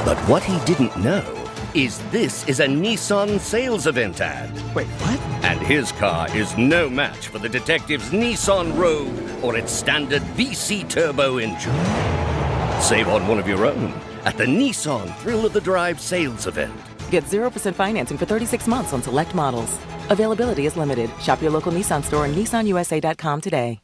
But what he didn't know is this is a Nissan sales event ad. Wait, what? And his car is no match for the detective's Nissan Rogue or its standard VC turbo engine. Save on one of your own at the Nissan Thrill of the Drive sales event. Get 0% financing for 36 months on select models. Availability is limited. Shop your local Nissan store and nissanusa.com today.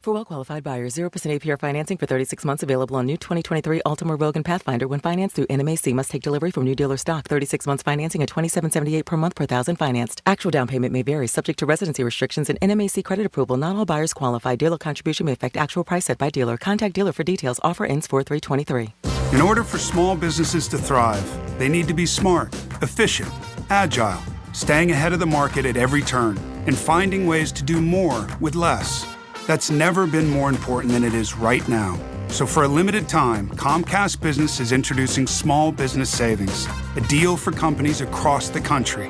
For well-qualified buyers, 0% APR financing for 36 months available on new 2023 Altima Rogue and Pathfinder when financed through NMAC. Must take delivery from new dealer stock. 36 months financing at $27.78 per month per thousand financed. Actual down payment may vary, subject to residency restrictions and NMAC credit approval. Not all buyers qualify. Dealer contribution may affect actual price set by dealer. Contact dealer for details. Offer ends 4/3/23. In order for small businesses to thrive, they need to be smart, efficient, agile, staying ahead of the market at every turn, and finding ways to do more with less. That's never been more important than it is right now. So for a limited time, Comcast Business is introducing Small Business Savings, a deal for companies across the country.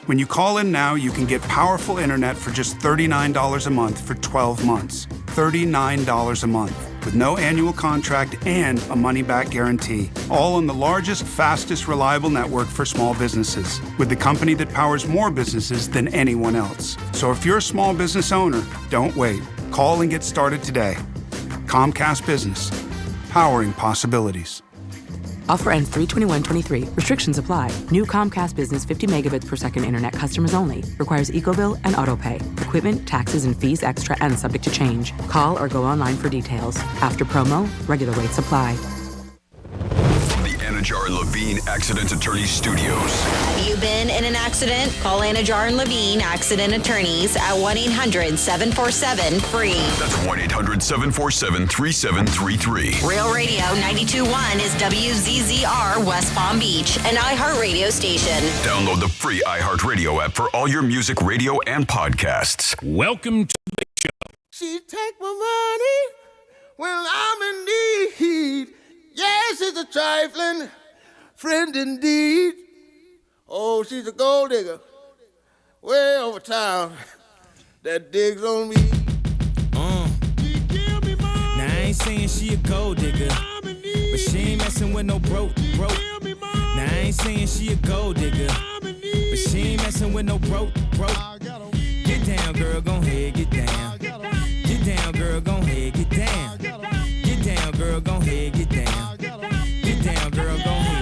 When you call in now, you can get powerful internet for just $39 a month for 12 months. $39 a month, with no annual contract and a money-back guarantee. All on the largest, fastest, reliable network for small businesses, with the company that powers more businesses than anyone else. So if you're a small business owner, don't wait. Call and get started today. Comcast Business, powering possibilities. Offer ends 3/21/23. Restrictions apply. New Comcast Business 50 megabits per second internet customers only. Requires EcoBill and autopay. Equipment, taxes, and fees extra and subject to change. Call or go online for details. After promo, regular rates apply. From the Anajar and Levine Accident Attorneys Studios. Have you been in an accident? Call Anajar and Levine Accident Attorneys at 1-800-747-FREE. That's 1-800-747-3733. Real Radio 92.1 is WZZR West Palm Beach, an iHeartRadio station. Download the free iHeartRadio app for all your music, radio, and podcasts. Welcome to the show. She take my money when I'm in need. Yes, it's a trifling friend indeed. Oh, she's a gold digger way over town that digs on me. Now I ain't saying she a gold digger, but she ain't messing with no broke. Now I ain't saying she a gold digger, but she ain't messing with no broke. Get down, girl, gon' ahead, get down. Get down, girl, gon' ahead, get down. Get down, girl, gon' ahead, get down. Get down, girl, gon' ahead.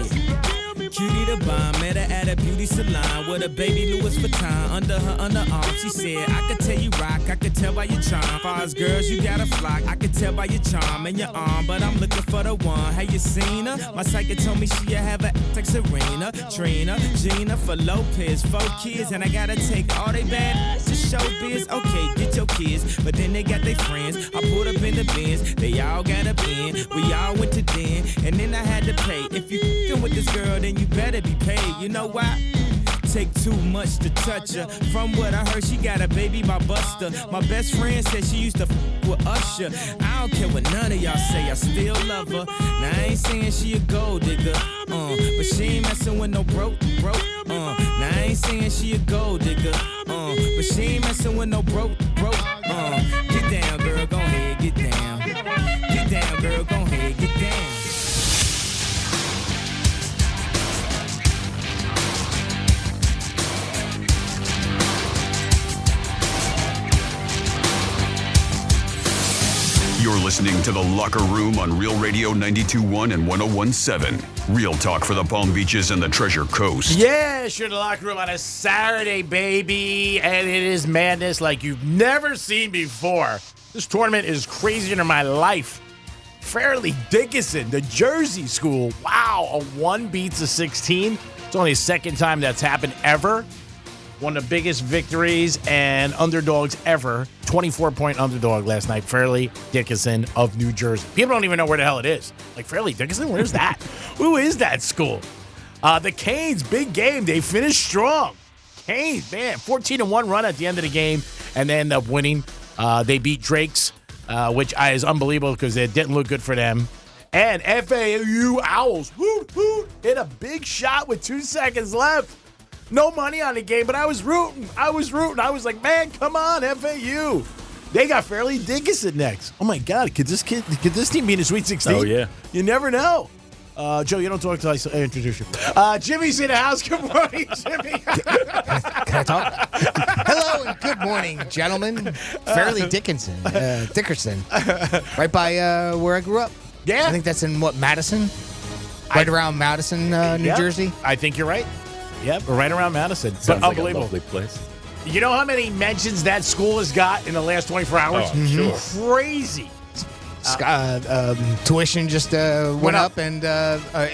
Cutie the bomb, met her at a beauty salon with a baby Louis Vuitton under her underarm. She said, I could tell you rock, I could tell by your charm. Far as girls, you got a flock, I could tell by your charm and your arm, but I'm looking for the one. Have you seen her? My psychic told me she'll have a like Serena, Trina, Gina, for Lopez, 4 kids, and I gotta take all they bad to show biz. Okay, get your kids, but then they got their friends. I pulled up in the Benz, they all got a bin. We all went to den, and then I had to pay. If you f***ing with this girl, then you better be paid. You know why? Take too much to touch her. From what I heard, she got a baby by Buster. My best friend said she used to f*** with Usher. I don't care what none of y'all say, I still love her. Now I ain't saying she a gold digger, but she ain't messing with no broke. Now I ain't saying she a gold digger, but she ain't messing with no broke. Get down, girl, gon' ahead, get down. Get down, girl, gon' ahead, get down. You're listening to The Locker Room on Real Radio 92.1 and 101.7. Real talk for the Palm Beaches and the Treasure Coast. Yes, you're in The Locker Room on a Saturday, baby, and it is madness like you've never seen before. This tournament is crazier than my life. Fairleigh Dickinson, the Jersey school. Wow, a 1 beats a 16. It's only the second time that's happened ever. One of the biggest victories and underdogs ever. 24-point underdog last night. Fairleigh Dickinson of New Jersey. People don't even know where the hell it is. Like, Fairleigh Dickinson? Where's that? Who is that school? The Canes, big game. They finished strong. Canes, man, 14-1 run at the end of the game, and they end up winning. They beat Drake's, which is unbelievable because it didn't look good for them. And FAU Owls, hit a big shot with 2 seconds left. No money on the game, but I was rooting. I was like, man, come on, FAU. They got Fairleigh Dickinson next. Oh my God! Could this team be in the Sweet 16? Oh yeah. You never know. Joe, you don't talk until I introduce you. Jimmy's in the house. Good morning, Jimmy. Can I talk? Hello and good morning, gentlemen. Fairleigh Dickinson, right by where I grew up. Yeah. I think that's in Madison? Right around Madison, New Jersey? I think you're right. Yep, right around Madison. Sounds but like unbelievable. a lovely place. You know how many mentions that school has got in the last 24 hours? Oh, sure. Crazy. Tuition just went up, and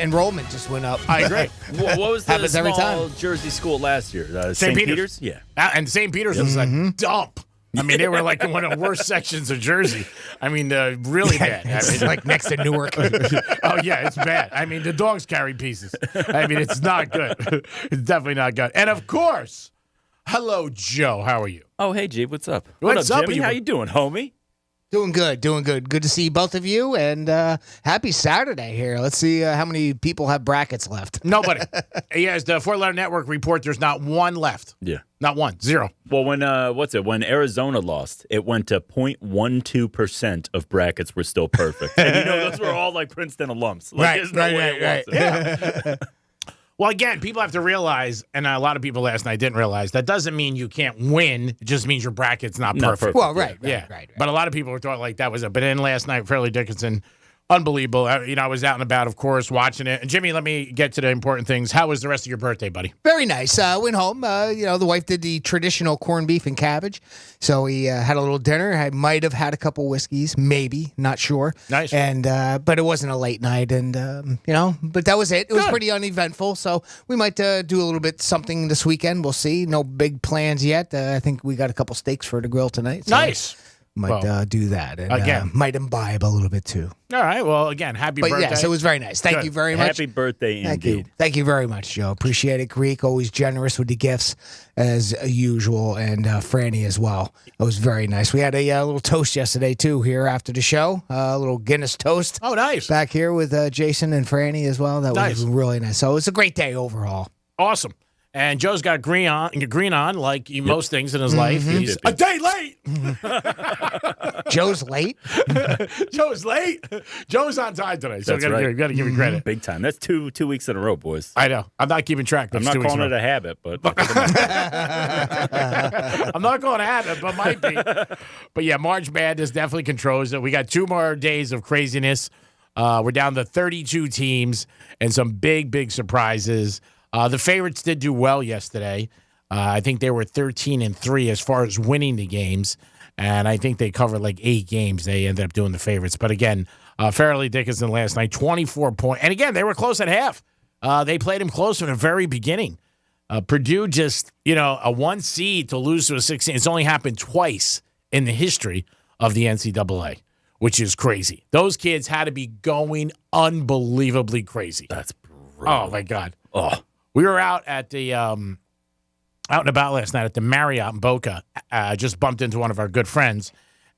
enrollment just went up. I agree. What was the Happens every small time. Jersey school last year? St. Peter's? Yeah. And St. Peter's was a dump. I mean, they were like in one of the worst sections of Jersey. I mean, really bad. It's like next to Newark. Oh, yeah, it's bad. I mean, the dogs carry pieces. I mean, it's not good. It's definitely not good. And, of course, hello, Joe. How are you? Oh, hey, G, what's up? What's up, Jimmy? you- How you doing, homie? Doing good. Good to see both of you, and happy Saturday here. Let's see how many people have brackets left. Nobody. Yes, the Fort Lauderdale Network report, there's not one left. Yeah. Not one. Zero. Well, when when Arizona lost, it went to 0.12% of brackets were still perfect. And those were all like Princeton alums. Like, there's no way it wasn't. Yeah. Well, again, people have to realize, and a lot of people last night didn't realize, that doesn't mean you can't win. It just means your bracket's not perfect. Well, right. But a lot of people thought like that was it. But then last night, Fairleigh Dickinson, unbelievable. I was out and about, of course, watching it. And Jimmy, let me get to the important things. How was the rest of your birthday, buddy? Very nice. Went home. The wife did the traditional corned beef and cabbage. So we had a little dinner. I might have had a couple whiskeys, maybe, not sure. Nice. And but it wasn't a late night, and but that was it. It was Good. pretty uneventful. So we might do a little bit something this weekend. We'll see. No big plans yet. I think we got a couple steaks for the grill tonight. So Nice. Might do that. And, again. might imbibe a little bit too. All right. Well, again, happy But birthday. yes, it was very nice. Thank Good. you very much. Happy birthday, Thank indeed. you. Thank you very much, Joe. Appreciate it. Greek, always generous with the gifts as usual, and Franny as well. It was very nice. We had a little toast yesterday, too, here after the show. A little Guinness toast. Oh, nice. Back here with Jason and Franny as well. That Nice. was really nice. So it was a great day overall. Awesome. And Joe's got green on like most things in his life. He's a day late. Joe's late? Joe's late. Joe's on time today, so That's we right. got to give you credit. Big time. That's two weeks in a row, boys. I know. I'm not keeping track. I'm It's not 2 weeks calling in it a a habit, but I'm not going to have it, but might be. But yeah, March Madness definitely controls it. We got 2 more days of craziness. We're down to 32 teams and some big surprises. The favorites did do well yesterday. I think they were 13-3 as far as winning the games, and I think they covered like 8 games. They ended up doing the favorites. But again, Fairleigh Dickinson last night, 24 points. And again, they were close at half. They played him close from the very beginning. Purdue just, a 1 seed to lose to a 16. It's only happened twice in the history of the NCAA, which is crazy. Those kids had to be going unbelievably crazy. that's brutal. Oh, my God. Oh, We were out at the out and about last night at the Marriott in Boca. Just bumped into one of our good friends,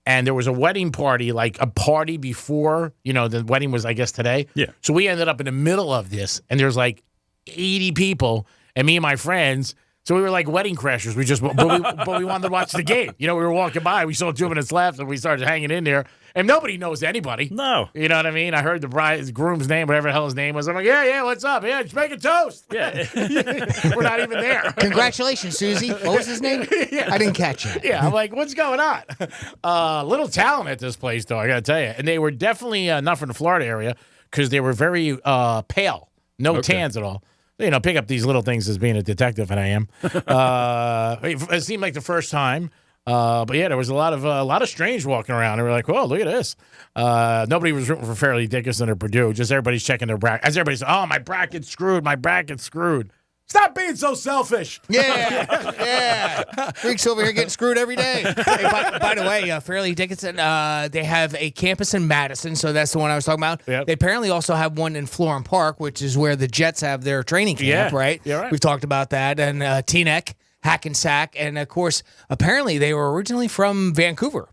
and there was a wedding party, like a party before, the wedding was, I guess, today. Yeah. So we ended up in the middle of this, and there's like 80 people, and me and my friends. So we were like wedding crashers. But we wanted to watch the game. We were walking by. We saw 2 minutes left, and we started hanging in there. And nobody knows anybody. no. You know what I mean? I heard the groom's name, whatever the hell his name was. I'm like, yeah, what's up? Yeah, just make a toast. Yeah. We're not even there. Congratulations, Susie. What was his name? I didn't catch it. Yeah, I'm like, what's going on? Little talent at this place, though, I got to tell you. And they were definitely not from the Florida area because they were very pale. No tans at all. Pick up these little things as being a detective, and I am. It seemed like the first time. But yeah, there was a lot of strange walking around. And we're like, whoa, look at this. Nobody was rooting for Fairleigh Dickinson or Purdue. Just everybody's checking their bracket. As everybody's, oh, my bracket's screwed. My bracket's screwed. Stop being so selfish. Yeah. Greek's over here getting screwed every day. Hey, by the way, Fairleigh Dickinson, they have a campus in Madison, so that's the one I was talking about. Yep. They apparently also have one in Florham Park, which is where the Jets have their training camp, Yeah. right? Yeah, right. We've talked about that. And Teaneck, Hackensack, and, of course, apparently they were originally from Vancouver.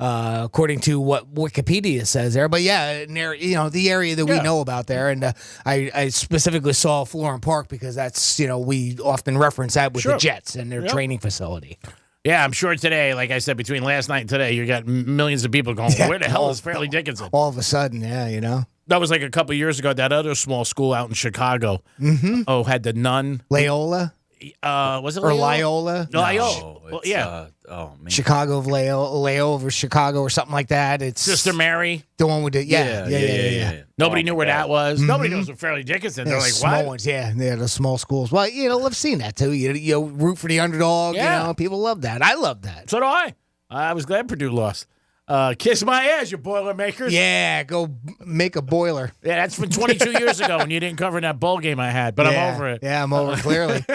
According to what Wikipedia says there. But yeah, the area that we know about there. And I specifically saw Florham Park because that's, we often reference that with the Jets and their training facility. Yeah, I'm sure today, like I said, between last night and today, you got millions of people going, where the hell is Fairleigh Dickinson? All of a sudden, yeah, you know. That was like a couple years ago, that other small school out in Chicago. Mm-hmm. Had the nun. Loyola? Was it Or Loyola? Loyola? No, Yeah. man. Chicago of Layover, Chicago or something like that. It's Sister Mary. the one with the, yeah. Nobody knew where that was. Nobody knows what Fairleigh Dickinson. They're like, small what? ones, yeah, the small schools. Well, I've seen that too. You root for the underdog. Yeah. People love that. I love that. So do I. I was glad Purdue lost. Kiss my ass, you Boilermakers. Yeah, go make a boiler. Yeah, that's from 22 years ago when you didn't cover that bowl game I had, but I'm over it. Yeah, I'm over it, clearly.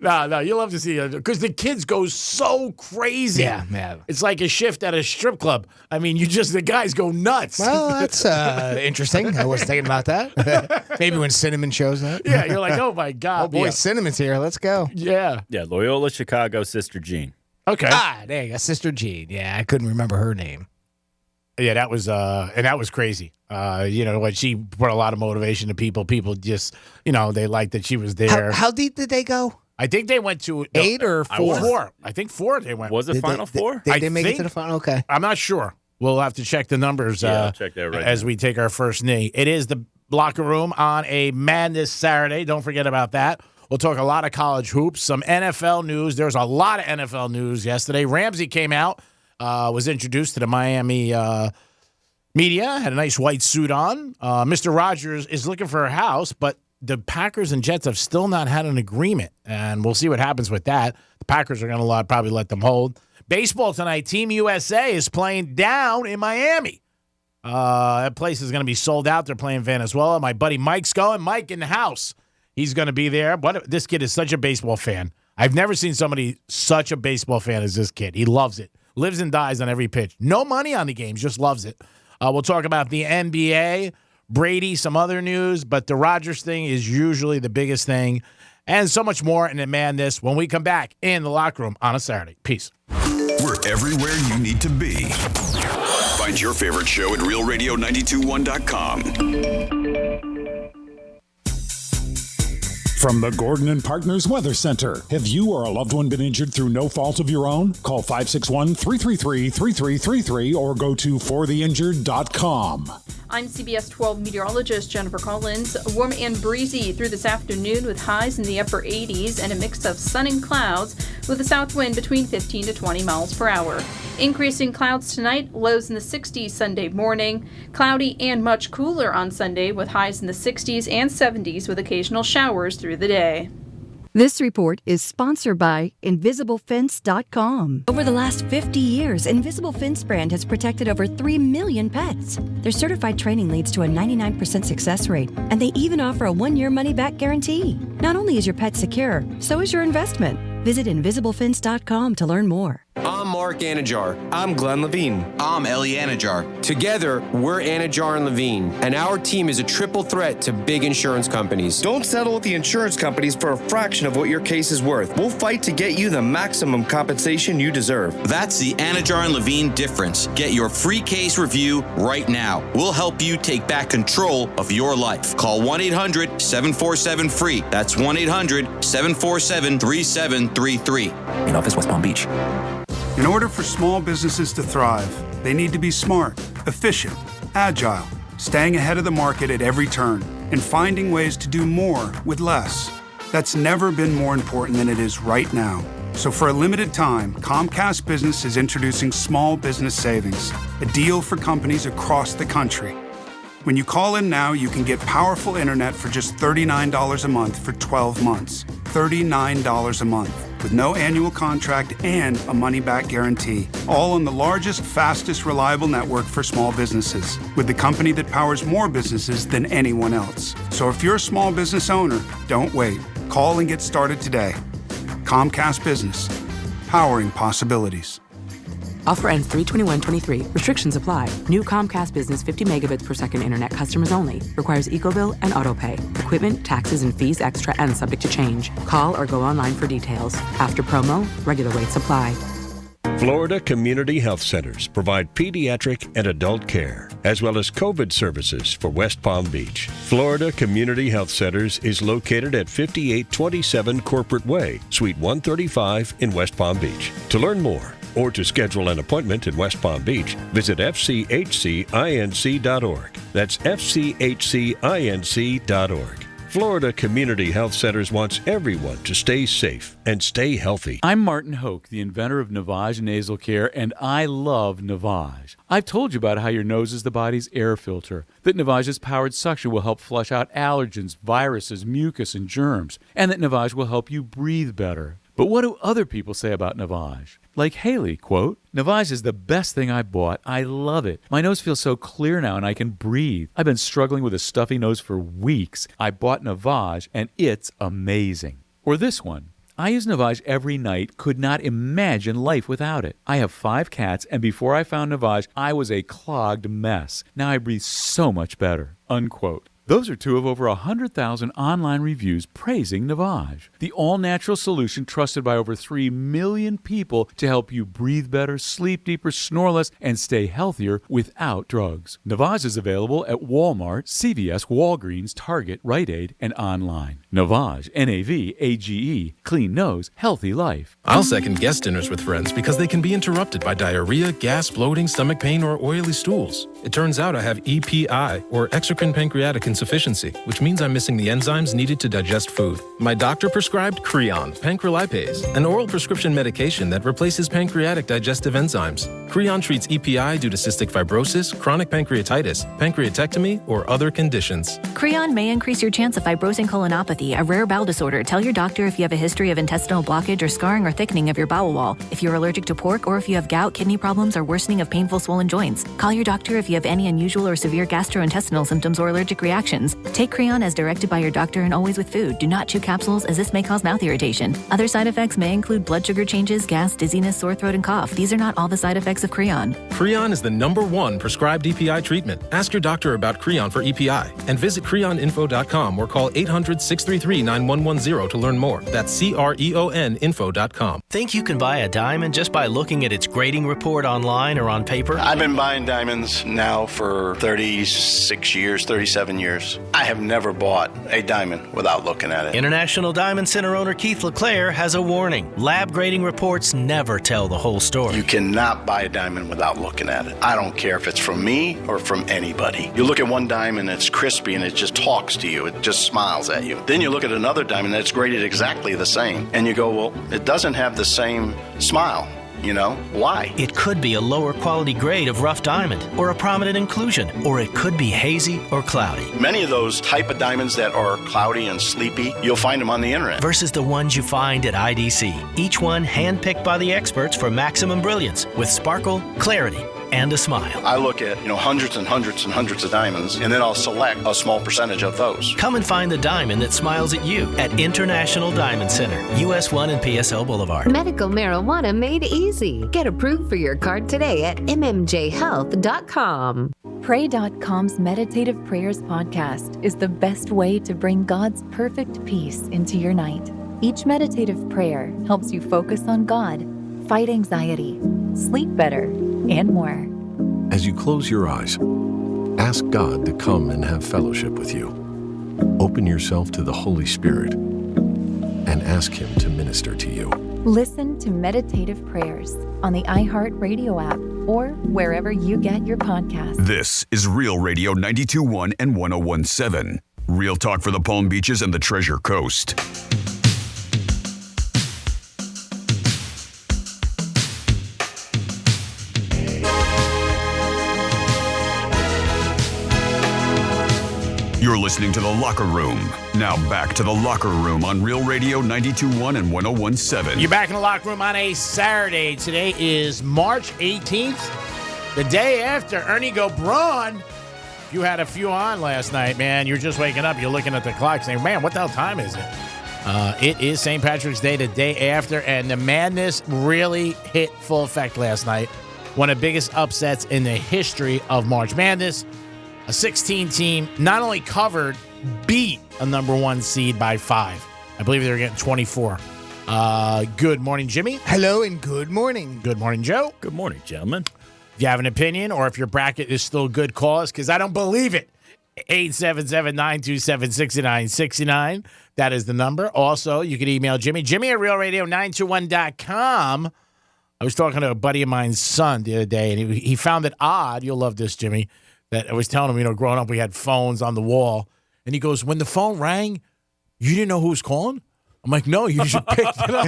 No, you love to see it because the kids go so crazy. Yeah. It's like a shift at a strip club. I mean, the guys go nuts. Well, that's interesting. I wasn't thinking about that. Maybe when Cinnamon shows up. Yeah, you're like, oh my God. Oh boy, yeah. Cinnamon's here. Let's go. Yeah. Yeah, Loyola, Chicago, Sister Jean. Okay. There you go. Sister Jean. Yeah, I couldn't remember her name. Yeah, that was crazy. When she brought a lot of motivation to people. People just, they liked that she was there. How deep did they go? I think they went to 8 or 4? 4. I think 4 they went. Was it Final Four? They make it to the final? Okay. I'm not sure. We'll have to check the numbers I'll check that right as now. we take our first knee. It is the Locker Room on a Madness Saturday. Don't forget about that. We'll talk a lot of college hoops, some NFL news. There's a lot of NFL news yesterday. Ramsey came out, was introduced to the Miami media, had a nice white suit on. Mr. Rogers is looking for a house, but the Packers and Jets have still not had an agreement, and we'll see what happens with that. The Packers are going to probably let them hold. Baseball tonight, Team USA is playing down in Miami. That place is going to be sold out. They're playing Venezuela. My buddy Mike's going. Mike in the house. He's going to be there. But this kid is such a baseball fan. I've never seen somebody such a baseball fan as this kid. He loves it. Lives and dies on every pitch. No money on the games, just loves it. We'll talk about the NBA, Brady, some other news, but the Rodgers thing is usually the biggest thing, and so much more in the Madness when we come back in the Locker Room on a Saturday. Peace. We're everywhere you need to be. Find your favorite show at realradio921.com. From the Gordon and Partners Weather Center. Have you or a loved one been injured through no fault of your own? Call 561-333-3333 or go to fortheinjured.com. I'm CBS 12 meteorologist Jennifer Collins. Warm and breezy through this afternoon with highs in the upper 80s and a mix of sun and clouds with a south wind between 15 to 20 miles per hour. Increasing clouds tonight, lows in the 60s Sunday morning. Cloudy and much cooler on Sunday with highs in the 60s and 70s with occasional showers through the day. This report is sponsored by InvisibleFence.com. Over the last 50 years, Invisible Fence brand has protected over 3 million pets. Their certified training leads to a 99% success rate, and they even offer a 1-year money-back guarantee. Not only is your pet secure, so is your investment. Visit InvisibleFence.com to learn more. I'm Mark Anajar. I'm Glenn Levine. I'm Ellie Anajar. Together, we're Anajar and Levine, and our team is a triple threat to big insurance companies. Don't settle with the insurance companies for a fraction of what your case is worth. We'll fight to get you the maximum compensation you deserve. That's the Anajar and Levine difference. Get your free case review right now. We'll help you take back control of your life. Call 1-800-747-FREE. That's 1-800-747-3733. In office, West Palm Beach. In order for small businesses to thrive, they need to be smart, efficient, agile, staying ahead of the market at every turn, and finding ways to do more with less. That's never been more important than it is right now. So for a limited time, Comcast Business is introducing Small Business Savings, a deal for companies across the country. When you call in now, you can get powerful internet for just $39 a month for 12 months. $39 a month, with no annual contract and a money-back guarantee. All on the largest, fastest, reliable network for small businesses, with the company that powers more businesses than anyone else. So if you're a small business owner, don't wait. Call and get started today. Comcast Business, powering possibilities. Offer ends 3/21/23. Restrictions apply. New Comcast Business 50 megabits per second internet customers only. Requires EcoBill and AutoPay. Equipment, taxes, and fees extra and subject to change. Call or go online for details. After promo, regular rates apply. Florida Community Health Centers provide pediatric and adult care, as well as COVID services for West Palm Beach. Florida Community Health Centers is located at 5827 Corporate Way, Suite 135 in West Palm Beach. To learn more or to schedule an appointment in West Palm Beach, visit fchcinc.org. That's fchcinc.org. Florida Community Health Centers wants everyone to stay safe and stay healthy. I'm Martin Hoke, the inventor of Navage Nasal Care, and I love Navage. I've told you about how your nose is the body's air filter, that Navage's powered suction will help flush out allergens, viruses, mucus, and germs, and that Navage will help you breathe better. But what do other people say about Navage? Like Haley, quote, "Navage is the best thing I bought. I love it. My nose feels so clear now and I can breathe. I've been struggling with a stuffy nose for weeks. I bought Navage and it's amazing." Or this one, "I use Navage every night, could not imagine life without it. I have 5 cats and before I found Navage, I was a clogged mess. Now I breathe so much better." Unquote. Those are 2 of over 100,000 online reviews praising Navage, the all-natural solution trusted by over 3 million people to help you breathe better, sleep deeper, snore less, and stay healthier without drugs. Navage is available at Walmart, CVS, Walgreens, Target, Rite Aid, and online. Navage, Navage, clean nose, healthy life. I'll second guest dinners with friends because they can be interrupted by diarrhea, gas, bloating, stomach pain, or oily stools. It turns out I have EPI, or exocrine pancreatic insufficiency, which means I'm missing the enzymes needed to digest food. My doctor prescribed Creon, pancrelipase, an oral prescription medication that replaces pancreatic digestive enzymes. Creon treats EPI due to cystic fibrosis, chronic pancreatitis, pancreatectomy, or other conditions. Creon may increase your chance of fibrosing colonopathy, a rare bowel disorder. Tell your doctor if you have a history of intestinal blockage or scarring or thickening of your bowel wall, if you're allergic to pork, or if you have gout, kidney problems, or worsening of painful swollen joints. Call your doctor if you have any unusual or severe gastrointestinal symptoms or allergic reactions. Take Creon as directed by your doctor and always with food. Do not chew capsules as this may cause mouth irritation. Other side effects may include blood sugar changes, gas, dizziness, sore throat, and cough. These are not all the side effects of Creon. Creon is the #1 prescribed EPI treatment. Ask your doctor about Creon for EPI and visit creoninfo.com or call 800-633-9110 to learn more. That's CREONinfo.com. Think you can buy a diamond just by looking at its grading report online or on paper? I've been buying diamonds now for 36 years, 37 years. I have never bought a diamond without looking at it. International Diamond Center owner Keith LeClaire has a warning. Lab grading reports never tell the whole story. You cannot buy a diamond without looking at it. I don't care if it's from me or from anybody. You look at one diamond, it's crispy and it just talks to you. It just smiles at you. Then you look at another diamond that's graded exactly the same. And you go, well, it doesn't have the same smile. You know, why? It could be a lower quality grade of rough diamond or a prominent inclusion, or it could be hazy or cloudy. Many of those type of diamonds that are cloudy and sleepy, you'll find them on the internet. Versus the ones you find at IDC. Each one handpicked by the experts for maximum brilliance with sparkle, clarity, and a smile. I look at, hundreds and hundreds and hundreds of diamonds, and then I'll select a small percentage of those. Come and find the diamond that smiles at you at International Diamond Center, US 1 and PSL Boulevard. Medical marijuana made easy. Get approved for your card today at mmjhealth.com. Pray.com's Meditative Prayers podcast is the best way to bring God's perfect peace into your night. Each meditative prayer helps you focus on God, fight anxiety, sleep better, and more. As you close your eyes, ask God to come and have fellowship with you. Open yourself to the Holy Spirit and ask Him to minister to you. Listen to Meditative Prayers on the iHeartRadio app or wherever you get your podcasts. This is Real Radio 92.1 and 101.7. Real talk for the Palm Beaches and the Treasure Coast. You're listening to The Locker Room. Now back to The Locker Room on Real Radio 92.1 and 101.7. You're back in The Locker Room on a Saturday. Today is March 18th, the day after Ernie Gobron. You had a few on last night, man. You're just waking up. You're looking at the clock saying, man, what the hell time is it? It is St. Patrick's Day, the day after, and the madness really hit full effect last night. One of the biggest upsets in the history of March Madness. A 16 team not only covered, beat a number 1 seed by 5. I believe they were getting 24. Good morning, Jimmy. Hello and good morning. Good morning, Joe. Good morning, gentlemen. If you have an opinion or if your bracket is still good, call us because I don't believe it. 877-927-6969. That is the number. Also, you can email Jimmy at realradio921.com. I was talking to a buddy of mine's son the other day, and he found it odd. You'll love this, Jimmy, that I was telling him, growing up, we had phones on the wall. And he goes, when the phone rang, you didn't know who was calling? I'm like, no, you just picked it up.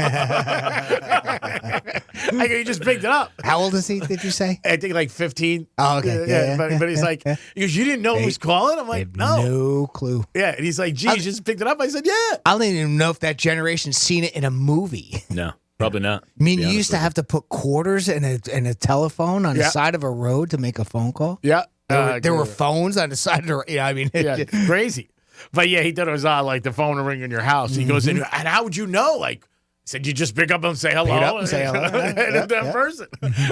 I go, you just picked it up. How old is he, did you say? I think like 15. Oh, okay. Yeah. But he's like, he goes, you didn't know who was calling? I'm like, no. No clue. Yeah, and he's like, gee, you just picked it up? I said, yeah. I don't even know if that generation's seen it in a movie. No, probably not. I mean, you used to have to put quarters in a telephone on the side of a road to make a phone call. Yeah. There were phones on the side of the road. I mean, yeah, crazy. But yeah, he thought it was odd, like the phone would ring in your house. He goes in, and how would you know? Like, he said, you just pick up and say hello. Pick it up and say hello. And that person.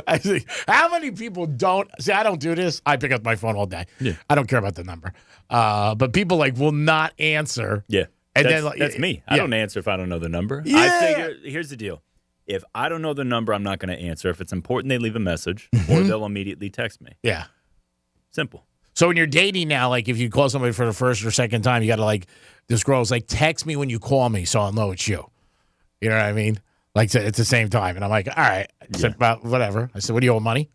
I say, how many people don't? See, I don't do this. I pick up my phone all day. Yeah. I don't care about the number. But people will not answer. Yeah. And that's me. I don't answer if I don't know the number. Yeah. I figure, here's the deal. If I don't know the number, I'm not going to answer. If it's important, they leave a message or they'll immediately text me. Yeah. Simple. So when you're dating now, like if you call somebody for the first or second time, you got to this girl's like, text me when you call me so I'll know it's you. You know what I mean? Like it's the same time. And I'm like, all right. I said, about whatever. I said, what do you owe money?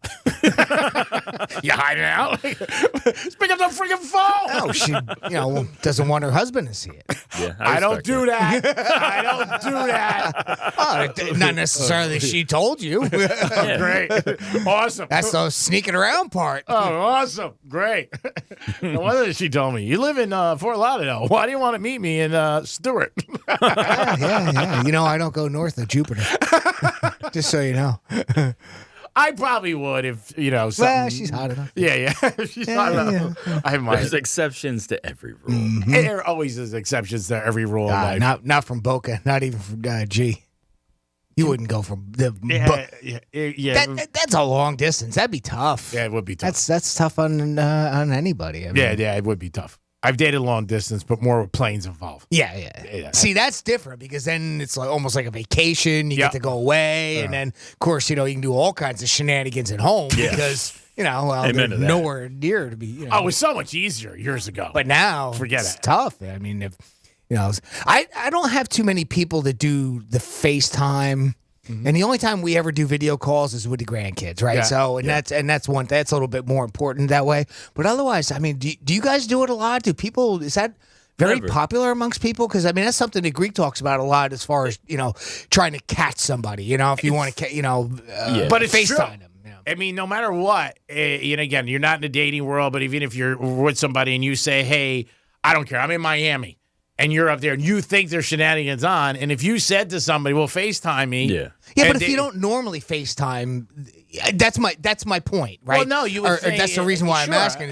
You hiding out? Just pick up the freaking phone. No, she doesn't want her husband to see it. Yeah, I don't do that. I don't do that. Oh, not necessarily she told you. Oh, great. Awesome. That's the sneaking around part. Oh, awesome. Great. No wonder she told me. You live in Fort Lauderdale. Why do you want to meet me in Stewart? Yeah. I don't go north of Jupiter. Just so you know. I probably would if, something. Well, she's hot enough. Yeah. She's hot enough. Yeah. I have my. There's exceptions to every rule. Mm-hmm. There always is exceptions to every rule. in life. Not from Boca. Not even from G. You wouldn't go from the. Yeah. That's a long distance. That'd be tough. Yeah, it would be tough. That's tough on anybody. I mean, yeah, it would be tough. I've dated long distance, but more with planes involved. Yeah. See, that's different because then it's almost like a vacation. You get to go away, and then of course you can do all kinds of shenanigans at home because they're nowhere near to be. Oh, it was so much easier years ago. But now, it's tough. I mean, if I don't have too many people that do the FaceTime. Mm-hmm. And the only time we ever do video calls is with the grandkids, right? Yeah. So, that's a little bit more important that way. But otherwise, I mean, do you guys do it a lot? Is that very popular amongst people? Because I mean, that's something that Greek talks about a lot as far as trying to catch somebody. If you want to, but it's FaceTime true. them. I mean, no matter what, again, you're not in the dating world, but even if you're with somebody and you say, "Hey, I don't care, I'm in Miami." And you're up there, and you think there's shenanigans on, and if you said to somebody, "Well, FaceTime me," Yeah, but if you don't normally FaceTime, that's my point, right? Well, no, you would say, that's the reason why I'm sure, asking.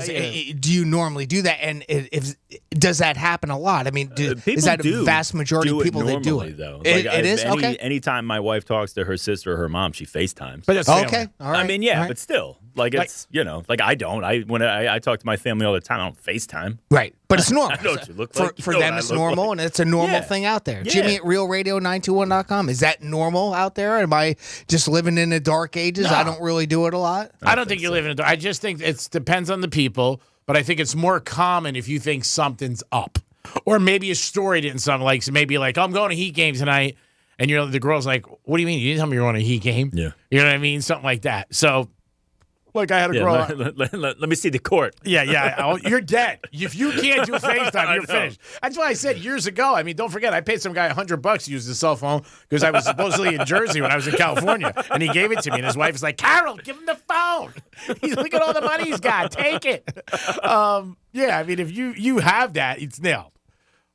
Do you normally do that? And if does that happen a lot? I mean, is that a vast majority of people that do it? Though. It is okay. Anytime my wife talks to her sister or her mom, she FaceTimes. But that's okay. All right. I mean, but still, it's I don't. When I talk to my family all the time, I don't FaceTime. Right, but it's normal. I know what you look like. For them, it's normal, and it's a normal thing out there. Yeah. Jimmy at realradio921.com. Is that normal out there? Am I just living in the dark ages? No. I don't really do it a lot. I don't think you live in a dark. I just think it depends on the people, but I think it's more common if you think something's up. Or maybe a story didn't sound like, so maybe oh, I'm going to Heat game tonight, and the girl's like, what do you mean? You didn't tell me you're going to a Heat game? Yeah. You know what I mean? Something like that. So, I had a girl. Let me see the court. Yeah. Oh, you're dead. If you can't do FaceTime, you're finished. That's why I said years ago. I mean, don't forget, I paid some guy $100 to use his cell phone because I was supposedly in Jersey when I was in California, and he gave it to me. And his wife was like, "Carol, give him the phone. Look at all the money he's got. Take it." I mean, if you have that, it's nailed.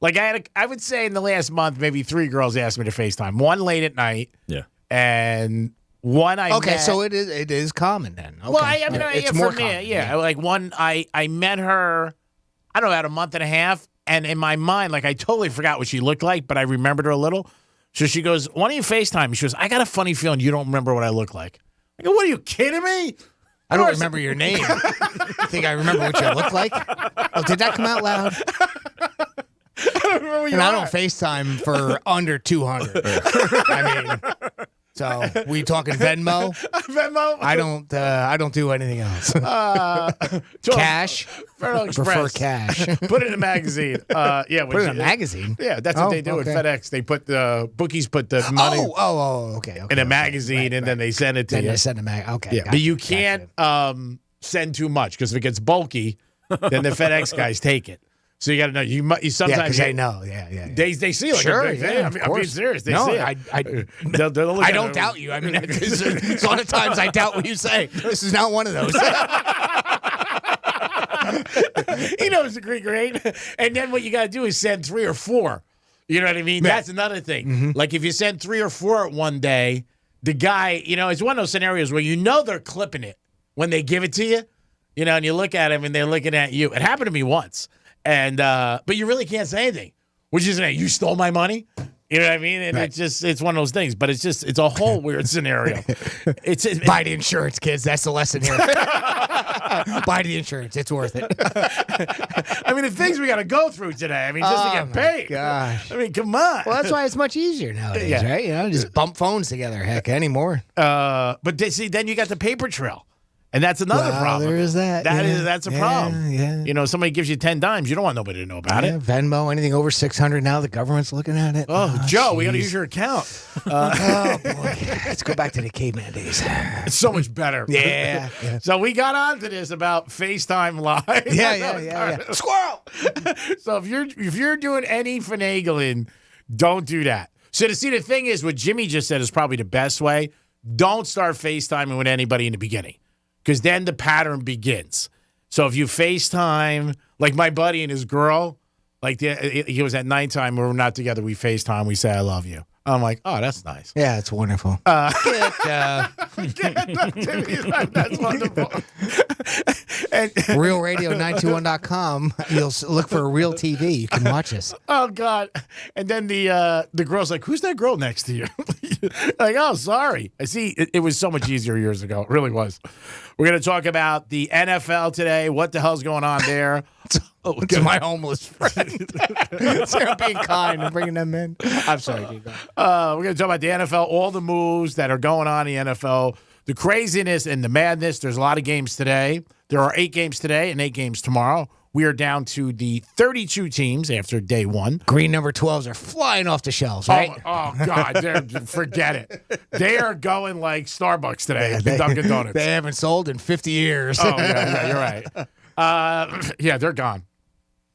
I would say in the last month, maybe 3 girls asked me to FaceTime. One late at night. Yeah. And one I met. So it is common then. Okay. Well, I mean, it's for more me, common. yeah. Like one, I met her, I don't know, about a month and a half, and in my mind, I totally forgot what she looked like, but I remembered her a little. So she goes, "Why don't you FaceTime me?" She goes, "I got a funny feeling you don't remember what I look like." I go, "What are you kidding me? I don't remember your name. You think I remember what you look like? Oh, did that come out loud? I don't remember where you and are. I don't FaceTime for under 200. I mean, so we talking Venmo? Venmo? I don't do anything else. Cash? Federal Express. Prefer cash. Put it in a magazine. Yeah, Put it in a magazine? Yeah, that's what they do okay. at FedEx. They put the bookies put the money Okay. in a magazine, and then they send it to Then you. they send a okay. Yeah, gotcha, but you can't send too much because if it gets bulky, then the FedEx guys take it. So you got to know. You sometimes because they know. Yeah. They see like Sure, a big thing. yeah, I'm being serious. They see it. I don't doubt you. I mean, it's a lot of times I doubt what you say. This is not one of those. He knows the Greek, right? And then what you got to do is send 3 or 4. You know what I mean? Yeah. That's another thing. Like if you send 3 or 4 one day, the guy, it's one of those scenarios where they're clipping it when they give it to you, and you look at him and they're looking at you. It happened to me once. And but you really can't say anything. Which is, you stole my money? You know what I mean? And it's one of those things. But it's a whole weird scenario. Buy the insurance, kids. That's the lesson here. Buy the insurance. It's worth it. I mean, the things we got to go through today. I mean, just to get paid. Gosh. I mean, come on. Well, that's why it's much easier nowadays, right? Just bump phones together. Heck, anymore. But see, then you got the paper trail. And that's another problem. There is that. That's a problem. Yeah. Somebody gives you 10 dimes, you don't want nobody to know about it. Venmo, anything over 600 now, the government's looking at it. Oh, Joe, we got to use your account. Oh, boy. Let's go back to the caveman days. It's so much better. Yeah. So we got onto this about FaceTime Live. Yeah. Squirrel! So if you're doing any finagling, don't do that. So to see, the thing is, what Jimmy just said is probably the best way. Don't start FaceTiming with anybody in the beginning. Because then the pattern begins. So if you FaceTime, like my buddy and his girl, like he was at nighttime, we were not together, we FaceTime, we say, I love you. I'm like, oh, that's nice. Yeah, it's wonderful. That's wonderful. And RealRadio921.com. You'll look for a Real TV. You can watch us. Oh, God. And then the girl's like, who's that girl next to you? Like, oh, sorry. I see. It was so much easier years ago. It really was. We're going to talk about the NFL today. What the hell's going on there? To my homeless friend. Sarah being kind and bringing them in. I'm sorry. We're going to talk about the NFL, all the moves that are going on in the NFL, the craziness and the madness. There's a lot of games today. There are 8 games today and 8 games tomorrow. We are down to the 32 teams after day 1. Green number 12s are flying off the shelves, right? Oh God, forget it. They are going like Starbucks today at Dunkin' Donuts. They haven't sold in 50 years. Oh, yeah, you're right. Yeah, they're gone.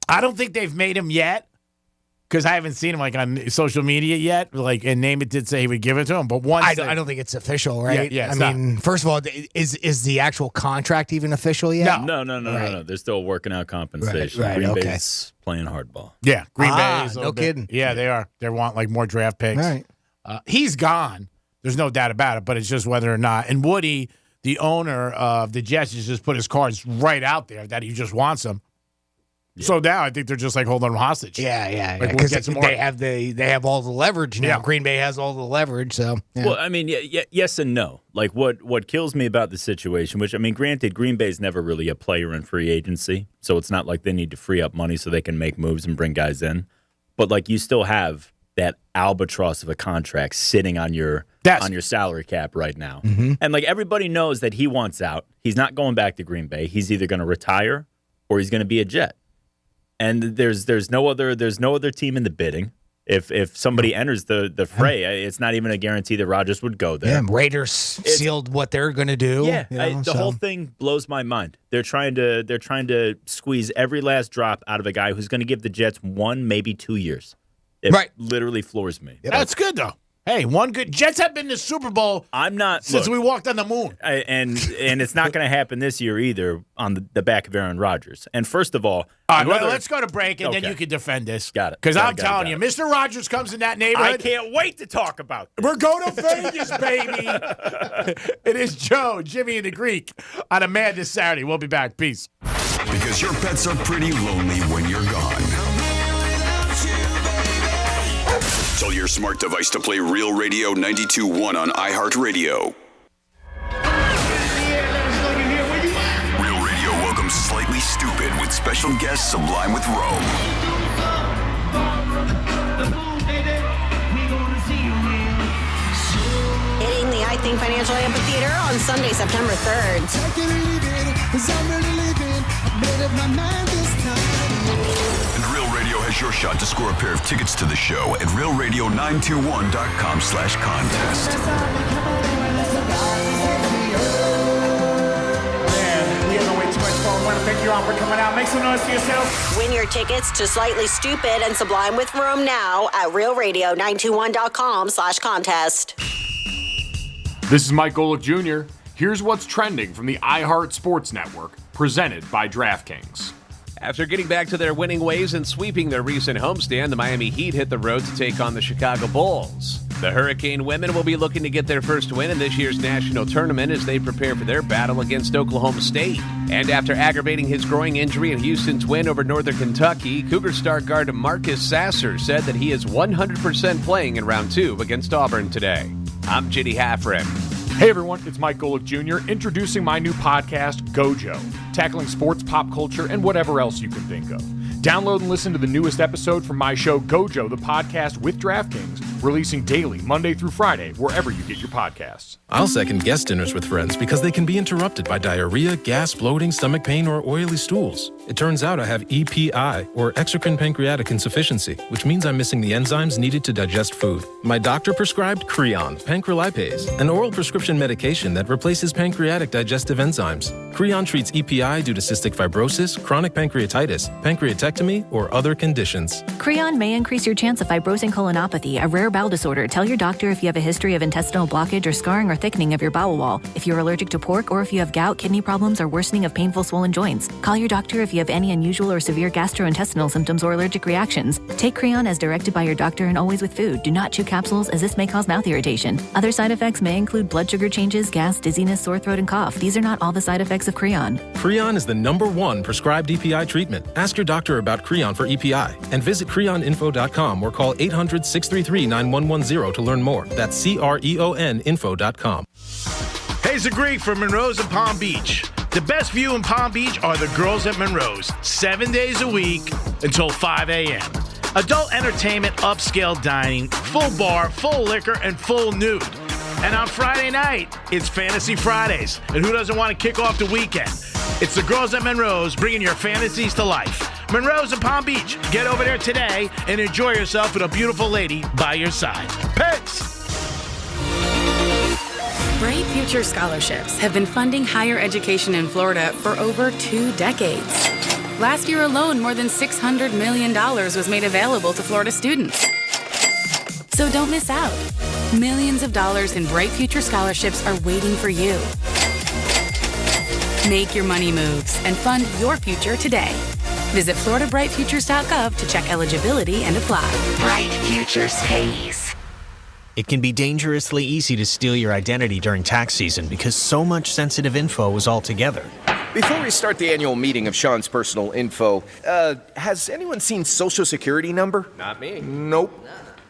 I don't think they've made them yet because I haven't seen them like on social media yet. Like, and Namath did say he would give it to him, but once I don't think it's official, right? Yeah, I mean, first of all, is the actual contract even official yet? No. They're still working out compensation. Right, Green okay. Bay's playing hardball. Yeah, Green Bay is no kidding. Yeah, they are. They want like more draft picks. Right. He's gone. There's no doubt about it, but it's just whether or not. And Woody, the owner of the Jets, has just put his cards right out there that he just wants them. Yeah. So now I think they're just like holding them hostage. Yeah. Like, Because we'll get some more. they have all the leverage now. Yeah. Green Bay has all the leverage. So Well, I mean, yes and no. Like what kills me about the situation, which I mean, granted, Green Bay's never really a player in free agency, so it's not like they need to free up money so they can make moves and bring guys in. But like you still have that albatross of a contract sitting on your salary cap right now, and like everybody knows that he wants out. He's not going back to Green Bay. He's either going to retire or he's going to be a Jet. And there's no other team in the bidding. If somebody enters the fray, it's not even a guarantee that Rodgers would go there. Yeah, Raiders sealed what they're going to do. Yeah, the whole thing blows my mind. They're trying to squeeze every last drop out of a guy who's going to give the Jets 1, maybe 2 years. It literally floors me. That's good though. Hey, one good. Jets have been to the Super Bowl. Since we walked on the moon, and it's not going to happen this year either on the back of Aaron Rodgers. And first of all, let's go to break, and then you can defend this. Got it. Because I'm telling you, Mr. Rodgers comes in that neighborhood. I can't wait to talk about this. We're going to Vegas, baby. It is Joe, Jimmy, and the Greek on a Mad this Saturday. We'll be back. Peace. Because your pets are pretty lonely when you're gone. Tell your smart device to play Real Radio 92.1 on iHeartRadio. Real Radio welcomes Slightly Stupid with special guest Sublime with Rome. Hitting the I Think Financial Amphitheater on Sunday, September 3rd. And Real Radio has your shot to score a pair of tickets to the show at realradio921.com/contest. We haven't waited too much for. I want to thank you all for coming out. Make some noise for yourself. Win your tickets to Slightly Stupid and Sublime with Rome now at realradio921.com/contest. This is Mike Golick Jr. Here's what's trending from the iHeart Sports Network, presented by DraftKings. After getting back to their winning ways and sweeping their recent homestand, the Miami Heat hit the road to take on the Chicago Bulls. The Hurricane women will be looking to get their first win in this year's national tournament as they prepare for their battle against Oklahoma State. And after aggravating his groin injury in Houston's win over Northern Kentucky, Cougar star guard Marcus Sasser said that he is 100% playing in round 2 against Auburn today. I'm J.D. Haffren. Hey everyone, it's Mike Golick Jr. introducing my new podcast, Gojo, tackling sports, pop culture, and whatever else you can think of. Download and listen to the newest episode from my show, Gojo, the podcast with DraftKings, releasing daily, Monday through Friday, wherever you get your podcasts. I'll second guest dinners with friends because they can be interrupted by diarrhea, gas, bloating, stomach pain, or oily stools. It turns out I have EPI, or exocrine pancreatic insufficiency, which means I'm missing the enzymes needed to digest food. My doctor prescribed Creon, pancrelipase, an oral prescription medication that replaces pancreatic digestive enzymes. Creon treats EPI due to cystic fibrosis, chronic pancreatitis, pancreatectomy, or other conditions. Creon may increase your chance of fibrosing colonopathy, a rare bowel disorder. Tell your doctor if you have a history of intestinal blockage or scarring or thickening of your bowel wall, if you're allergic to pork, or if you have gout, kidney problems, or worsening of painful swollen joints. Call your doctor if you have any unusual or severe gastrointestinal symptoms or allergic reactions. Take Creon as directed by your doctor and always with food. Do not chew capsules as this may cause mouth irritation. Other side effects may include blood sugar changes, gas, dizziness, sore throat, and cough. These are not all the side effects of Creon. Creon is the #1 prescribed EPI treatment. Ask your doctor about Creon for EPI and visit creoninfo.com or call 800-633-9110 to learn more. That's CREONinfo.com. Hey, it's Greek from Monroe's in Palm Beach. The best view in Palm Beach are the girls at Monroe's, 7 days a week until 5 a.m. Adult entertainment, upscale dining, full bar, full liquor, and full nude. And on Friday night, it's Fantasy Fridays. And who doesn't want to kick off the weekend? It's the girls at Monroe's bringing your fantasies to life. Monroe's in Palm Beach. Get over there today and enjoy yourself with a beautiful lady by your side. Pets! Bright Future Scholarships have been funding higher education in Florida for over 2 decades. Last year alone, more than $600 million was made available to Florida students. So don't miss out. Millions of dollars in Bright Future Scholarships are waiting for you. Make your money moves and fund your future today. Visit FloridaBrightFutures.gov to check eligibility and apply. Bright Futures pays. It can be dangerously easy to steal your identity during tax season because so much sensitive info is all together. Before we start the annual meeting of Sean's personal info, has anyone seen Social Security number? Not me. Nope.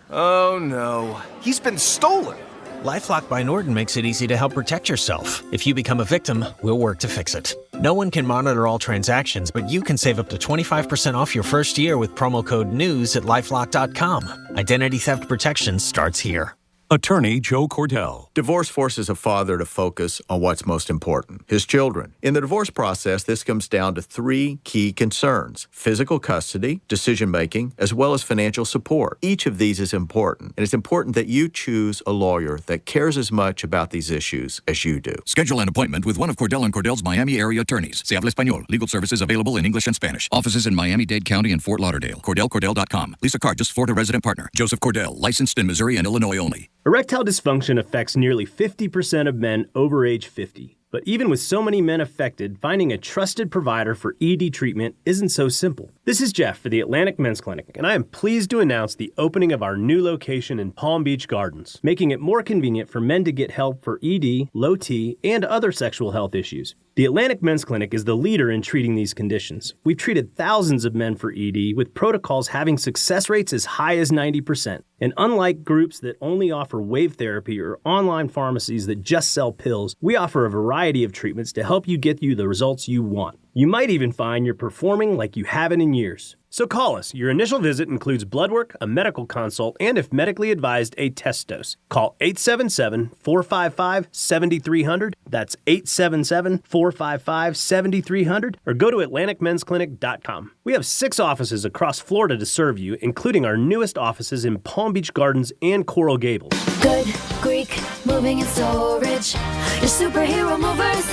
Oh no. He's been stolen. LifeLock by Norton makes it easy to help protect yourself. If you become a victim, we'll work to fix it. No one can monitor all transactions, but you can save up to 25% off your first year with promo code NEWS at LifeLock.com. Identity theft protection starts here. Attorney Joe Cordell. Divorce forces a father to focus on what's most important, his children. In the divorce process, this comes down to 3 key concerns: physical custody, decision-making, as well as financial support. Each of these is important, and it's important that you choose a lawyer that cares as much about these issues as you do. Schedule an appointment with one of Cordell & Cordell's Miami area attorneys. Se habla español. Legal services available in English and Spanish. Offices in Miami-Dade County and Fort Lauderdale. CordellCordell.com. Lisa Cardis, Florida resident partner. Joseph Cordell, licensed in Missouri and Illinois only. Erectile dysfunction affects nearly 50% of men over age 50. But even with so many men affected, finding a trusted provider for ED treatment isn't so simple. This is Jeff for the Atlantic Men's Clinic, and I am pleased to announce the opening of our new location in Palm Beach Gardens, making it more convenient for men to get help for ED, low T, and other sexual health issues. The Atlantic Men's Clinic is the leader in treating these conditions. We've treated thousands of men for ED, with protocols having success rates as high as 90%. And unlike groups that only offer wave therapy or online pharmacies that just sell pills, we offer a variety of treatments to help you get you the results you want. You might even find you're performing like you haven't in years. So call us. Your initial visit includes blood work, a medical consult, and if medically advised, a test dose. Call 877-455-7300. That's 877-455-7300. Or go to AtlanticMen'sClinic.com. We have 6 offices across Florida to serve you, including our newest offices in Palm Beach Gardens and Coral Gables. Good Greek moving and storage. Your superhero movers.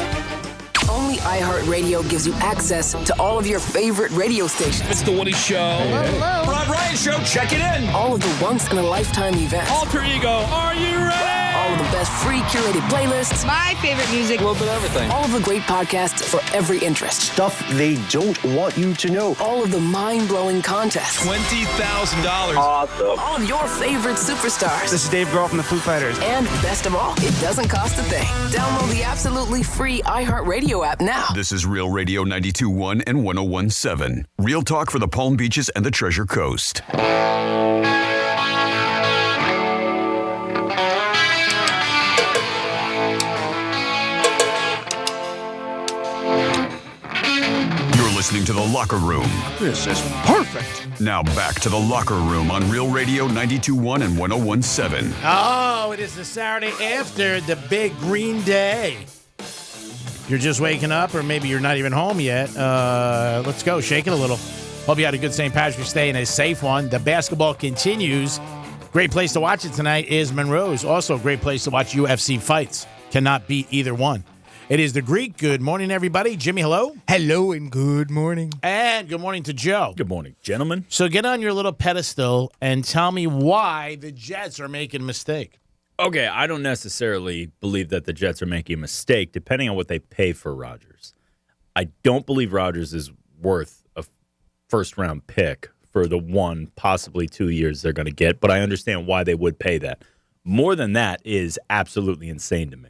Only iHeartRadio gives you access to all of your favorite radio stations. It's The Woody Show. Hello. Rod Ryan Show, check it in. All of the once-in-a-lifetime events. Alter Ego, are you ready? All of the best free curated playlists. My favorite music. A little bit of everything. All of the great podcasts for every interest. Stuff they don't want you to know. All of the mind-blowing contests. $20,000. Awesome. All of your favorite superstars. This is Dave Grohl from the Foo Fighters. And best of all, it doesn't cost a thing. Download the absolutely free iHeartRadio app now. This is Real Radio 92.1 and 101.7. Real talk for the Palm Beaches and the Treasure Coast. You're listening to The Locker Room. This is perfect. Now back to The Locker Room on Real Radio 92.1 and 101.7. Oh, it is the Saturday after the big Green Day. You're just waking up, or maybe you're not even home yet. Let's go. Shake it a little. Hope you had a good St. Patrick's Day and a safe one. The basketball continues. Great place to watch it tonight is Monroe's. Also a great place to watch UFC fights. Cannot beat either one. It is the Greek. Good morning, everybody. Jimmy, hello. Hello and good morning. And good morning to Joe. Good morning, gentlemen. So get on your little pedestal and tell me why the Jets are making a mistake. Okay, I don't necessarily believe that the Jets are making a mistake, depending on what they pay for Rodgers. I don't believe Rodgers is worth a first-round pick for the 1, possibly 2 years they're going to get, but I understand why they would pay that. More than that is absolutely insane to me.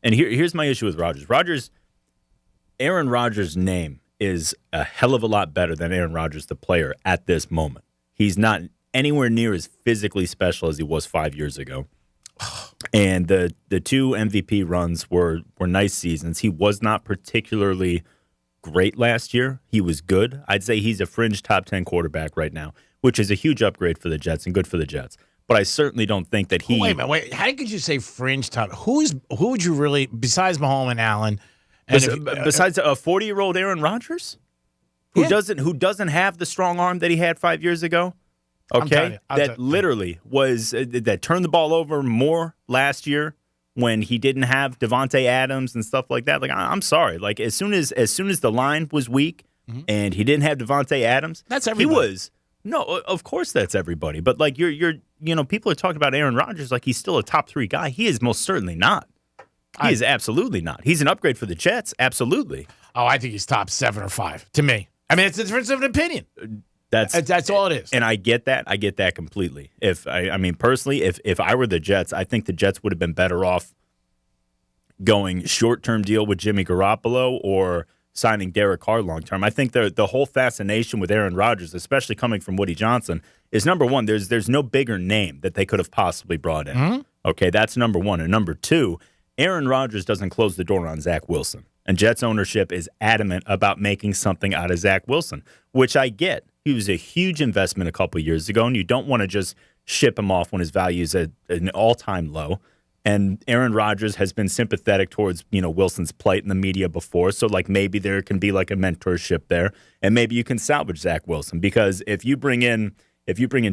And here's my issue with Rodgers. Aaron Rodgers' name is a hell of a lot better than Aaron Rodgers, the player, at this moment. He's not anywhere near as physically special as he was 5 years ago. And the 2 MVP runs were nice seasons. He was not particularly great last year. He was good. I'd say he's a fringe top 10 quarterback right now, which is a huge upgrade for the Jets and good for the Jets. But I certainly don't think that he... Wait a minute. How could you say fringe top? Who would you really, besides Mahomes and Allen... And besides a 40-year-old Aaron Rodgers? Who doesn't have the strong arm that he had 5 years ago? Okay, that literally was that turned the ball over more last year when he didn't have Devontae Adams and stuff like that. Like, I'm sorry, like as soon as the line was weak and he didn't have Devontae Adams, that's everybody. He was of course that's everybody. But like you're people are talking about Aaron Rodgers like he's still a top 3 guy. He is most certainly not. He is absolutely not. He's an upgrade for the Jets, absolutely. Oh, I think he's top 7 or 5 to me. I mean, it's a difference of an opinion. That's all it is. And I get that. I get that completely. Personally, if I were the Jets, I think the Jets would have been better off going short-term deal with Jimmy Garoppolo or signing Derek Carr long-term. I think the whole fascination with Aaron Rodgers, especially coming from Woody Johnson, is number one, there's no bigger name that they could have possibly brought in. Mm-hmm. Okay, that's number one. And number two, Aaron Rodgers doesn't close the door on Zach Wilson. And Jets ownership is adamant about making something out of Zach Wilson, which I get. He was a huge investment a couple years ago, and you don't want to just ship him off when his value is at an all-time low. And Aaron Rodgers has been sympathetic towards, Wilson's plight in the media before. So, maybe there can be, a mentorship there. And maybe you can salvage Zach Wilson. Because if you bring in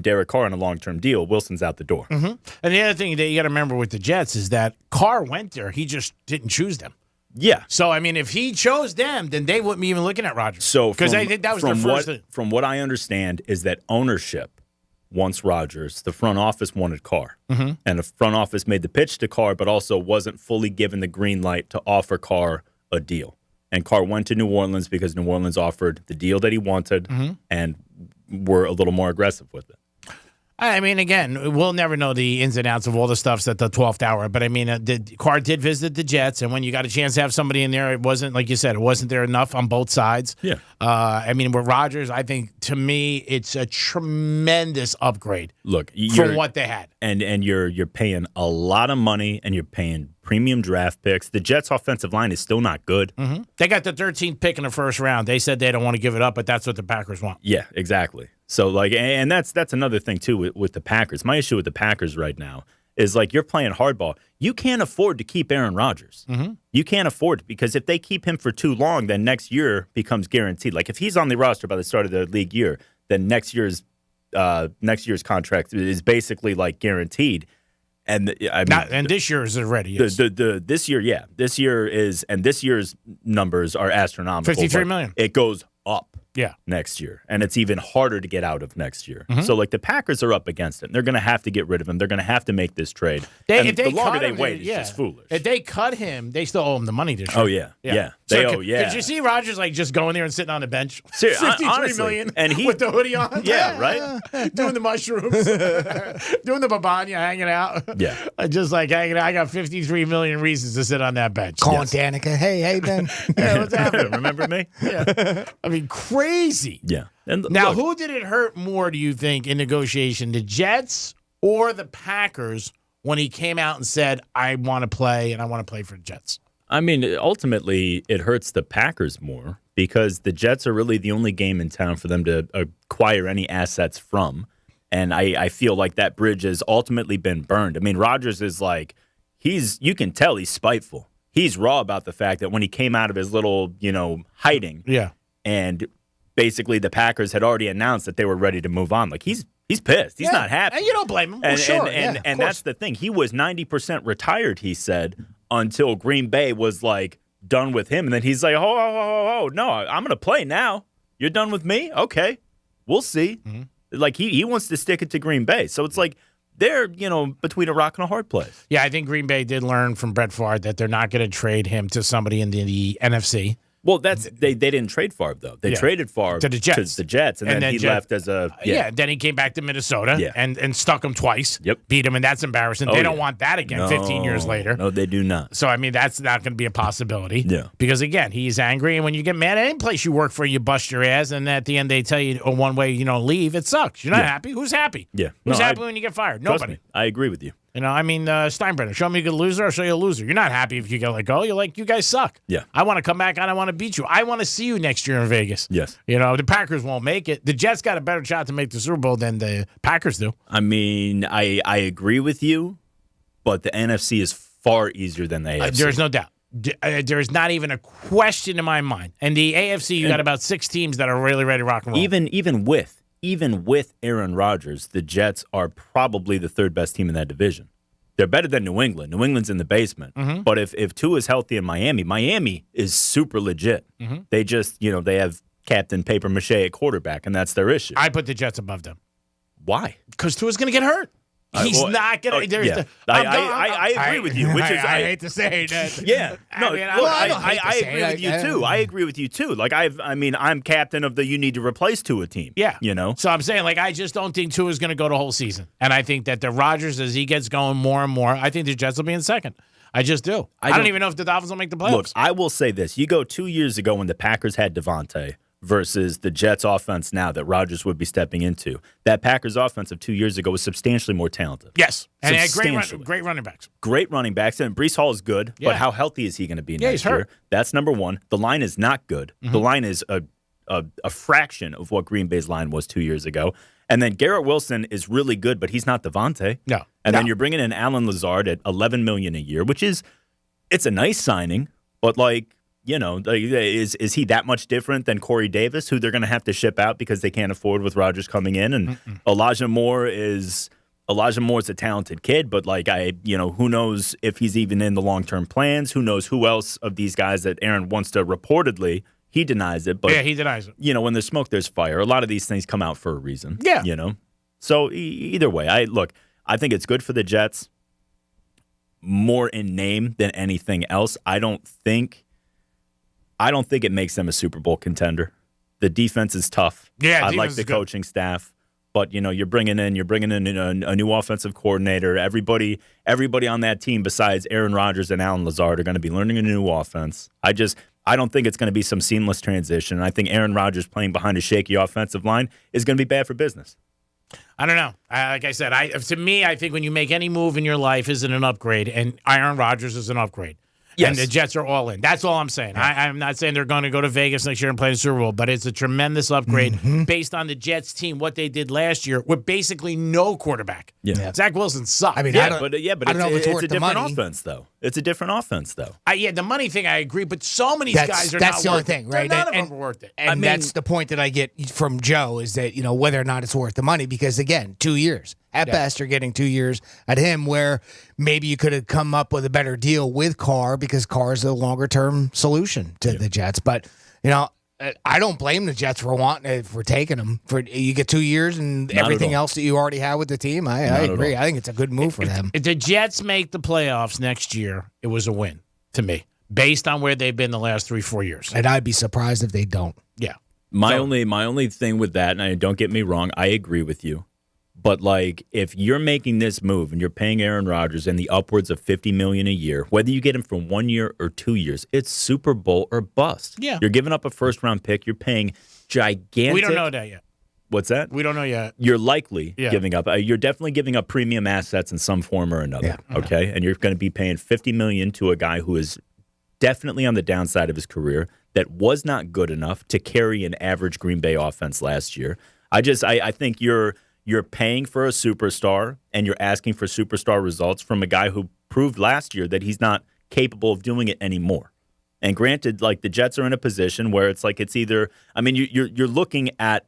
Derek Carr on a long-term deal, Wilson's out the door. Mm-hmm. And the other thing that you got to remember with the Jets is that Carr went there. He just didn't choose them. Yeah. So, if he chose them, then they wouldn't be even looking at Rodgers. So, because I think that was their first thing. From what I understand is that ownership wants Rodgers. The front office wanted Carr. Mm-hmm. And the front office made the pitch to Carr, but also wasn't fully given the green light to offer Carr a deal. And Carr went to New Orleans because New Orleans offered the deal that he wanted and were a little more aggressive with it. Again, we'll never know the ins and outs of all the stuffs at the 12th hour. But, Carr did visit the Jets, and when you got a chance to have somebody in there, it wasn't, like you said, it wasn't there enough on both sides. Yeah. With Rodgers, I think to me, it's a tremendous upgrade. Look, from what they had, and you're paying a lot of money, and you're paying premium draft picks. The Jets' offensive line is still not good. Mm-hmm. They got the 13th pick in the first round. They said they don't want to give it up, but that's what the Packers want. Yeah, exactly. So like, and that's another thing too with the Packers. My issue with the Packers right now is like you're playing hardball. You can't afford to keep Aaron Rodgers. Mm-hmm. You can't afford it because if they keep him for too long, then next year becomes guaranteed. Like if he's on the roster by the start of the league year, then next year's contract is basically like guaranteed. And this year is already. Yes. This year, yeah, this year is, and this year's numbers are astronomical. $53 million. It goes up. Yeah. Next year. And it's even harder to get out of next year. Mm-hmm. So, like, the Packers are up against it. They're going to have to get rid of him. They're going to have to make this trade. If they the longer cut they him, wait, it's just foolish. If they cut him, they still owe him the money this year. Oh, yeah. Yeah. They owe, yeah. Did you see Rodgers, like, just going there and sitting on the bench? Seriously, $53 million and he, with the hoodie on? Yeah, right? Doing the mushrooms. Doing the babanya, hanging out. Yeah. Just, like, hanging out. I got $53 million reasons to sit on that bench. Calling Danica. Hey, Ben. Hey, what's happening? Remember me? Yeah. I mean, crazy. Yeah. And now, who did it hurt more, do you think, in negotiation, the Jets or the Packers when he came out and said, I want to play and I want to play for the Jets? I mean, ultimately, it hurts the Packers more because the Jets are really the only game in town for them to acquire any assets from. And I feel like that bridge has ultimately been burned. I mean, Rodgers is like, you can tell he's spiteful. He's raw about the fact that when he came out of his little, hiding. Yeah. And basically the Packers had already announced that they were ready to move on. Like, he's pissed. He's not happy. And you don't blame him. And, sure. And that's the thing. He was 90% retired, he said, until Green Bay was, like, done with him. And then he's like, oh, no, I'm going to play now. You're done with me? Okay. We'll see. Mm-hmm. Like, he wants to stick it to Green Bay. So it's like they're, between a rock and a hard place. Yeah, I think Green Bay did learn from Brett Favre that they're not going to trade him to somebody in the NFC. Well, they didn't trade Favre, though. They traded Favre to the Jets. And then he left as a... Yeah, then he came back to Minnesota and stuck him twice. Yep. Beat him, and that's embarrassing. They don't want that again 15 years later. No, they do not. So, I mean, that's not going to be a possibility. Yeah. Because, again, he's angry, and when you get mad at any place you work for, you bust your ass, and at the end they tell you one way, leave. It sucks. You're not happy. Who's happy? Yeah. Who's happy when you get fired? Nobody. Me, I agree with you. Steinbrenner, show me a good loser, I'll show you a loser. You're not happy if you get let go. You're like, you guys suck. Yeah. I want to come back and I want to beat you. I want to see you next year in Vegas. Yes. The Packers won't make it. The Jets got a better shot to make the Super Bowl than the Packers do. I mean, I agree with you, but the NFC is far easier than the AFC. There's no doubt. There's not even a question in my mind. And the AFC, you got about 6 teams that are really ready to rock and roll. Even with Aaron Rodgers, the Jets are probably the 3rd best team in that division. They're better than New England. New England's in the basement. Mm-hmm. But if Tua is healthy in Miami is super legit. Mm-hmm. They just, they have Captain Paper Mache at quarterback, and that's their issue. I put the Jets above them. Why? Because Tua's going to get hurt. He's not going to. I agree with you. Which is I hate to say that. Yeah. No, I agree with you too. I agree with you too. Like I'm captain of the you need to replace Tua team. Yeah. So I'm saying I just don't think Tua's going to go the whole season, and I think that the Rodgers as he gets going more and more, I think the Jets will be in second. I just do. I don't even know if the Dolphins will make the playoffs. Look, I will say this: you go 2 years ago when the Packers had Devontae versus the Jets offense now that Rodgers would be stepping into. That Packers offense of 2 years ago was substantially more talented. Yes. And they had great running backs. Great running backs. And Breece Hall is good, but how healthy is he going to be next year? That's number one. The line is not good. Mm-hmm. The line is a fraction of what Green Bay's line was 2 years ago. And then Garrett Wilson is really good, but he's not Devontae. No. And then you're bringing in Alan Lazard at $11 million a year, which it's a nice signing, but is he that much different than Corey Davis, who they're going to have to ship out because they can't afford with Rodgers coming in? And Elijah Moore is a talented kid, but who knows if he's even in the long-term plans? Who knows who else of these guys that Aaron wants to reportedly? He denies it, but yeah, he denies it. When there's smoke, there's fire. A lot of these things come out for a reason. Yeah, So either way, I think it's good for the Jets. More in name than anything else. I don't think it makes them a Super Bowl contender. The defense is tough. Yeah, I like the coaching staff, but you're bringing in a new offensive coordinator. Everybody on that team besides Aaron Rodgers and Alan Lazard are going to be learning a new offense. I don't think it's going to be some seamless transition. And I think Aaron Rodgers playing behind a shaky offensive line is going to be bad for business. I don't know. Like I said, to me, I think when you make any move in your life is an upgrade, and Aaron Rodgers is an upgrade. Yes. And the Jets are all in. That's all I'm saying. I'm not saying they're going to go to Vegas next year and play the Super Bowl, but it's a tremendous upgrade based on the Jets team, what they did last year with basically no quarterback. Yeah. Zach Wilson sucked. I mean, but I don't know if it's worth a different offense, though. It's a different offense, though. The money thing, I agree, but so many guys are that's not the only worth thing, it. right? None of them are worth it. And that's the point that I get from Joe is that, whether or not it's worth the money, because, again, 2 years. At best, you're getting 2 years at him where maybe you could have come up with a better deal with Carr because Carr is a longer-term solution to the Jets. But, I don't blame the Jets for taking him. You get 2 years and everything else that you already have with the team. I agree. I think it's a good move for them. If the Jets make the playoffs next year, it was a win to me, based on where they've been the last 3-4 years. And I'd be surprised if they don't. Yeah. My only thing with that, and don't get me wrong, I agree with you. But, if you're making this move and you're paying Aaron Rodgers in the upwards of $50 million a year, whether you get him for 1 year or 2 years, it's Super Bowl or bust. Yeah. You're giving up a first-round pick. You're paying gigantic. We don't know that yet. What's that? We don't know yet. You're likely giving up. You're definitely giving up premium assets in some form or another. Yeah. Okay? And you're going to be paying $50 million to a guy who is definitely on the downside of his career, that was not good enough to carry an average Green Bay offense last year. I think you're paying for a superstar and you're asking for superstar results from a guy who proved last year that he's not capable of doing it anymore. And granted, the Jets are in a position where it's either, you're looking at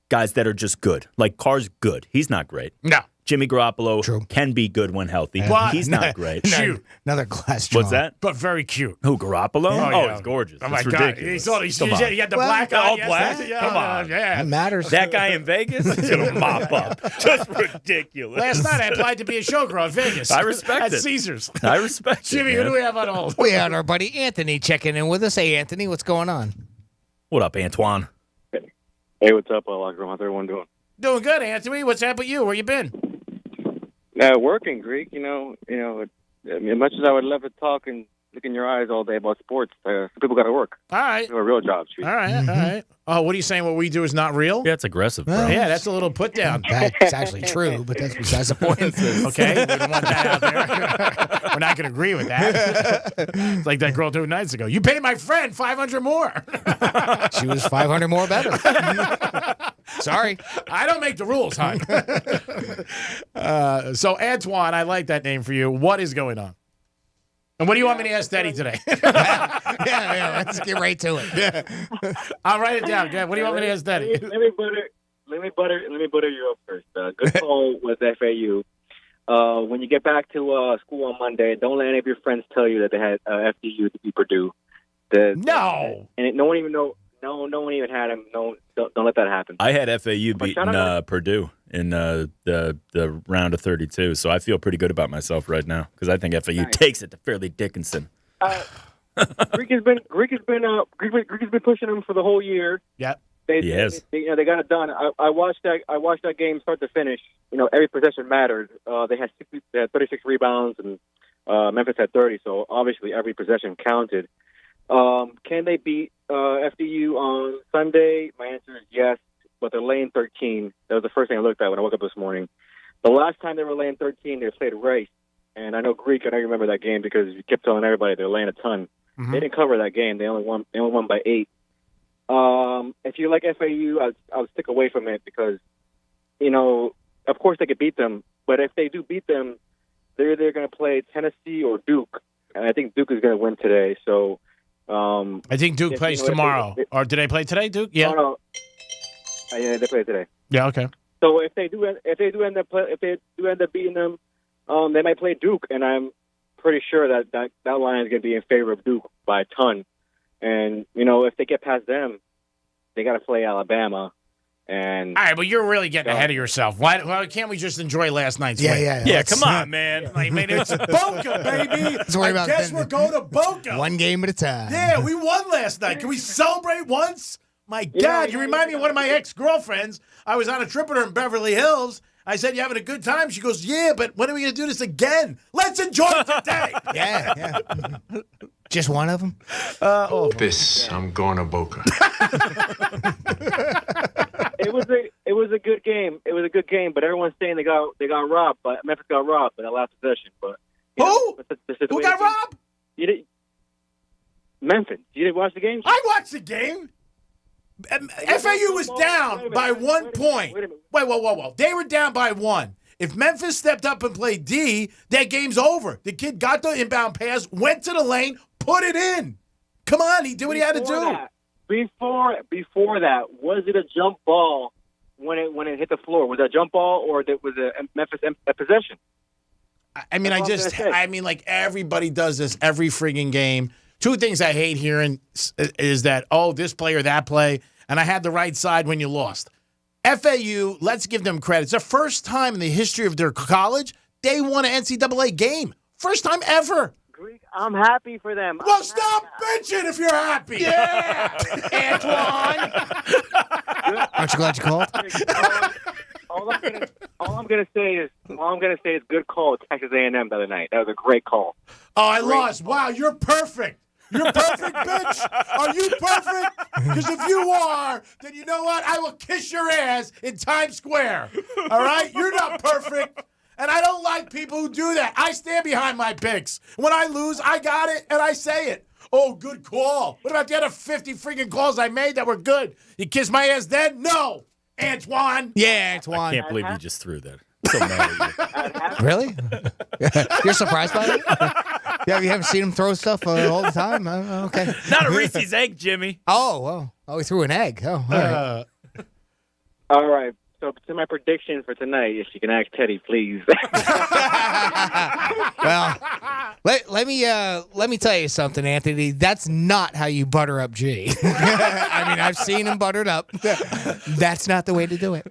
guys that are just good. Carr's good. He's not great. No. Jimmy Garoppolo can be good when healthy. What? He's not great. Cute. Another glass jaw. What's that? But very cute. Who, Garoppolo? Oh, he's gorgeous. Oh, my it's God. ridiculous. He got the black eye. All black? Come on. Yeah. That matters. That guy in Vegas is going to mop up. Just ridiculous. Last night I applied to be a showgirl in Vegas. I respect at it. Caesars. I respect Jimmy, it, who do we have on hold? We had our buddy Anthony checking in with us. Hey, Anthony, what's going on? What up, Antoine? Hey, what's up, Locker Room? How's everyone doing? Doing good, Anthony. What's up with you? Where you been? Working, Greek. As much as I would love to talk and look in your eyes all day about sports, people got to work. All right. Do a real job, Chief. All right. Oh, what are you saying? What we do is not real? Yeah, it's aggressive, bro. Yeah, that's a little put down. That's actually true, but that's besides the point. Okay, we don't want that out there. We're not going to agree with that. It's like that girl 2 nights ago. You paid my friend $500 more. She was $500 more better. Sorry. I don't make the rules, hon. So, Antoine, I like that name for you. What is going on? And what do you want me to ask Daddy today? yeah, let's get right to it. I'll write it down. What do you want me to ask Daddy? Let me butter you up first. Good call with FAU. When you get back to school on Monday, don't let any of your friends tell you that they had FDU to beat Purdue. No. And no one even know. No one even had him. No, don't let that happen. I had FAU beating Purdue in the round of 32, so I feel pretty good about myself right now because I think FAU takes it to Fairleigh Dickinson. Greek has been pushing him for the whole year. Yep. They got it done. I watched that game start to finish. Every possession mattered. They had 36 rebounds and Memphis had 30. So obviously every possession counted. Can they beat FDU on Sunday? My answer is yes, but they're laying 13. That was the first thing I looked at when I woke up this morning. The last time they were laying 13, they played Rice. And I know Greek, I know you remember that game because you kept telling everybody they're laying a ton. Mm-hmm. They didn't cover that game. They only won by 8. If you like FAU, I would stick away from it because, of course they could beat them. But if they do beat them, they're either going to play Tennessee or Duke. And I think Duke is going to win today. So I think Duke plays tomorrow. Or did they play today, Duke? Yeah. No. Yeah, they play today. Yeah, okay. So if they do end up beating them, they might play Duke, and I'm pretty sure that line is going to be in favor of Duke by a ton. And if they get past them, they got to play Alabama. And all right, but you're really getting ahead of yourself. Why can't we just enjoy last night's win? Yeah. Come on, man. It's Boca, baby. I guess we're going to Boca. One game at a time. Yeah, we won last night. Can we celebrate once? My God, you remind me of one of my ex-girlfriends. I was on a trip with her in Beverly Hills. I said, you having a good time? She goes, yeah, but when are we going to do this again? Let's enjoy it today. Yeah. Just one of them? This, I'm going to Boca. It was a good game. It was a good game, but everyone's saying they got robbed. But Memphis got robbed in the last possession. But who got robbed? You did. Memphis. You didn't watch the game? I watched the game. FAU was down by 1 point. Wait, whoa. They were down by 1. If Memphis stepped up and played D, that game's over. The kid got the inbound pass, went to the lane, put it in. Come on, he did what he had to do. Before that, was it a jump ball when it hit the floor? Was it a jump ball or was it a Memphis possession? I mean, like everybody does this every friggin' game. Two things I hate hearing is that, this play or that play, and I had the right side when you lost. FAU, let's give them credit. It's the first time in the history of their college they won an NCAA game. First time ever. Greek, I'm happy for them. Well, stop bitching if you're happy. Yeah, Antoine. Aren't you glad you called? All I'm gonna say is good call, Texas A&M the other night. That was a great call. Oh, I lost. Wow, you're perfect. You're perfect, bitch. Are you perfect? Because if you are, then you know what? I will kiss your ass in Times Square. All right? You're not perfect. And I don't like people who do that. I stand behind my picks. When I lose, I got it, and I say it. Oh, good call. What about the other 50 freaking calls I made that were good? You kiss my ass then? No. Antoine. Yeah, Antoine. I can't believe you just threw that. I'm so mad at you. Really? You're surprised by that? Yeah, you haven't seen him throw stuff all the time. Okay. Not a Reese's egg, Jimmy. Oh, he threw an egg. Oh, all right. All right. So to my prediction for tonight, if you can ask Teddy, please. Well, let me tell you something, Anthony. That's not how you butter up G. I mean, I've seen him buttered up. That's not the way to do it.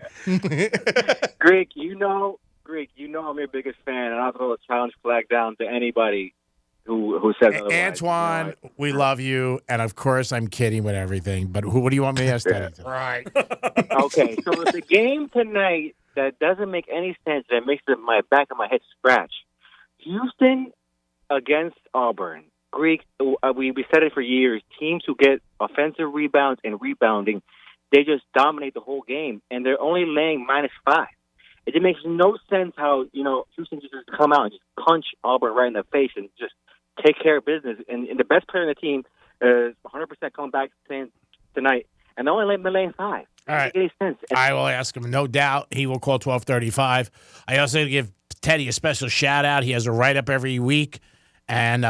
Greek, you know I'm your biggest fan, and I'll throw a challenge flag down to anybody who says otherwise. Antoine, we love you, and of course I'm kidding with everything, but what do you want me to ask Teddy? Right. Okay, so it's a game tonight that doesn't make any sense, that makes my back of my head scratch. Houston against Auburn. Greek, we said it for years. Teams who get offensive rebounds and rebounding, they just dominate the whole game, and they're only laying -5. It makes no sense how, Houston just come out and just punch Auburn right in the face and just take care of business. And the best player on the team is 100% coming back tonight, and they're only laying 5. All right. Doesn't make any sense. I will ask him. No doubt he will call 12:35. I also give Teddy a special shout-out. He has a write-up every week, and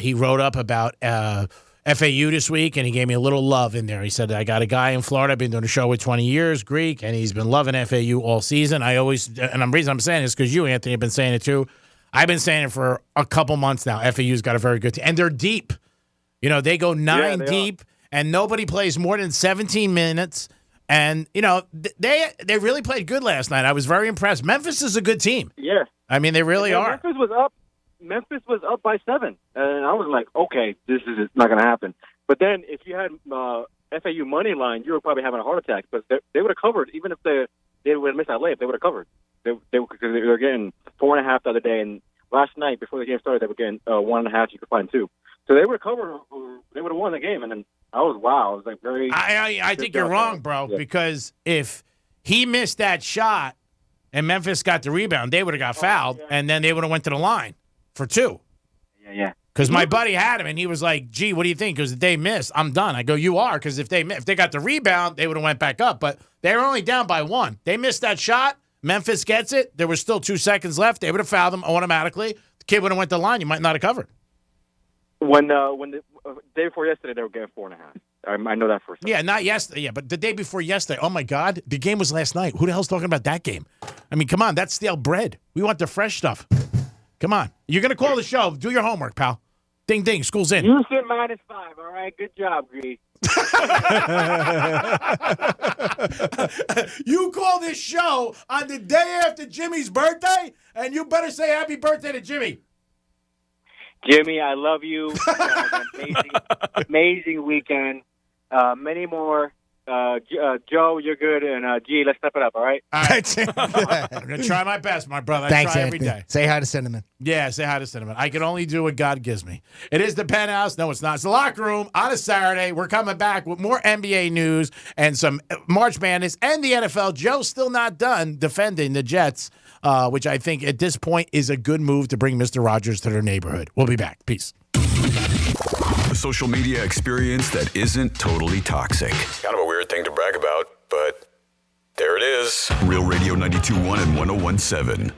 he wrote up about FAU this week, and he gave me a little love in there. He said, I got a guy in Florida I've been doing a show with 20 years, Greek, and he's been loving FAU all season. The reason I'm saying this because you, Anthony, have been saying it too. I've been saying it for a couple months now. FAU's got a very good team, and they're deep. They go 9 deep, and nobody plays more than 17 minutes. And, they really played good last night. I was very impressed. Memphis is a good team. Yeah. I mean, they really are. Memphis was up by 7, and I was like, okay, this is not going to happen. But then if you had FAU money line, you were probably having a heart attack. But they would have covered, even if they would have missed that layup, they would have covered. They were getting 4.5 the other day, and last night before the game started, they were getting 1.5. You could find 2, so they would have covered. They would have won the game, and then I was like very. I think you're wrong, bro, because if he missed that shot and Memphis got the rebound, they would have got fouled, and then they would have went to the line for 2. Yeah. Because my buddy had him, and he was like, "Gee, what do you think?" Because if they missed, I'm done. I go, "You are," because if they got the rebound, they would have went back up. But they were only down by 1. They missed that shot. Memphis gets it. There was still 2 seconds left. They would have fouled them automatically. The kid would have went to the line. You might not have covered. When the day before yesterday, they were getting 4.5. I know that for sure. Yeah, not yesterday. Yeah, but the day before yesterday. Oh my God, the game was last night. Who the hell's talking about that game? I mean, come on, that's stale bread. We want the fresh stuff. Come on, you're gonna call the show. Do your homework, pal. Ding ding, school's in. Houston -5. All right, good job, Greedy. You call this show on the day after Jimmy's birthday, and you better say happy birthday to Jimmy. Jimmy, I love you. Amazing weekend. Many more Joe, you're good, and G, let's step it up, all right? All right. I'm going to try my best, my brother. Thanks, I try Anthony. every day. Say hi to Cinnamon. Yeah, say hi to Cinnamon. I can only do what God gives me. It is the Penthouse. No, it's not. It's the Locker Room on a Saturday. We're coming back with more NBA news and some March Madness and the NFL. Joe's still not done defending the Jets, which I think at this point is a good move to bring Mr. Rogers to their neighborhood. We'll be back. Peace. A social media experience that isn't totally toxic. Kind of a weird thing to brag about, but there it is. Real Radio 92.1 and 101.7.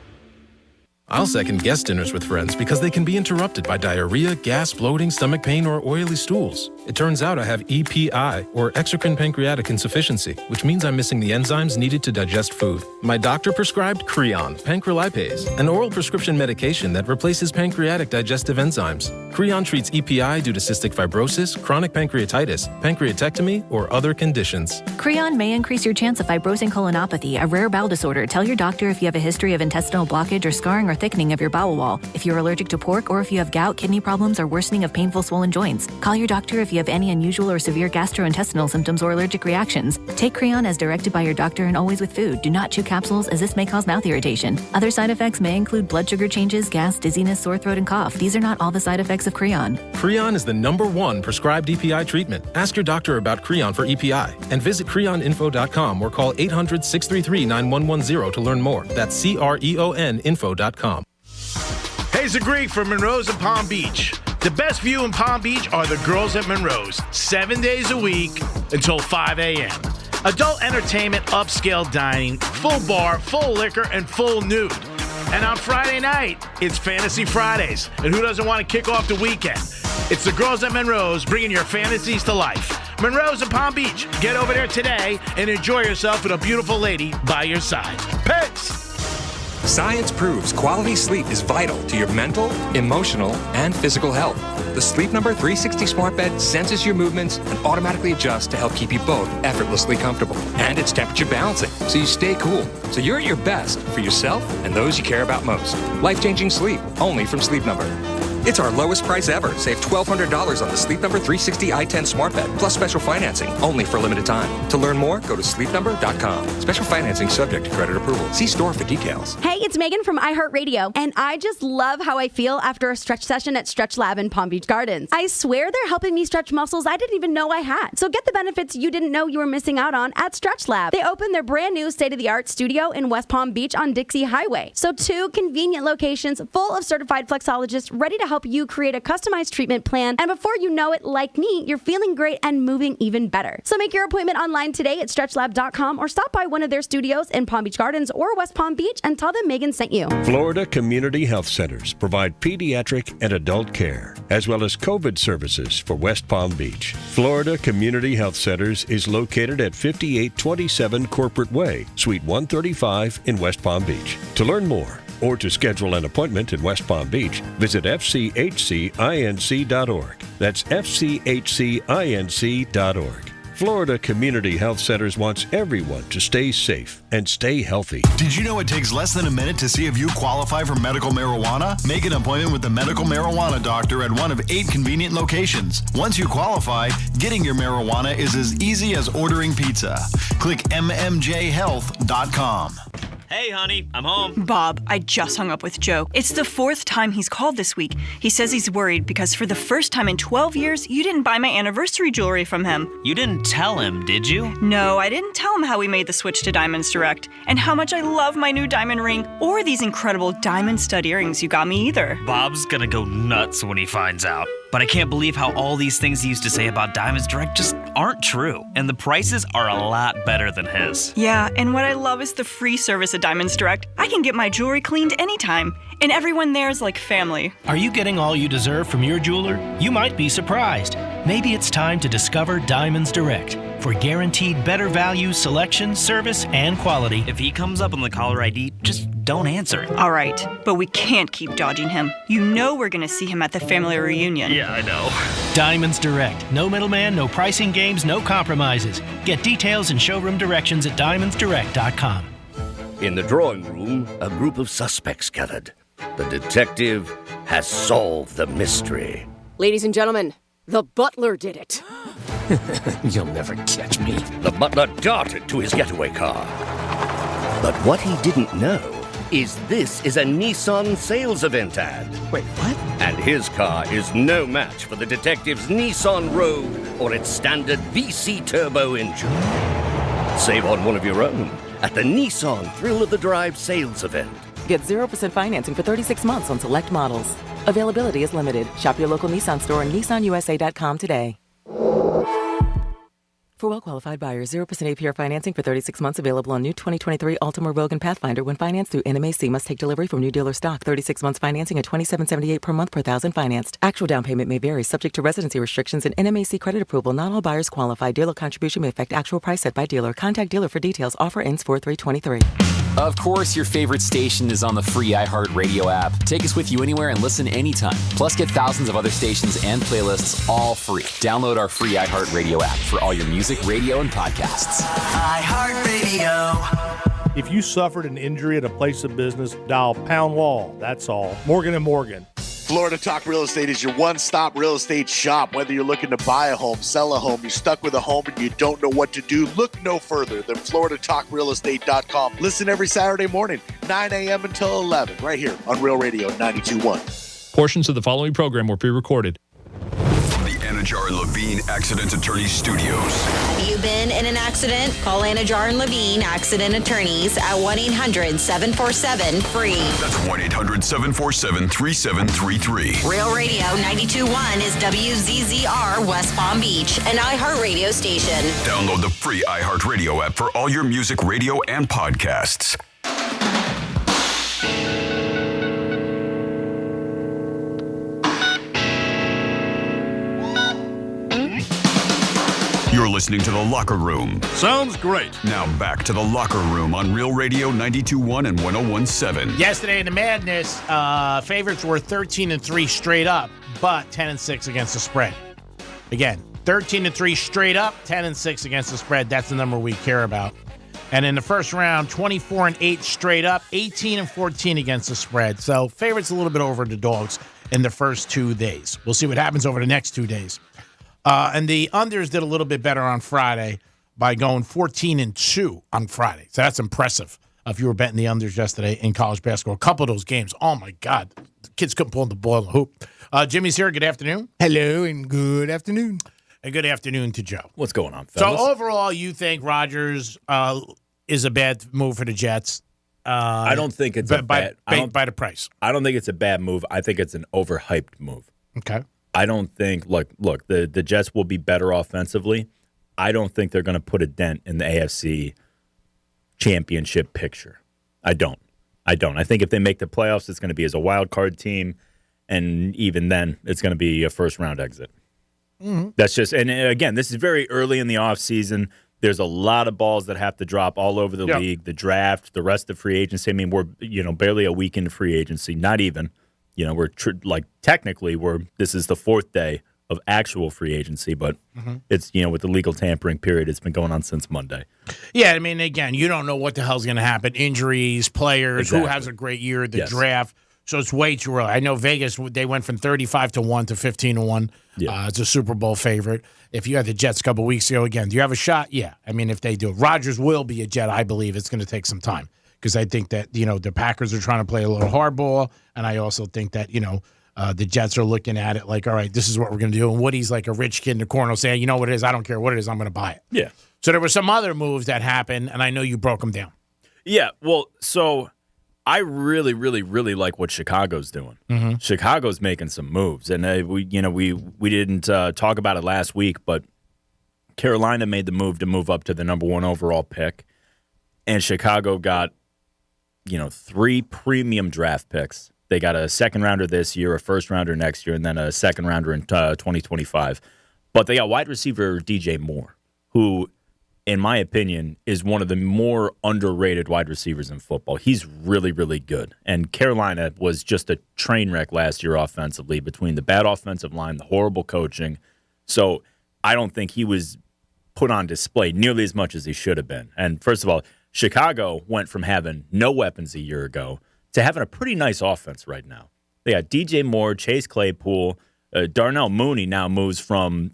I'll second guest dinners with friends because they can be interrupted by diarrhea, gas, bloating, stomach pain, or oily stools. It turns out I have EPI, or exocrine pancreatic insufficiency, which means I'm missing the enzymes needed to digest food. My doctor prescribed Creon, pancrelipase, an oral prescription medication that replaces pancreatic digestive enzymes. Creon treats EPI due to cystic fibrosis, chronic pancreatitis, pancreatectomy, or other conditions. Creon may increase your chance of fibrosing colonopathy, a rare bowel disorder. Tell your doctor if you have a history of intestinal blockage or scarring or thickening of your bowel wall, if you're allergic to pork, or if you have gout, kidney problems, or worsening of painful swollen joints. Call your doctor if you have any unusual or severe gastrointestinal symptoms or allergic reactions. Take Creon as directed by your doctor and always with food. Do not chew capsules, as this may cause mouth irritation. Other side effects may include blood sugar changes, gas, dizziness, sore throat, and cough. These are not all the side effects of Creon. Creon is the #1 prescribed EPI treatment. Ask your doctor about Creon for EPI and visit creoninfo.com or call 800-633-9110 to learn more. That's CREONinfo.com. Hey, it's the Greek from Monroe's in Palm Beach. The best view in Palm Beach are the girls at Monroe's, 7 days a week until 5 a.m. Adult entertainment, upscale dining, full bar, full liquor, and full nude. And on Friday night, it's Fantasy Fridays. And who doesn't want to kick off the weekend? It's the girls at Monroe's bringing your fantasies to life. Monroe's in Palm Beach. Get over there today and enjoy yourself with a beautiful lady by your side. Peace! Science proves quality sleep is vital to your mental, emotional, and physical health. The Sleep Number 360 smart bed senses your movements and automatically adjusts to help keep you both effortlessly comfortable. And it's temperature balancing, so you stay cool. So you're at your best for yourself and those you care about most. Life-changing sleep, only from Sleep Number. It's our lowest price ever. Save $1,200 on the Sleep Number 360 i10 smart bed, plus special financing, only for a limited time. To learn more, go to sleepnumber.com. Special financing subject to credit approval. See store for details. Hey, it's Megan from iHeartRadio, and I just love how I feel after a stretch session at Stretch Lab in Palm Beach Gardens. I swear they're helping me stretch muscles I didn't even know I had. So get the benefits you didn't know you were missing out on at Stretch Lab. They opened their brand new state-of-the-art studio in West Palm Beach on Dixie Highway. So 2 convenient locations full of certified flexologists ready to help you create a customized treatment plan. And before you know it, like me, you're feeling great and moving even better. So make your appointment online today at stretchlab.com or stop by one of their studios in Palm Beach Gardens or West Palm Beach and tell them Megan sent you. Florida Community Health Centers provide pediatric and adult care, as well as COVID services for West Palm Beach. Florida Community Health Centers is located at 5827 Corporate Way, Suite 135 in West Palm Beach. To learn more, or to schedule an appointment in West Palm Beach, visit fchcinc.org. That's fchcinc.org. Florida Community Health Centers wants everyone to stay safe and stay healthy. Did you know it takes less than a minute to see if you qualify for medical marijuana? Make an appointment with the medical marijuana doctor at one of 8 convenient locations. Once you qualify, getting your marijuana is as easy as ordering pizza. Click mmjhealth.com. Hey, honey, I'm home. Bob, I just hung up with Joe. It's the 4th time he's called this week. He says he's worried because for the first time in 12 years, you didn't buy my anniversary jewelry from him. You didn't tell him, did you? No, I didn't tell him how we made the switch to Diamonds Direct and how much I love my new diamond ring or these incredible diamond stud earrings you got me either. Bob's gonna go nuts when he finds out. But I can't believe how all these things he used to say about Diamonds Direct just aren't true. And the prices are a lot better than his. Yeah, and what I love is the free service at Diamonds Direct. I can get my jewelry cleaned anytime. And everyone there is like family. Are you getting all you deserve from your jeweler? You might be surprised. Maybe it's time to discover Diamonds Direct. For guaranteed better value, selection, service, and quality. If he comes up on the caller ID, just don't answer it. All right, but we can't keep dodging him. You know we're going to see him at the family reunion. Yeah, I know. Diamonds Direct. No middleman, no pricing games, no compromises. Get details and showroom directions at diamondsdirect.com. In the drawing room, a group of suspects gathered. The detective has solved the mystery. Ladies and gentlemen, the butler did it. You'll never catch me. The butler darted to his getaway car. But what he didn't know is this is a Nissan sales event ad. Wait, what? And his car is no match for the detective's Nissan Rogue or its standard VC turbo engine. Save on one of your own at the Nissan Thrill of the Drive sales event. Get 0% financing for 36 months on select models. Availability is limited. Shop your local Nissan store and nissanusa.com today. For well-qualified buyers, 0% APR financing for 36 months available on new 2023 Altima, Rogue, and Pathfinder when financed through NMAC. Must take delivery from new dealer stock. 36 months financing at $27.78 per month per thousand financed. Actual down payment may vary, subject to residency restrictions and NMAC credit approval. Not all buyers qualify. Dealer contribution may affect actual price set by dealer. Contact dealer for details. Offer ends 4/3/23. Of course, your favorite station is on the free iHeartRadio app. Take us with you anywhere and listen anytime. Plus, get thousands of other stations and playlists all free. Download our free iHeartRadio app for all your music, radio, and podcasts. iHeartRadio. If you suffered an injury at a place of business, dial pound wall. That's all. Morgan & Morgan. Florida Talk Real Estate is your one-stop real estate shop. Whether you're looking to buy a home, sell a home, you're stuck with a home and you don't know what to do, look no further than FloridaTalkRealEstate.com. Listen every Saturday morning, 9 a.m. until 11, right here on Real Radio 92.1. Portions of the following program were pre-recorded. Anajar and Levine Accident Attorneys Studios. Have you been in an accident? Call Anajar and Levine Accident Attorneys at 1-800-747-FREE. That's 1-800-747-3733. Real Radio 92.1 is WZZR West Palm Beach, an iHeartRadio station. Download the free iHeartRadio app for all your music, radio, and podcasts. You're listening to The Locker Room. Sounds great. Now back to The Locker Room on Real Radio 92.1 and 101.7. Yesterday in the Madness, favorites were 13-3 straight up, but 10-6 against the spread. Again, 13-3 straight up, 10-6 against the spread. That's the number we care about. And in the first round, 24-8 straight up, 18-14 against the spread. So favorites a little bit over the dogs in the first 2 days. We'll see what happens over the next 2 days. And the unders did a little bit better on Friday by going 14-2 on Friday. So that's impressive. If you were betting the unders yesterday in college basketball, a couple of those games, oh my God, the kids couldn't pull the ball in the hoop. Jimmy's here. Good afternoon. Hello and good afternoon. And good afternoon to Joe. What's going on, fellas? So overall, you think Rodgers is a bad move for the Jets? I don't think it's a bad by the price. I don't think it's a bad move. I think it's an overhyped move. Okay. I don't think, look, the Jets will be better offensively. I don't think they're going to put a dent in the AFC championship picture. I don't. I think if they make the playoffs, it's going to be as a wild card team, and even then, it's going to be a first-round exit. Mm-hmm. That's just, and again, this is very early in the offseason. There's a lot of balls that have to drop all over the league, the draft, the rest of free agency. I mean, we're barely a week into free agency, not even. We're technically this is the fourth day of actual free agency, but it's with the legal tampering period, it's been going on since Monday. Yeah, I mean, again, you don't know what the hell's going to happen. Injuries, players, who has a great year, the draft. So it's way too early. I know Vegas, they went from 35-1 to 15-1. Yeah. It's a Super Bowl favorite. If you had the Jets a couple weeks ago, again, do you have a shot? Yeah. I mean, if they do, Rodgers will be a Jet. I believe it's going to take some time. Because I think that, the Packers are trying to play a little hardball, and I also think that, the Jets are looking at it like, all right, this is what we're going to do. And Woody's like a rich kid in the corner saying, you know what it is? I don't care what it is. I'm going to buy it. Yeah. So there were some other moves that happened, and I know you broke them down. Yeah, well, so I really, really, really like what Chicago's doing. Mm-hmm. Chicago's making some moves, and we didn't talk about it last week, but Carolina made the move to move up to the number 1 overall pick, and Chicago got 3 premium draft picks. They got a second-rounder this year, a first-rounder next year, and then a second-rounder in 2025. But they got wide receiver DJ Moore, who, in my opinion, is one of the more underrated wide receivers in football. He's really, really good. And Carolina was just a train wreck last year offensively between the bad offensive line, the horrible coaching. So I don't think he was put on display nearly as much as he should have been. And first of all, Chicago went from having no weapons a year ago to having a pretty nice offense right now. They got DJ Moore, Chase Claypool, Darnell Mooney now moves from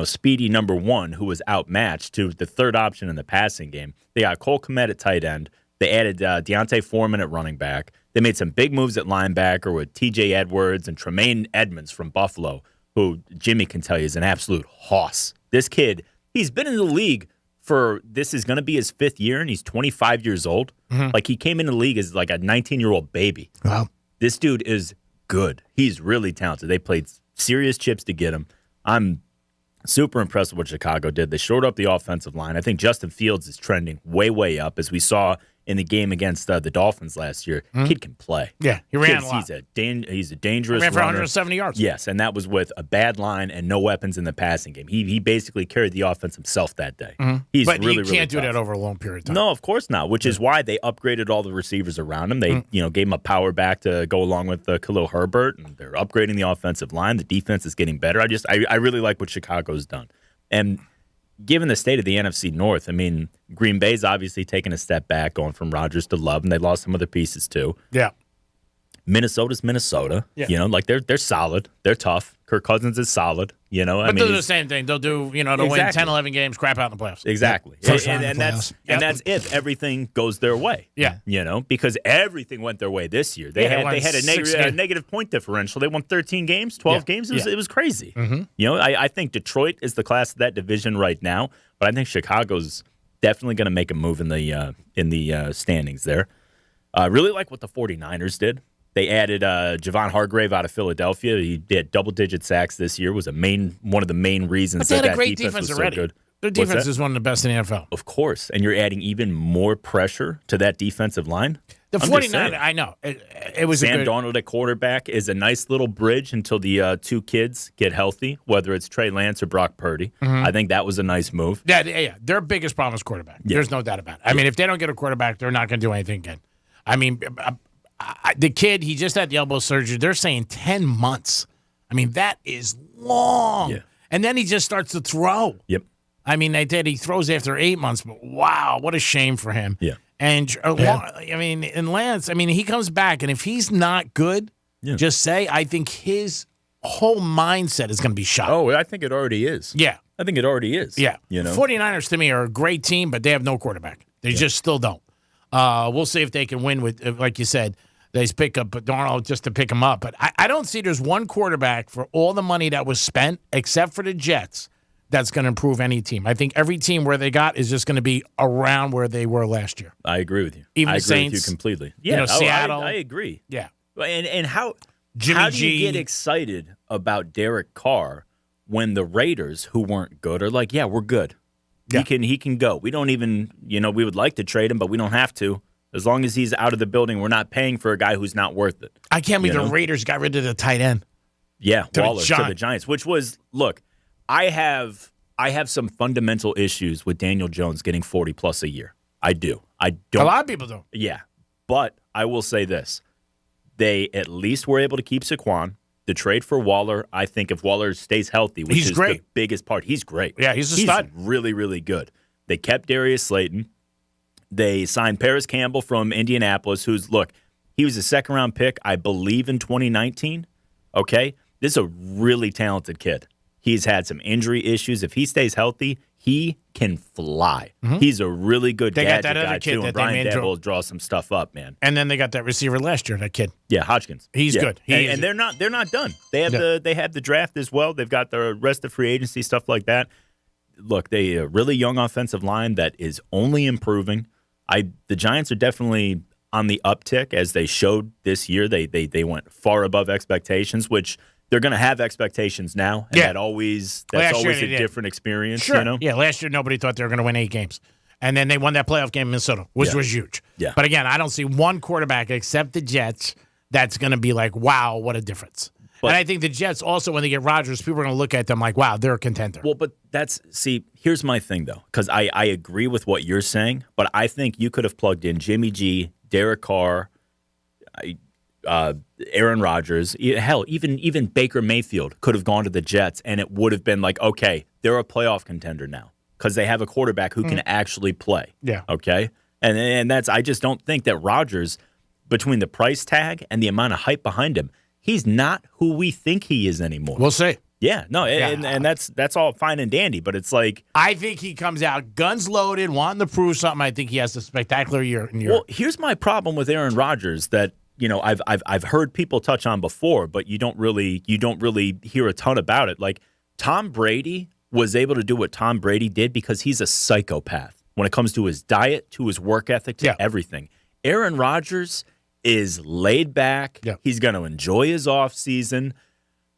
speedy number one who was outmatched to the third option in the passing game. They got Cole Kmet at tight end. They added Deontay Foreman at running back. They made some big moves at linebacker with T.J. Edwards and Tremaine Edmonds from Buffalo, who Jimmy can tell you is an absolute hoss. This kid, he's been in the league this is going to be his 5th year, and he's 25 years old. Mm-hmm. Like, he came in the league as like a 19-year-old baby. Wow. This dude is good. He's really talented. They played serious chips to get him. I'm super impressed with what Chicago did. They shored up the offensive line. I think Justin Fields is trending way, way up, as we saw in the game against the Dolphins last year. Kid can play. Yeah, he ran a lot. He's a dangerous ran for runner. 170 yards. Yes, and that was with a bad line and no weapons in the passing game. He basically carried the offense himself that day. He's But really, you really can't do tough. that over a long period of time. No, of course not, which is why they upgraded all the receivers around him. They gave him a power back to go along with Khalil Herbert, and they're upgrading the offensive line. The defense is getting better. I really like what Chicago's done. And given the state of the NFC North, I mean, Green Bay's obviously taken a step back, going from Rodgers to Love, and they lost some other pieces too. Yeah. Minnesota's Minnesota. Yeah. You know, like they're solid. They're tough. Kirk Cousins is solid. You know, But they'll do the same thing. They'll do, they'll win 10, 11 games, crap out in the playoffs. Exactly. And that's if everything goes their way. Yeah. You know, because everything went their way this year. They had a negative point differential. They won 13 games, 12 games. It was crazy. Mm-hmm. You know, I think Detroit is the class of that division right now, but I think Chicago's definitely going to make a move in the standings there. Really like what the 49ers did. They added Javon Hargrave out of Philadelphia. He did double-digit sacks this year. Was one of the main reasons But they had a that great defense defense was already. so good. Their What's defense that? is one of the best in the NFL. Of course, and you're adding even more pressure to that defensive line. The I'm just 49ers, saying. I know. It was Sam a good, Darnold at quarterback is a nice little bridge until the two kids get healthy, whether it's Trey Lance or Brock Purdy. I think that was a nice move. Yeah. Their biggest problem is quarterback. Yeah. There's no doubt about it. I mean, if they don't get a quarterback, they're not going to do anything again. I mean, the kid, he just had the elbow surgery. They're saying 10 months. I mean, that is long. Yeah. And then he just starts to throw. Yep. I mean, they did. He throws after 8 months, but wow, what a shame for him. Yeah. And, and Lance, he comes back, and if he's not good, just say, I think his whole mindset is going to be shot. Oh, I think it already is. Yeah. I think it already is. Yeah. You know? 49ers, to me, are a great team, but they have no quarterback. They just still don't. We'll see if they can win with, like you said, they pick up Darnold just to pick him up. But I don't see there's one quarterback for all the money that was spent, except for the Jets, that's going to improve any team. I think every team where they got is just going to be around where they were last year. I agree with you. Even I the agree Saints, with you completely. Yeah, Seattle. I agree. Yeah. And how Jimmy do you get excited about Derek Carr when the Raiders, who weren't good, are like, yeah, we're good. Yeah. He can go. We don't even, we would like to trade him, but we don't have to. As long as he's out of the building, we're not paying for a guy who's not worth it. I can't believe the Raiders got rid of the tight end. Yeah, To the Waller to the Giants. Giants, which was, look, I have some fundamental issues with Daniel Jones getting 40+ a year. I do. I don't. A lot of people do. Yeah, but I will say this. They at least were able to keep Saquon. The trade for Waller, I think if Waller stays healthy, which He's is great. the biggest part, he's great. Yeah, he's a stud. Really, really good. They kept Darius Slayton. They signed Paris Campbell from Indianapolis, he was a second-round pick, I believe, in 2019. Okay? This is a really talented kid. He's had some injury issues. If he stays healthy, he can fly. He's a really good They got gadget that other guy, kid too. that And they Brian made Dable will draw some stuff up, man. And then they got that receiver last year, that kid. Yeah, Hodgkins. He's Yeah. good. And they're not done. They have the draft as well. They've got the rest of free agency, stuff like that. Look, they a really young offensive line that is only improving. The Giants are definitely on the uptick, as they showed this year. They went far above expectations, which they're going to have expectations now. And that's always a different experience. Sure. You know? Yeah, last year nobody thought they were going to win 8 games. And then they won that playoff game in Minnesota, which was huge. Yeah. But again, I don't see one quarterback except the Jets that's going to be like, wow, what a difference. And I think the Jets also, when they get Rodgers, people are going to look at them like, wow, they're a contender. Well, but here's my thing, though, because I agree with what you're saying, but I think you could have plugged in Jimmy G, Derek Carr, Aaron Rodgers, hell, even Baker Mayfield could have gone to the Jets, and it would have been like, okay, they're a playoff contender now because they have a quarterback who can actually play. Yeah. Okay? And I just don't think that Rodgers, between the price tag and the amount of hype behind him, he's not who we think he is anymore. We'll see. Yeah, no, and that's all fine and dandy, but it's like I think he comes out guns loaded, wanting to prove something. I think he has a spectacular year in Europe. Well, here's my problem with Aaron Rodgers that I've heard people touch on before, but you don't really hear a ton about it. Like Tom Brady was able to do what Tom Brady did because he's a psychopath when it comes to his diet, to his work ethic, to everything. Aaron Rodgers is laid back. Yeah. He's going to enjoy his offseason.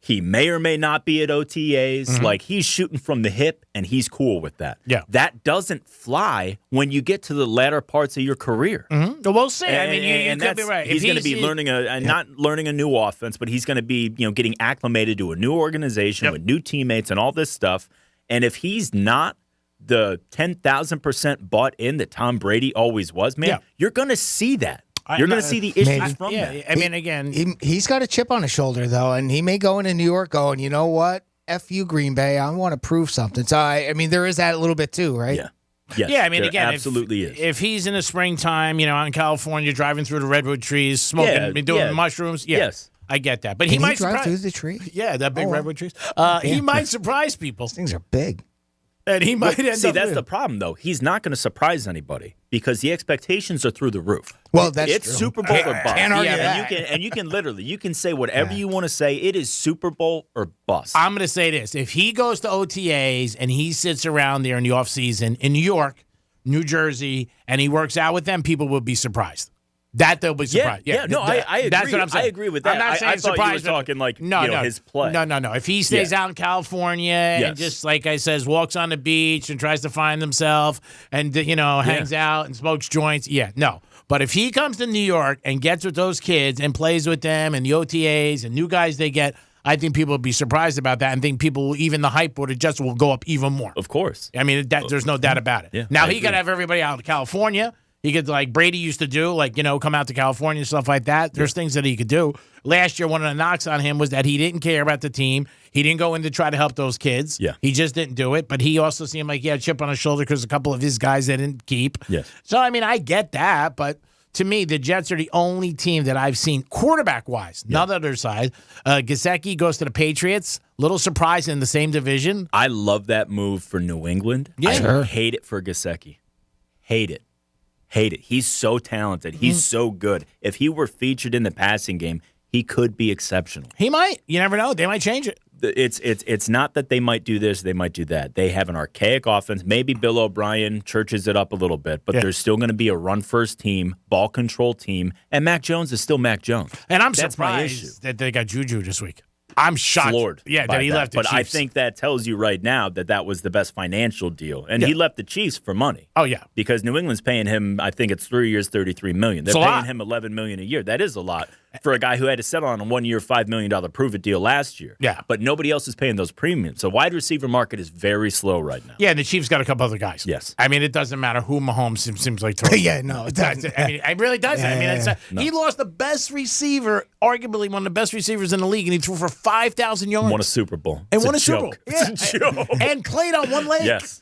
He may or may not be at OTAs. Mm-hmm. Like, he's shooting from the hip, and he's cool with that. Yeah. That doesn't fly when you get to the latter parts of your career. Mm-hmm. We'll see. I mean, you could be right. He's going to be learning not learning a new offense, but he's going to be getting acclimated to a new organization with new teammates and all this stuff. And if he's not the 10,000% bought in that Tom Brady always was, man, you're going to see that. You're going to see the issues from that. I mean, again, he's got a chip on his shoulder, though, and he may go into New York going, you know what? F you, Green Bay. I want to prove something. So, I mean, there is that a little bit, too, right? Yeah. Yes, yeah, I mean, again, absolutely is. If he's in the springtime, out in California, driving through the redwood trees, smoking, doing mushrooms, yes, I get that. But Can he might drive through the tree? Yeah, that big redwood trees. He might surprise people. Those things are big. And he might end up. See, that's the problem, though. He's not going to surprise anybody because the expectations are through the roof. Well, that's it's true. Super Bowl or bust. Can't argue that. And you can literally say whatever you want to say. It is Super Bowl or bust. I'm going to say this: if he goes to OTAs and he sits around there in the offseason in New York, New Jersey, and he works out with them, people will be surprised. That they'll be surprised. I agree. That's what I'm saying. I agree with that. I'm not saying I thought surprised. You were talking like no. his play. No. If he stays out in California and just like I says, walks on the beach and tries to find himself and hangs out and smokes joints, no. But if he comes to New York and gets with those kids and plays with them and the OTAs and new guys they get, I think people will be surprised about that and think even the hype will go up even more. Of course. I mean, there's no doubt about it. Yeah, now he could have everybody out in California. He could, like Brady used to do, come out to California and stuff like that. There's things that he could do. Last year, one of the knocks on him was that he didn't care about the team. He didn't go in to try to help those kids. Yeah. He just didn't do it. But he also seemed like he had a chip on his shoulder because a couple of his guys they didn't keep. Yes. So, I mean, I get that. But to me, the Jets are the only team that I've seen quarterback-wise. Not the other side. Gesicki goes to the Patriots. Little surprise in the same division. I love that move for New England. Yeah. I hate it for Gesicki. Hate it. He's so talented. He's so good. If he were featured in the passing game, he could be exceptional. He might. You never know. They might change it. It's not that they might do this, they might do that. They have an archaic offense. Maybe Bill O'Brien churches it up a little bit, but there's still going to be a run-first team, ball control team, and Mac Jones is still Mac Jones. And I'm That's my issue. surprised that they got Juju this week. I'm shocked. Floored that he left the But Chiefs. I think that tells you right now that was the best financial deal. And he left the Chiefs for money. Oh, yeah. Because New England's paying him, I think it's 3 years, $33 million. They're paying him $11 million a year. That is a lot for a guy who had to settle on a 1 year, $5 million prove-it deal last year. Yeah. But nobody else is paying those premiums. So wide receiver market is very slow right now. Yeah, and the Chiefs got a couple other guys. Yes. I mean, it doesn't matter who Mahomes seems like throwing. Yeah, no, it doesn't. I mean, it really doesn't. He lost the best receiver, arguably one of the best receivers in the league, and he threw for 5,000 yards. Won a Super Bowl. And It's won a a Super Bowl. joke. It's a joke. And played on one leg. Yes.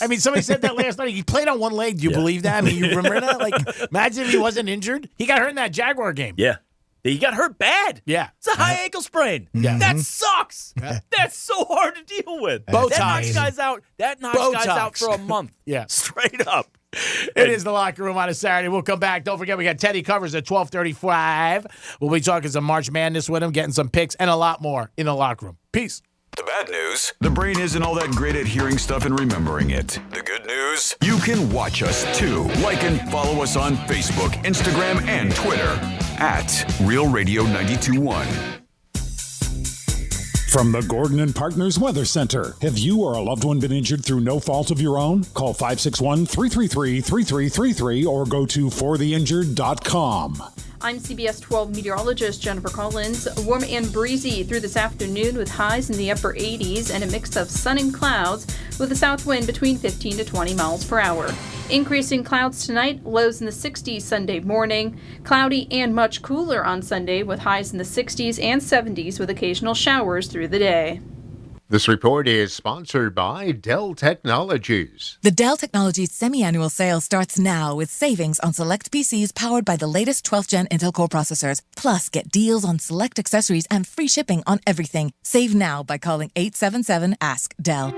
I mean, somebody said that last night. He played on one leg. Do you believe that? I mean, you remember that? Like, imagine if he wasn't injured. He got hurt in that Jaguar game. Yeah. He got hurt bad. Yeah. It's a high ankle sprain. Yeah. That sucks. That's so hard to deal with. Botox. That knocks guys out. That knocks guys out for a month. Yeah. Straight up. It is the Locker Room on a Saturday. We'll come back. Don't forget, we got Teddy Covers at 12:35. We'll be talking some March Madness with him, getting some picks, and a lot more in the Locker Room. Peace. The bad news: the brain isn't all that great at hearing stuff and remembering it. The good news: you can watch us too. Like and follow us on Facebook, Instagram, and Twitter at Real Radio 92.1. From the Gordon and Partners Weather Center. Have you or a loved one been injured through no fault of your own? Call 561-333-3333 or go to fortheinjured.com. I'm CBS 12 meteorologist Jennifer Collins. Warm and breezy through this afternoon with highs in the upper 80s and a mix of sun and clouds with a south wind between 15 to 20 miles per hour. Increasing clouds tonight, lows in the 60s Sunday morning. Cloudy and much cooler on Sunday with highs in the 60s and 70s with occasional showers through the day. This report is sponsored by Dell Technologies. The Dell Technologies semi-annual sale starts now with savings on select PCs powered by the latest 12th Gen Intel Core processors. Plus, get deals on select accessories and free shipping on everything. Save now by calling 877-ASK-DELL.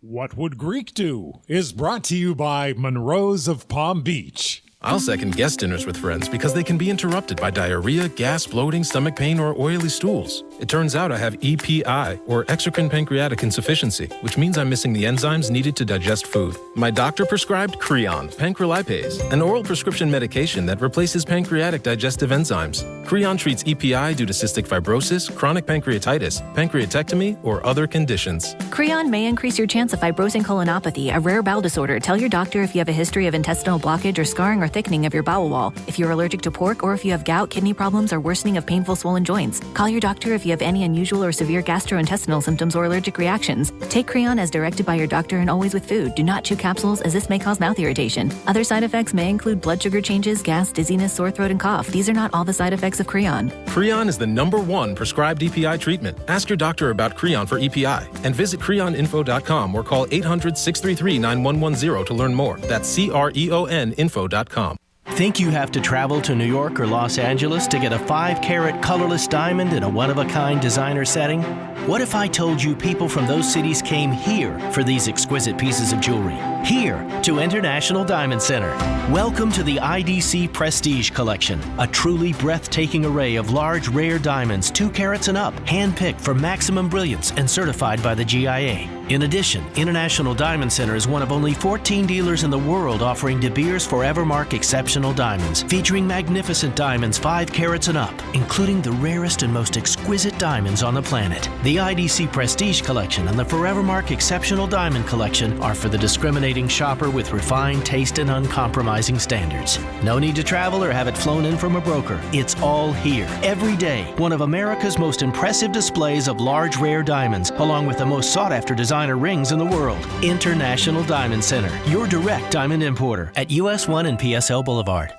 What Would Greek Do is brought to you by Monroe's of Palm Beach. I'll second guest dinners with friends because they can be interrupted by diarrhea, gas, bloating, stomach pain, or oily stools. It turns out I have EPI, or exocrine pancreatic insufficiency, which means I'm missing the enzymes needed to digest food. My doctor prescribed Creon, pancrelipase, an oral prescription medication that replaces pancreatic digestive enzymes. Creon treats EPI due to cystic fibrosis, chronic pancreatitis, pancreatectomy, or other conditions. Creon may increase your chance of fibrosing colonopathy, a rare bowel disorder. Tell your doctor if you have a history of intestinal blockage or scarring or thickening of your bowel wall, if you're allergic to pork, or if you have gout, kidney problems, or worsening of painful swollen joints. Call your doctor if you have any unusual or severe gastrointestinal symptoms or allergic reactions. Take Creon as directed by your doctor and always with food. Do not chew capsules as this may cause mouth irritation. Other side effects may include blood sugar changes, gas, dizziness, sore throat, and cough. These are not all the side effects of Creon. Creon is the #1 prescribed EPI treatment. Ask your doctor about Creon for EPI and visit creoninfo.com or call 800-633-9110 to learn more. That's CREONinfo.com. Think you have to travel to New York or Los Angeles to get a 5-carat colorless diamond in a one-of-a-kind designer setting? What if I told you people from those cities came here for these exquisite pieces of jewelry? Here to International Diamond Center. Welcome to the IDC Prestige Collection, a truly breathtaking array of large, rare diamonds 2 carats and up, handpicked for maximum brilliance and certified by the GIA. In addition, International Diamond Center is one of only 14 dealers in the world offering De Beers Forevermark Exceptional Diamonds, featuring magnificent diamonds 5 carats and up, including the rarest and most exquisite diamonds on the planet. The IDC Prestige Collection and the Forevermark Exceptional Diamond Collection are for the discriminating shopper with refined taste and uncompromising standards. No need to travel or have it flown in from a broker. It's all here, every day. One of America's most impressive displays of large, rare diamonds, along with the most sought-after designer rings in the world. International Diamond Center, your direct diamond importer at US 1 and PSL Boulevard.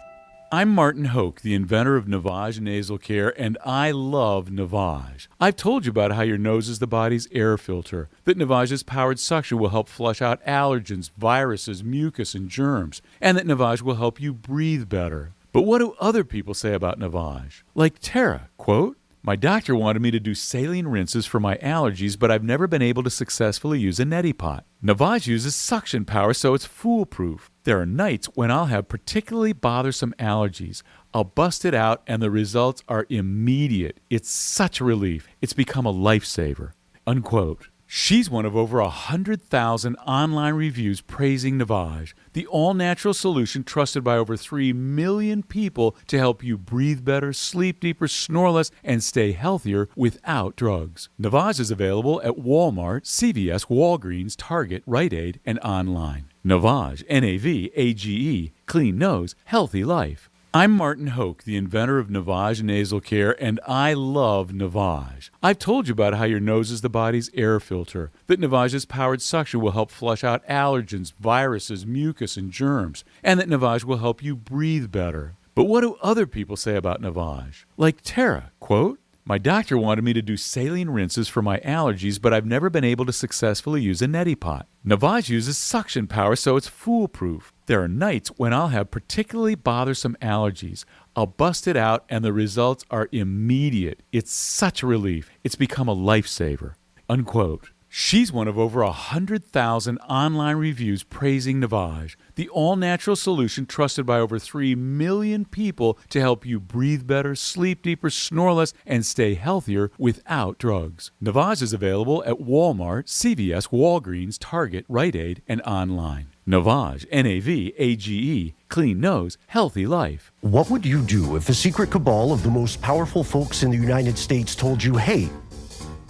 I'm Martin Hoke, the inventor of Navage Nasal Care, and I love Navage. I've told you about how your nose is the body's air filter, that Navage's powered suction will help flush out allergens, viruses, mucus, and germs, and that Navage will help you breathe better. But what do other people say about Navage? Like Tara, quote, "My doctor wanted me to do saline rinses for my allergies, but I've never been able to successfully use a neti pot. Navage uses suction power, so it's foolproof. There are nights when I'll have particularly bothersome allergies. I'll bust it out, and the results are immediate. It's such a relief. It's become a lifesaver." Unquote. She's one of over 100,000 online reviews praising Navage, the all-natural solution trusted by over 3 million people to help you breathe better, sleep deeper, snore less, and stay healthier without drugs. Navage is available at Walmart, CVS, Walgreens, Target, Rite Aid, and online. Navage, N-A-V-A-G-E, clean nose, healthy life. I'm Martin Hoke, the inventor of Navage Nasal Care, and I love Navage. I've told you about how your nose is the body's air filter, that Navage's powered suction will help flush out allergens, viruses, mucus, and germs, and that Navage will help you breathe better. But what do other people say about Navage? Like Tara, quote, "My doctor wanted me to do saline rinses for my allergies, but I've never been able to successfully use a neti pot. Navage uses suction power, so it's foolproof. There are nights when I'll have particularly bothersome allergies. I'll bust it out, and the results are immediate. It's such a relief. It's become a lifesaver." Unquote. She's one of over 100,000 online reviews praising Navage, the all-natural solution trusted by over 3 million people to help you breathe better, sleep deeper, snore less, and stay healthier without drugs. Navage is available at Walmart, CVS, Walgreens, Target, Rite Aid, and online. Navage, N-A-V-A-G-E, clean nose, healthy life. What would you do if a secret cabal of the most powerful folks in the United States told you, "Hey,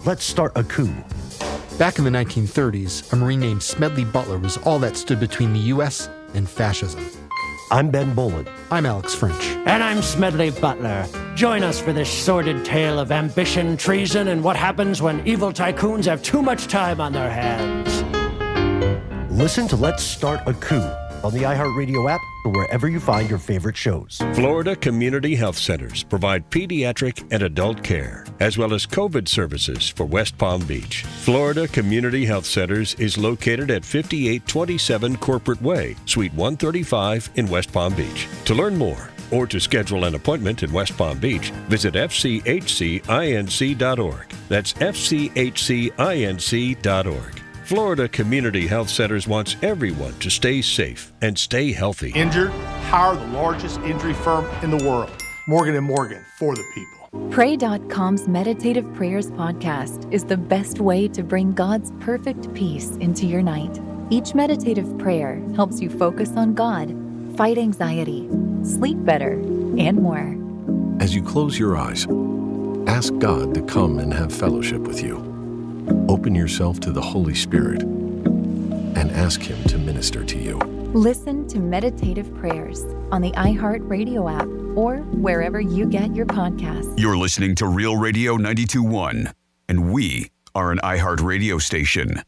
let's start a coup"? Back in the 1930s, a Marine named Smedley Butler was all that stood between the U.S. and fascism. I'm Ben Bolin. I'm Alex French. And I'm Smedley Butler. Join us for this sordid tale of ambition, treason, and what happens when evil tycoons have too much time on their hands. Listen to Let's Start a Coup on the iHeartRadio app or wherever you find your favorite shows. Florida Community Health Centers provide pediatric and adult care, as well as COVID services for West Palm Beach. Florida Community Health Centers is located at 5827 Corporate Way, Suite 135 in West Palm Beach. To learn more or to schedule an appointment in West Palm Beach, visit fchcinc.org. That's fchcinc.org. Florida Community Health Centers wants everyone to stay safe and stay healthy. Injured? Hire the largest injury firm in the world. Morgan & Morgan, for the people. Pray.com's Meditative Prayers podcast is the best way to bring God's perfect peace into your night. Each meditative prayer helps you focus on God, fight anxiety, sleep better, and more. As you close your eyes, ask God to come and have fellowship with you. Open yourself to the Holy Spirit and ask Him to minister to you. Listen to Meditative Prayers on the iHeartRadio app or wherever you get your podcasts. You're listening to Real Radio 92.1, and we are an iHeart radio station.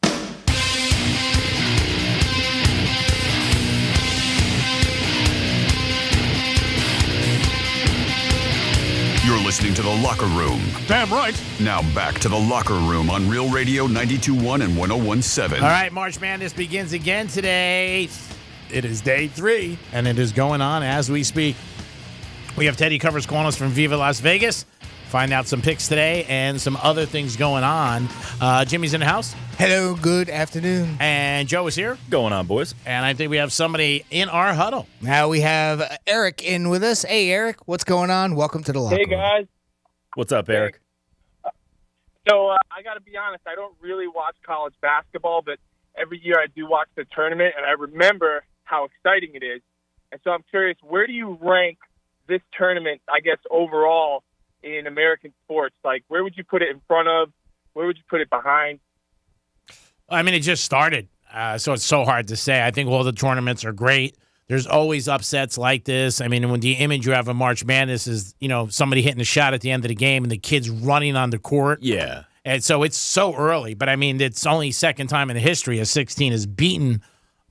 You're listening to The Locker Room. Damn right. Now back to The Locker Room on Real Radio 92.1 and 101.7. All right, March Madness begins again today. It is day 3, and it is going on as we speak. We have Teddy Covers calling us from Viva Las Vegas. Find out some picks today and some other things going on. Jimmy's in the house. Hello, good afternoon. And Joe is here. Going on, boys. And I think we have somebody in our huddle. Now we have Eric in with us. Hey, Eric, what's going on? Welcome to the Locker Room. Hey, guys. What's up, Eric? So I got to be honest, I don't really watch college basketball, but every year I do watch the tournament, and I remember how exciting it is. And so I'm curious, where do you rank this tournament, I guess, overall in American sports? Like, where would you put it in front of? Where would you put it behind? I mean, it just started, so it's so hard to say. I think all the tournaments are great. There's always upsets like this. I mean, when the image you have of March Madness is, somebody hitting a shot at the end of the game and the kids running on the court. Yeah. And so it's so early. But, I mean, it's only second time in the history a 16 has beaten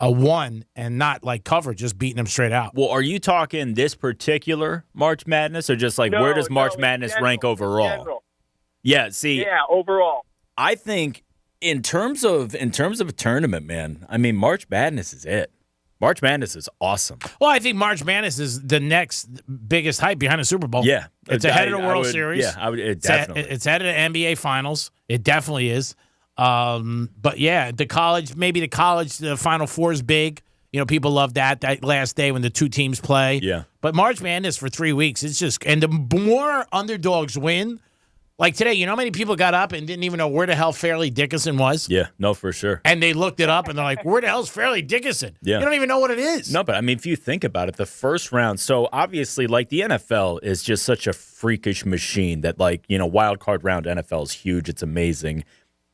a 1 and not, cover, just beating them straight out. Well, are you talking this particular March Madness or just, where does March Madness rank overall? Yeah, see. Yeah, overall. I think in terms of a tournament, man, I mean, March Madness is it. March Madness is awesome. Well, I think March Madness is the next biggest hype behind the Super Bowl. Yeah. It's ahead of the World Series. Yeah, definitely. It's ahead of the NBA Finals. It definitely is. But, yeah, the Final Four is big. People love that last day when the two teams play. Yeah. But March Madness for 3 weeks, it's just – and the more underdogs win – like today, how many people got up and didn't even know where the hell Fairleigh Dickinson was? Yeah, no, for sure. And they looked it up, and they're like, where the hell's Fairleigh Dickinson? Yeah. You don't even know what it is. No, but, I mean, if you think about it, the first round, so obviously, the NFL is just such a freakish machine that, wild card round NFL is huge. It's amazing.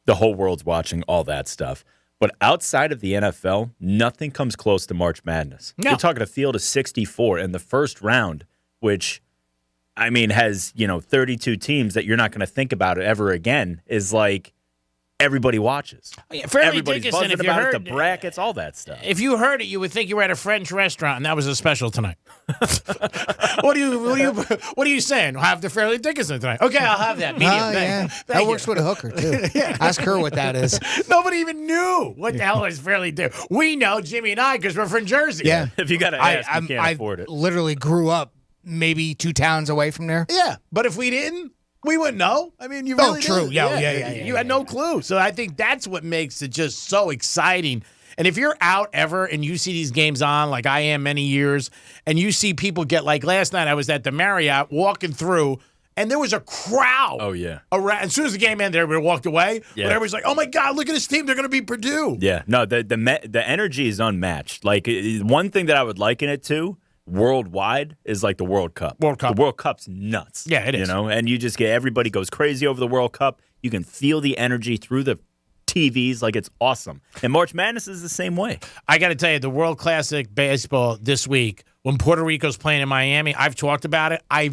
The whole world's watching all that stuff. But outside of the NFL, nothing comes close to March Madness. No. You're talking a field of 64 in the first round, which – I mean, has, 32 teams that you're not going to think about it ever again, is everybody watches. Yeah, Fairleigh Everybody's Dickinson, buzzing about it, the brackets, all that stuff. If you heard it, you would think you were at a French restaurant and that was a special tonight. What are you saying? I'll have the Fairleigh Dickinson tonight. Okay, I'll have that. Medium. Yeah. That works with a hooker, too. Yeah. Ask her what that is. Nobody even knew what the hell is Fairleigh Dickinson. We know, Jimmy and I, because we're from Jersey. Yeah. If you got to ask, you can't afford it. I literally grew up maybe 2 towns away from there. Yeah, but if we didn't, we wouldn't know. I mean, you really true. didn't. Yeah. You had no clue. So I think that's what makes it just so exciting. And if you're out ever and you see these games on, like I am many years, and you see people get, last night I was at the Marriott walking through, and there was a crowd. Oh, yeah. Around. As soon as the game ended, everybody walked away. Yeah. But everybody's like, oh, my God, look at this team. They're going to beat Purdue. Yeah. No, the energy is unmatched. One thing that I would liken it to, worldwide, is the World Cup. World Cup. The World Cup's nuts. Yeah, it is. And you just get everybody goes crazy over the World Cup. You can feel the energy through the TVs. It's awesome. And March Madness is the same way. I got to tell you, the World Classic Baseball this week when Puerto Rico's playing in Miami. I've talked about it. I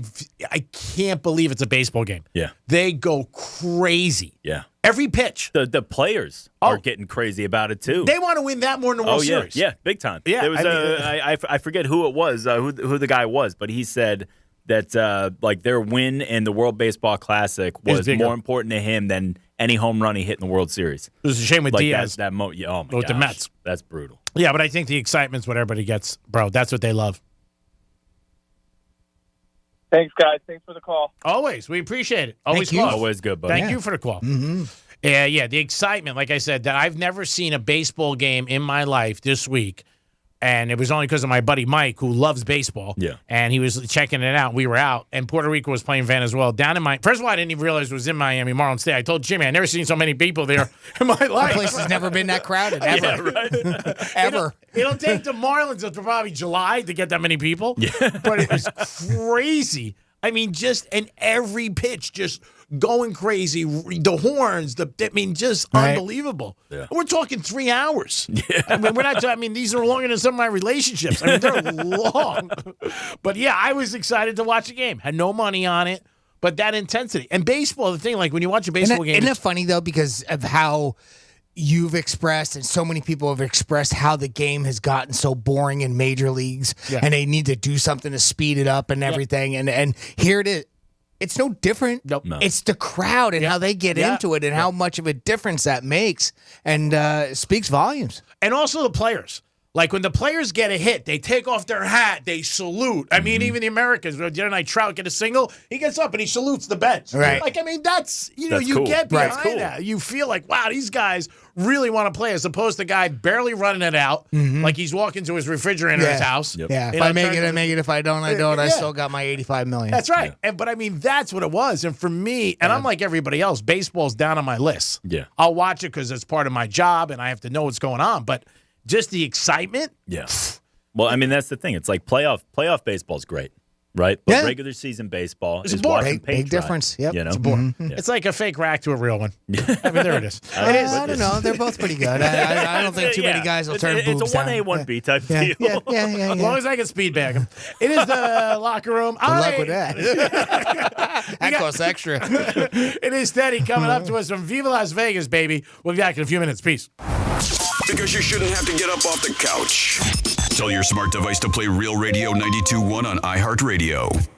can't believe it's a baseball game. Yeah. They go crazy. Yeah. Every pitch. The players are getting crazy about it, too. They want to win that more than the World Series. Yeah, big time. Yeah, There was I forget who it was, who the guy was, but he said that like their win in the World Baseball Classic was more important to him than any home run he hit in the World Series. It was a shame with like Diaz. Oh, my gosh. With the Mets. That's brutal. Yeah, but I think the excitement's what everybody gets, bro. That's what they love. Thanks, guys. Thanks for the call. Always. We appreciate it. Always Thank you. call. Always good, buddy. Thank you for the call. Mm-hmm. Yeah, the excitement. Like I said, that I've never seen a baseball game in my life this week. And it was only because of my buddy Mike, who loves baseball. Yeah. And he was checking it out. We were out, and Puerto Rico was playing Venezuela. Down in First of all, I didn't even realize it was in Miami Marlins Day. I told Jimmy, I've never seen so many people there in my life. The place has never been that crowded, ever. Yeah, right. Ever. It'll take the Marlins until probably July to get that many people. Yeah. But it was crazy. I mean, just in every pitch, just going crazy. The horns, just unbelievable. Yeah. We're talking 3 hours. Yeah. I mean, we're not. I mean, these are longer than some of my relationships. I mean, they're long. But yeah, I was excited to watch the game. Had no money on it, but that intensity and baseball. The thing, like when you watch a baseball game, isn't it funny though because of how you've expressed and so many people have expressed how the game has gotten so boring in major leagues and they need to do something to speed it up and everything. And here it is. It's no different. Nope. No. It's the crowd and how they get into it and how much of a difference that makes and speaks volumes. And also the players. Like when the players get a hit, they take off their hat, they salute. I mean, even the Americans. The other night, Trout get a single, he gets up and he salutes the bench. Right. Like, I mean, that's you cool. get behind Right. that. You feel like, wow, these guys really want to play, as opposed to the guy barely running it out, like he's walking to his refrigerator in his house. Yep. Yeah. If I make it, I make it. If I don't, I don't. I still got my $85 million. That's right. But I mean, that's what it was. And for me, and I'm like everybody else, baseball's down on my list. Yeah. I'll watch it because it's part of my job and I have to know what's going on. But just the excitement. Yeah. Well, I mean, that's the thing. It's like playoff baseball's great, right? But regular season baseball is watching paint big difference. Yep. You know? It's boring. It's like a fake rack to a real one. I mean, there it is. I don't know. They're both pretty good. I don't think too many guys will turn boobs It's a 1A, 1B type deal. Yeah. As long as I can speed bag them. It is the locker room. Good luck with that. That costs extra. It is Steady coming up to us from Viva Las Vegas, baby. We'll be back in a few minutes. Peace. Because you shouldn't have to get up off the couch. Tell your smart device to play Real Radio 92.1 on iHeartRadio.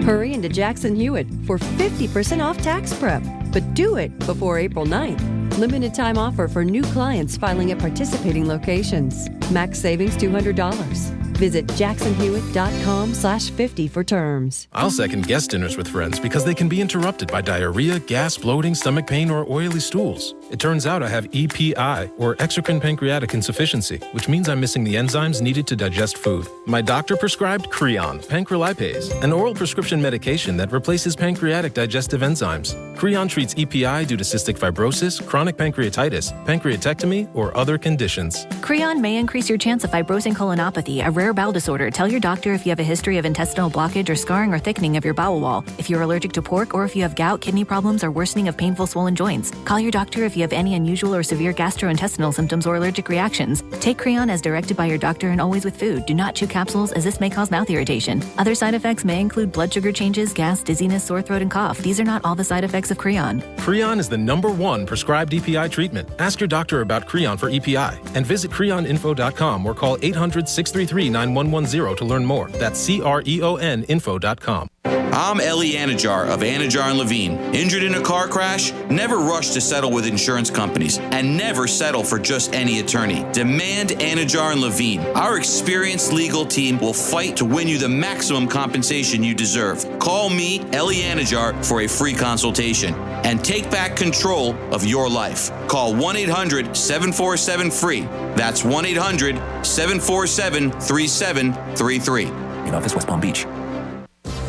Hurry into Jackson Hewitt for 50% off tax prep, but do it before April 9th. Limited time offer for new clients filing at participating locations. Max savings $200. Visit jacksonhewitt.com/50 for terms. I'll second guest dinners with friends because they can be interrupted by diarrhea, gas, bloating, stomach pain, or oily stools. It turns out I have EPI, or exocrine pancreatic insufficiency, which means I'm missing the enzymes needed to digest food. My doctor prescribed Creon, pancrelipase, an oral prescription medication that replaces pancreatic digestive enzymes. Creon treats EPI due to cystic fibrosis, chronic pancreatitis, pancreatectomy, or other conditions. Creon may increase your chance of fibrosing colonopathy, a rare bowel disorder. Tell your doctor if you have a history of intestinal blockage or scarring or thickening of your bowel wall, if you're allergic to pork, or if you have gout, kidney problems, or worsening of painful swollen joints. Call your doctor if you have any unusual or severe gastrointestinal symptoms or allergic reactions. Take Creon as directed by your doctor and always with food. Do not chew capsules, as this may cause mouth irritation. Other side effects may include blood sugar changes, gas, dizziness, sore throat, and cough. These are not all the side effects of Creon. Creon is the #1 prescribed EPI treatment. Ask your doctor about Creon for EPI and visit creoninfo.com or call 800-633-9110 to learn more. That's CREONinfo.com. I'm Ellie Anajar of Anajar & Levine. Injured in a car crash? Never rush to settle with insurance companies, and never settle for just any attorney. Demand Anajar & Levine. Our experienced legal team will fight to win you the maximum compensation you deserve. Call me, Ellie Anajar, for a free consultation and take back control of your life. Call 1-800-747-FREE. That's 1-800-747-3733. In office, West Palm Beach.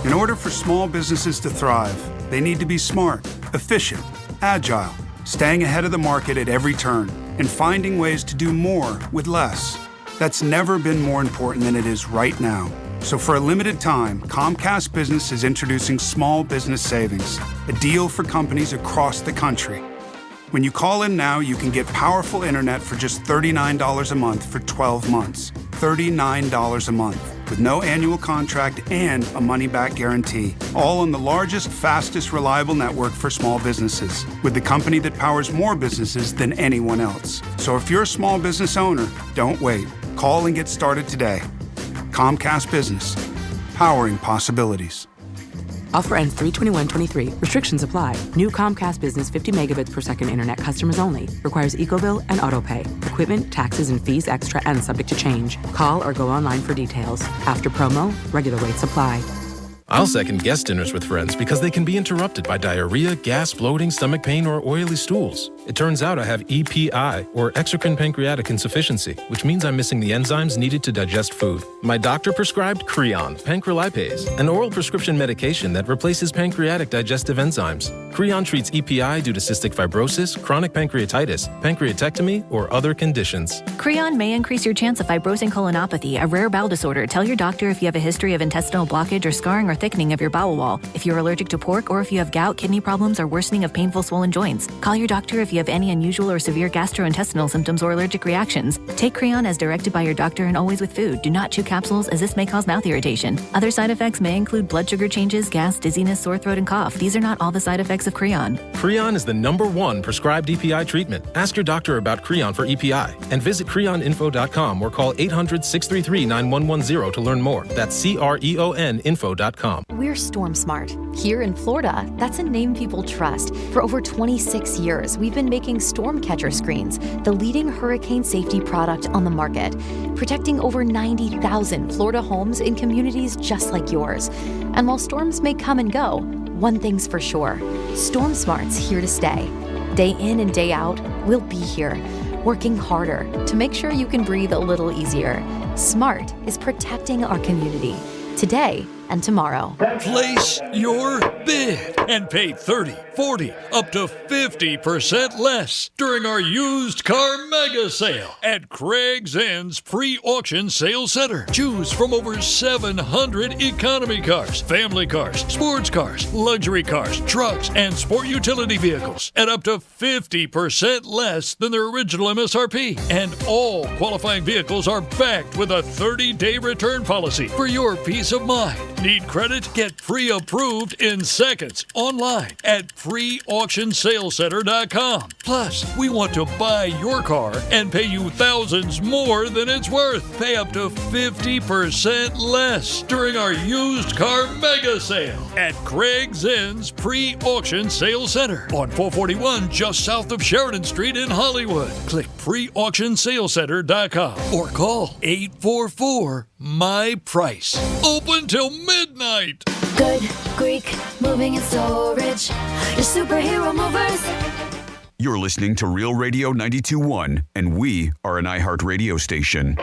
In order for small businesses to thrive, they need to be smart, efficient, agile, staying ahead of the market at every turn, and finding ways to do more with less. That's never been more important than it is right now. So for a limited time, Comcast Business is introducing Small Business Savings, a deal for companies across the country. When you call in now, you can get powerful internet for just $39 a month for 12 months. $39 a month. with no annual contract and a money-back guarantee. All on the largest, fastest, reliable network for small businesses, with the company that powers more businesses than anyone else. So if you're a small business owner, don't wait. Call and get started today. Comcast Business, powering possibilities. Offer ends 3/21/23. Restrictions apply. New Comcast Business 50 megabits per second internet customers only. Requires EcoBill and AutoPay. Equipment, taxes, and fees extra and subject to change. Call or go online for details. After promo, regular rates apply. I'll second guest dinners with friends because they can be interrupted by diarrhea, gas, bloating, stomach pain, or oily stools. It turns out I have EPI, or exocrine pancreatic insufficiency, which means I'm missing the enzymes needed to digest food. My doctor prescribed Creon, pancrelipase, an oral prescription medication that replaces pancreatic digestive enzymes. Creon treats EPI due to cystic fibrosis, chronic pancreatitis, pancreatectomy, or other conditions. Creon may increase your chance of fibrosing colonopathy, a rare bowel disorder. Tell your doctor if you have a history of intestinal blockage or scarring or thickening of your bowel wall, if you're allergic to pork, or if you have gout, kidney problems, or worsening of painful swollen joints. Call your doctor if you have any unusual or severe gastrointestinal symptoms or allergic reactions. Take Creon as directed by your doctor and always with food. Do not chew capsules, as this may cause mouth irritation. Other side effects may include blood sugar changes, gas, dizziness, sore throat, and cough. These are not all the side effects of Creon. Creon is the #1 prescribed EPI treatment. Ask your doctor about Creon for EPI and visit creoninfo.com or call 800-633-9110 to learn more. That's CREONinfo.com. We're Storm Smart. Here in Florida, that's a name people trust. For over 26 years, we've been making storm catcher screens, the leading hurricane safety product on the market, protecting over 90,000 Florida homes in communities just like yours. And while storms may come and go, one thing's for sure, Storm Smart's here to stay. Day in and day out, we'll be here, working harder to make sure you can breathe a little easier. Smart is protecting our community today and tomorrow. Place your bid and pay 30, 40, up to 50% less during our used car mega sale at Craig's Inn's pre-auction sales center. Choose from over 700 economy cars, family cars, sports cars, luxury cars, trucks, and sport utility vehicles at up to 50% less than their original MSRP. And all qualifying vehicles are backed with a 30-day return policy for your peace of mind. Need credit? Get pre-approved in seconds online at preauctionsalescenter.com. Plus, we want to buy your car and pay you thousands more than it's worth. Pay up to 50% less during our used car mega sale at Craig's Inn's pre-auction sales center on 441 just south of Sheridan Street in Hollywood. Click preauctionsalescenter.com or call 844-MY-PRICE. Open till midnight. Good Greek moving and storage. Your superhero movers. You're listening to Real Radio 92.1, and we are an iHeart radio station.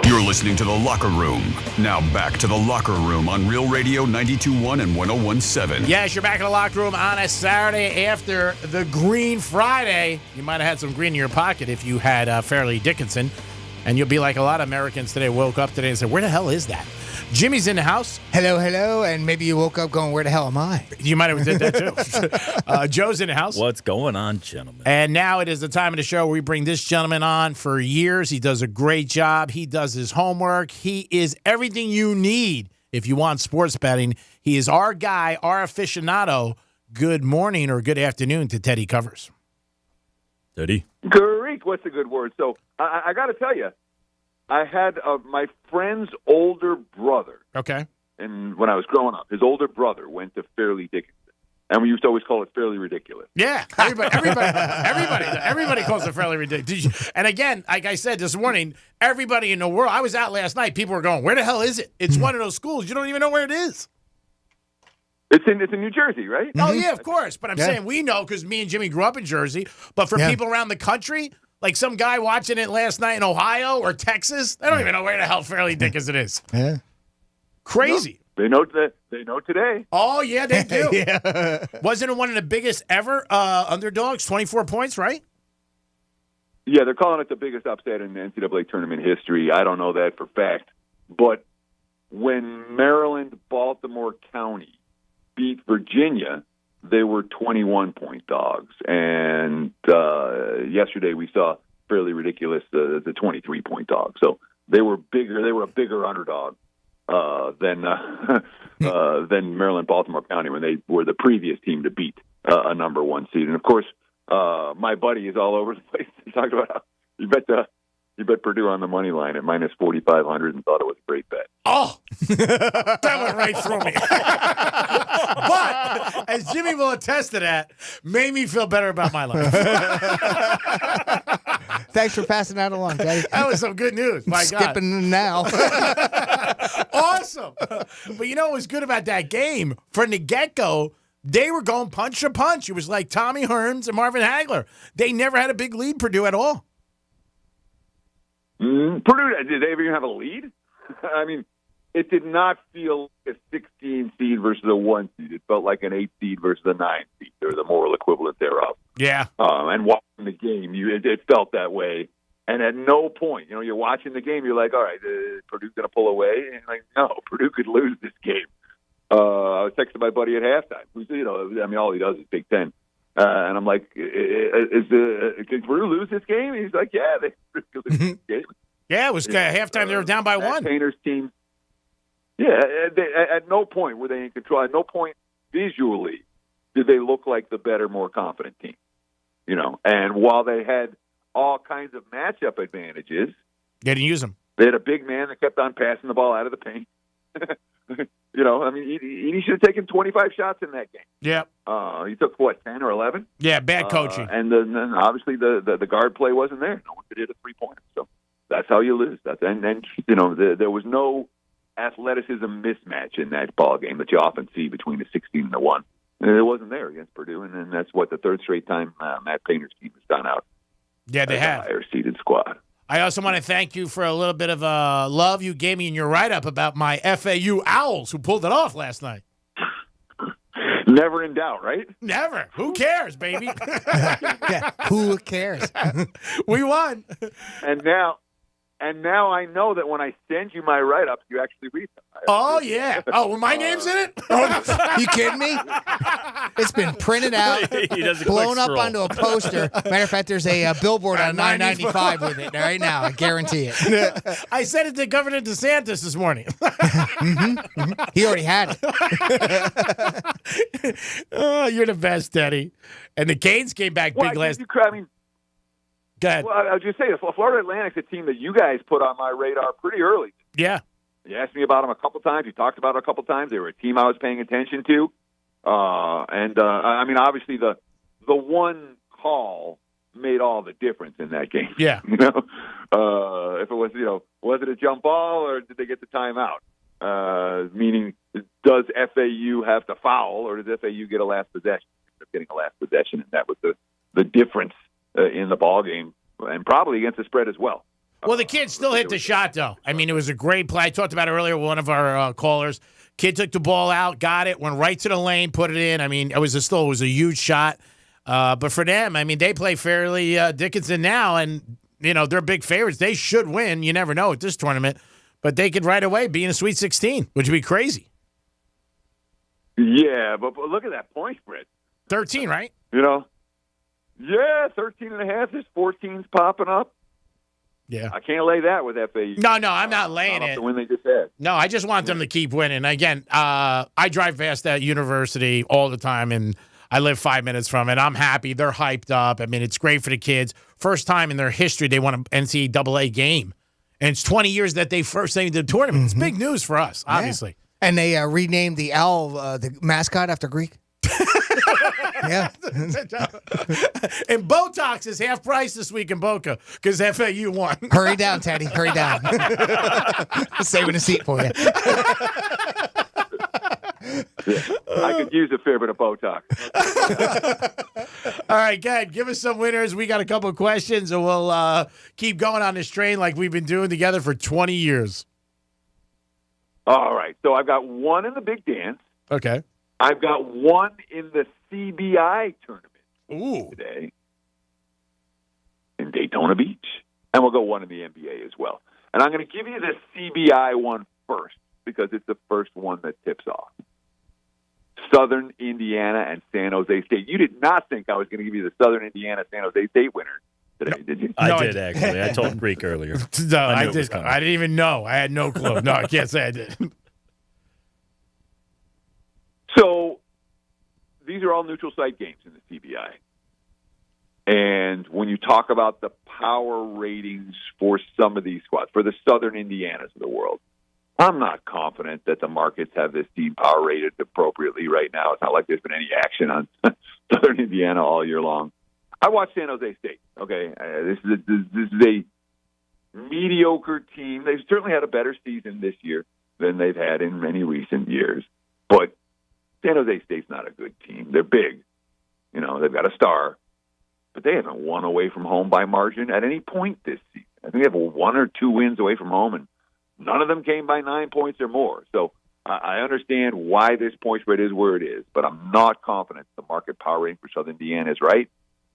You're listening to The Locker Room. Now back to The Locker Room on Real Radio 92.1 and 101.7. Yes, you're back in the locker room on a Saturday after the Green Friday. You might have had some green in your pocket if you had Fairleigh Dickinson. And you'll be like a lot of Americans today, woke up today and said, where the hell is that? Jimmy's in the house. Hello, hello. And maybe you woke up going, where the hell am I? You might have said that too. Joe's in the house. What's going on, gentlemen? And now it is the time of the show where we bring this gentleman on for years. He does a great job. He does his homework. He is everything you need if you want sports betting. He is our guy, our aficionado. Good morning or good afternoon to Teddy Covers. Teddy. Greek, what's a good word? So I got to tell you, I had my friend's older brother. Okay. And when I was growing up, his older brother went to Fairleigh Dickinson. And we used to always call it Fairly Ridiculous. Yeah, everybody calls it Fairly Ridiculous. And again, like I said this morning, everybody in the world, I was out last night, people were going, where the hell is it? It's one of those schools. You don't even know where it is. It's in New Jersey, right? Oh, yeah, of course. But I'm saying we know because me and Jimmy grew up in Jersey. But for people around the country, like some guy watching it last night in Ohio or Texas, they don't even know where the hell Fairleigh Dickinson is. Yeah. Crazy. No, they know today. Oh, yeah, they do. Wasn't it one of the biggest ever underdogs, 24 points, right? Yeah, they're calling it the biggest upset in the NCAA tournament history. I don't know that for fact. But when Maryland, Baltimore County beat Virginia they were 21-point dogs. And yesterday we saw fairly ridiculous the 23-point dog. So they were bigger. They were a bigger underdog than Maryland, Baltimore County when they were the previous team to beat a number one seed. And of course, my buddy is all over the place. He talked about how you bet Purdue on the money line at minus 4,500 and thought it was a great bet. Oh, that went right through me. But as Jimmy will attest to that, made me feel better about my life. Thanks for passing that along, Daddy. That was some good news. My God. Skipping now. Awesome. But you know what was good about that game? From the get-go, they were going punch to punch. It was like Tommy Hearns and Marvin Hagler. They never had a big lead, Purdue, at all. Purdue, did they even have a lead? I mean, it did not feel like a 16 seed versus a 1 seed. It felt like an 8 seed versus a 9 seed, or the moral equivalent thereof. Yeah. And watching the game, it felt that way. And at no point, you're watching the game, you're like, all right, Purdue's going to pull away. And like, no, Purdue could lose this game. I was texting my buddy at halftime, who's, all he does is Big Ten. And I'm like, can Purdue lose this game? And he's like, yeah, they could lose this game. Yeah, it was halftime. They were down by one. Painter's team. Yeah, at no point were they in control. At no point visually did they look like the better, more confident team. And while they had all kinds of matchup advantages, they didn't use them. They had a big man that kept on passing the ball out of the paint. He should have taken 25 shots in that game. Yeah. He took, 10 or 11? Yeah, bad coaching. And then obviously the guard play wasn't there. No one could hit a three-pointer. So that's how you lose. There was no athleticism mismatch in that ball game that you often see between the 16 and the 1. And it wasn't there against Purdue, and then that's what the third straight time Matt Painter's team has done out. Yeah, they have. Higher-seeded squad. I also want to thank you for a little bit of love you gave me in your write-up about my FAU Owls who pulled it off last night. Never in doubt, right? Never. Who cares, baby? Yeah, who cares? We won. And now I know that when I send you my write-ups, you actually read them. Oh, yeah. Oh, well, my name's in it? You kidding me? It's been printed out, blown up onto a poster. Matter of fact, there's a billboard on 995 with it right now. I guarantee it. I sent it to Governor DeSantis this morning. He already had it. Oh, you're the best, Teddy. And the Canes came back big last. Go ahead. Well, I was just saying, Florida Atlantic's a team that you guys put on my radar pretty early. Yeah. You asked me about them a couple times. You talked about it a couple times. They were a team I was paying attention to. Obviously the one call made all the difference in that game. Yeah. If it was, was it a jump ball or did they get the timeout? Meaning, does FAU have to foul or does FAU get a last possession? They're getting a last possession, and that was the difference in the ball game, and probably against the spread as well. Well, the kid still hit the shot, though. I mean, it was a great play. I talked about it earlier with one of our callers. Kid took the ball out, got it, went right to the lane, put it in. I mean, it was a huge shot. But for them, I mean, they play fairly Dickinson now, and, they're big favorites. They should win. You never know at this tournament. But they could right away be in a Sweet 16, which would be crazy. Yeah, but look at that point spread. 13, right? Yeah, 13.5. There's 14s popping up. Yeah. I can't lay that with FAU. No, I'm not laying it. The win they just had. No, I just want them to keep winning. Again, I drive past that university all the time, and I live 5 minutes from it. I'm happy. They're hyped up. I mean, it's great for the kids. First time in their history they won an NCAA game. And it's 20 years that they first made the tournament. It's big news for us, obviously. Yeah. And they renamed the owl, the mascot, after Greek. Yeah. And Botox is half price this week in Boca because FAU won. Hurry down, Teddy. Hurry down. Saving a seat for you. I could use a fair bit of Botox. All right, go ahead. Give us some winners. We got a couple of questions, and we'll keep going on this train like we've been doing together for 20 years. All right. So I've got one in the Big Dance. Okay. I've got one in the CBI tournament today in Daytona Beach. And we'll go one in the NBA as well. And I'm going to give you the CBI one first because it's the first one that tips off. Southern Indiana and San Jose State. You did not think I was going to give you the Southern Indiana San Jose State winner today, did you? I did, actually. I told Greek earlier. No, I I knew it was did. coming. I didn't even know. I had no clue. No, I can't say I did. So these are all neutral site games in the CBI. And when you talk about the power ratings for some of these squads, for the Southern Indianas of the world, I'm not confident that the markets have this team power rated appropriately right now. It's not like there's been any action on Southern Indiana all year long. I watched San Jose State. Okay, this is a mediocre team. They've certainly had a better season this year than they've had in many recent years. But San Jose State's not a good team. They're big. You know, they've got a star. But they haven't won away from home by margin at any point this season. I think they have 1 or 2 wins away from home, and none of them came by 9 points or more. So I understand why this point spread is where it is, but I'm not confident the market power rating for Southern Indiana is right,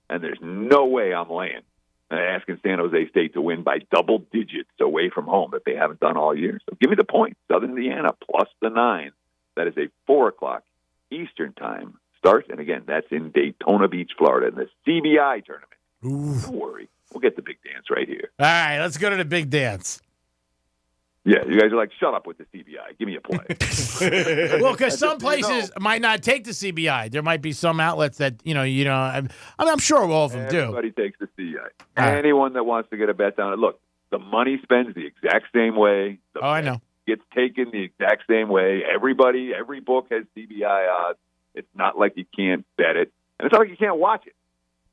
and there's no way I'm laying asking San Jose State to win by double digits away from home that they haven't done all year. So give me the point. Southern Indiana plus the 9. That is a 4 o'clock Eastern time start, and again, that's in Daytona Beach, Florida, in the CBI tournament. Ooh. Don't worry. We'll get the big dance right here. All right, let's go to the big dance. Yeah, you guys are like, shut up with the CBI. Give me a play. Well, because some places might not take the CBI. There might be some outlets that, I'm sure all of them do. Everybody takes the CBI. Anyone that wants to get a bet down, look, the money spends the exact same way. I know. Gets taken the exact same way. Every book has CBI odds. It's not like you can't bet it, and it's not like you can't watch it.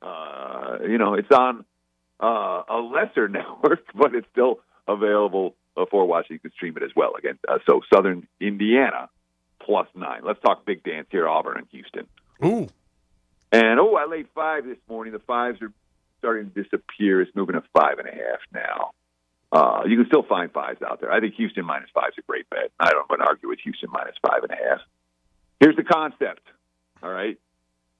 It's on a lesser network, but it's still available for watching. You can stream it as well. Again, so Southern Indiana plus 9. Let's talk big dance here, Auburn and Houston. Ooh. And, I laid 5 this morning. The 5s are starting to disappear. It's moving to 5.5 now. You can still find 5s out there. I think Houston minus 5 is a great bet. I don't want to argue with Houston minus 5.5. Here's the concept, all right?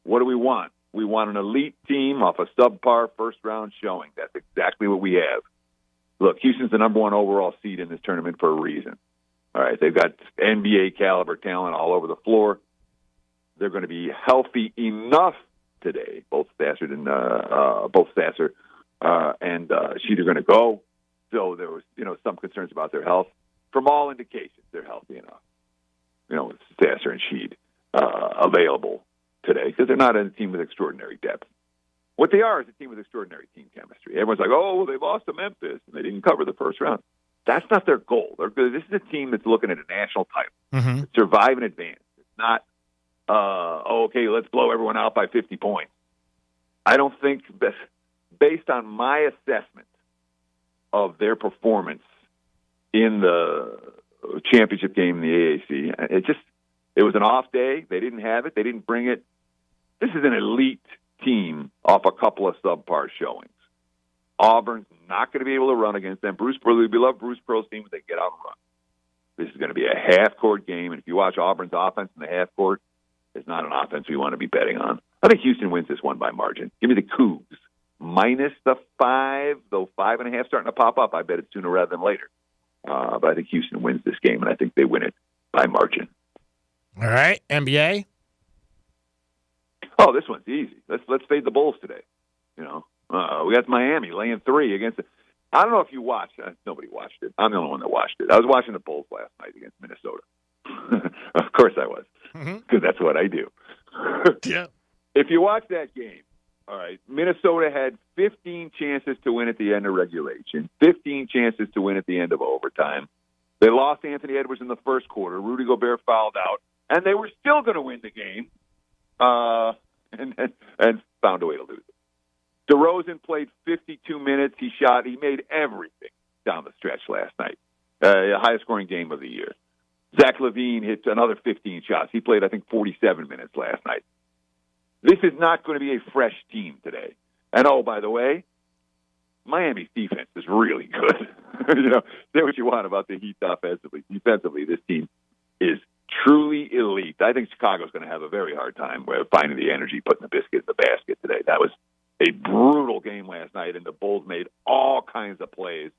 What do we want? We want an elite team off a subpar first-round showing. That's exactly what we have. Look, Houston's the number 1 overall seed in this tournament for a reason. All right, they've got NBA-caliber talent all over the floor. They're going to be healthy enough today. Both Sasser and Sheet are going to go. So there was, some concerns about their health. From all indications, they're healthy enough. With Sasser and Sheed available today because they're not a team with extraordinary depth. What they are is a team with extraordinary team chemistry. Everyone's like, they lost to Memphis and they didn't cover the first round. That's not their goal. This is a team that's looking at a national title. Survive and advance. It's not, let's blow everyone out by 50 points. I don't think, based on my assessment of their performance in the championship game in the AAC, it was an off day. They didn't have it. They didn't bring it. This is an elite team off a couple of subpar showings. Auburn's not going to be able to run against them. We love Bruce Pearl's team when they get out and run. This is going to be a half-court game, and if you watch Auburn's offense in the half-court, it's not an offense we want to be betting on. I think Houston wins this one by margin. Give me the Cougs. Minus the 5, though 5.5 starting to pop up. I bet it's sooner rather than later. But I think Houston wins this game, and I think they win it by margin. All right, NBA. Oh, this one's easy. Let's fade the Bulls today. We got Miami laying 3 against the. I don't know if you watched. Nobody watched it. I'm the only one that watched it. I was watching the Bulls last night against Minnesota. Of course I was, because that's what I do. Yeah. If you watch that game, all right, Minnesota had 15 chances to win at the end of regulation, 15 chances to win at the end of overtime. They lost Anthony Edwards in the first quarter. Rudy Gobert fouled out, and they were still going to win the game, and found a way to lose it. DeRozan played 52 minutes. He made everything down the stretch last night. Highest scoring game of the year. Zach LaVine hit another 15 shots. He played, I think, 47 minutes last night. This is not going to be a fresh team today. And, by the way, Miami's defense is really good. Say what you want about the Heat offensively. Defensively, this team is truly elite. I think Chicago's going to have a very hard time finding the energy, putting the biscuit in the basket today. That was a brutal game last night, and the Bulls made all kinds of plays.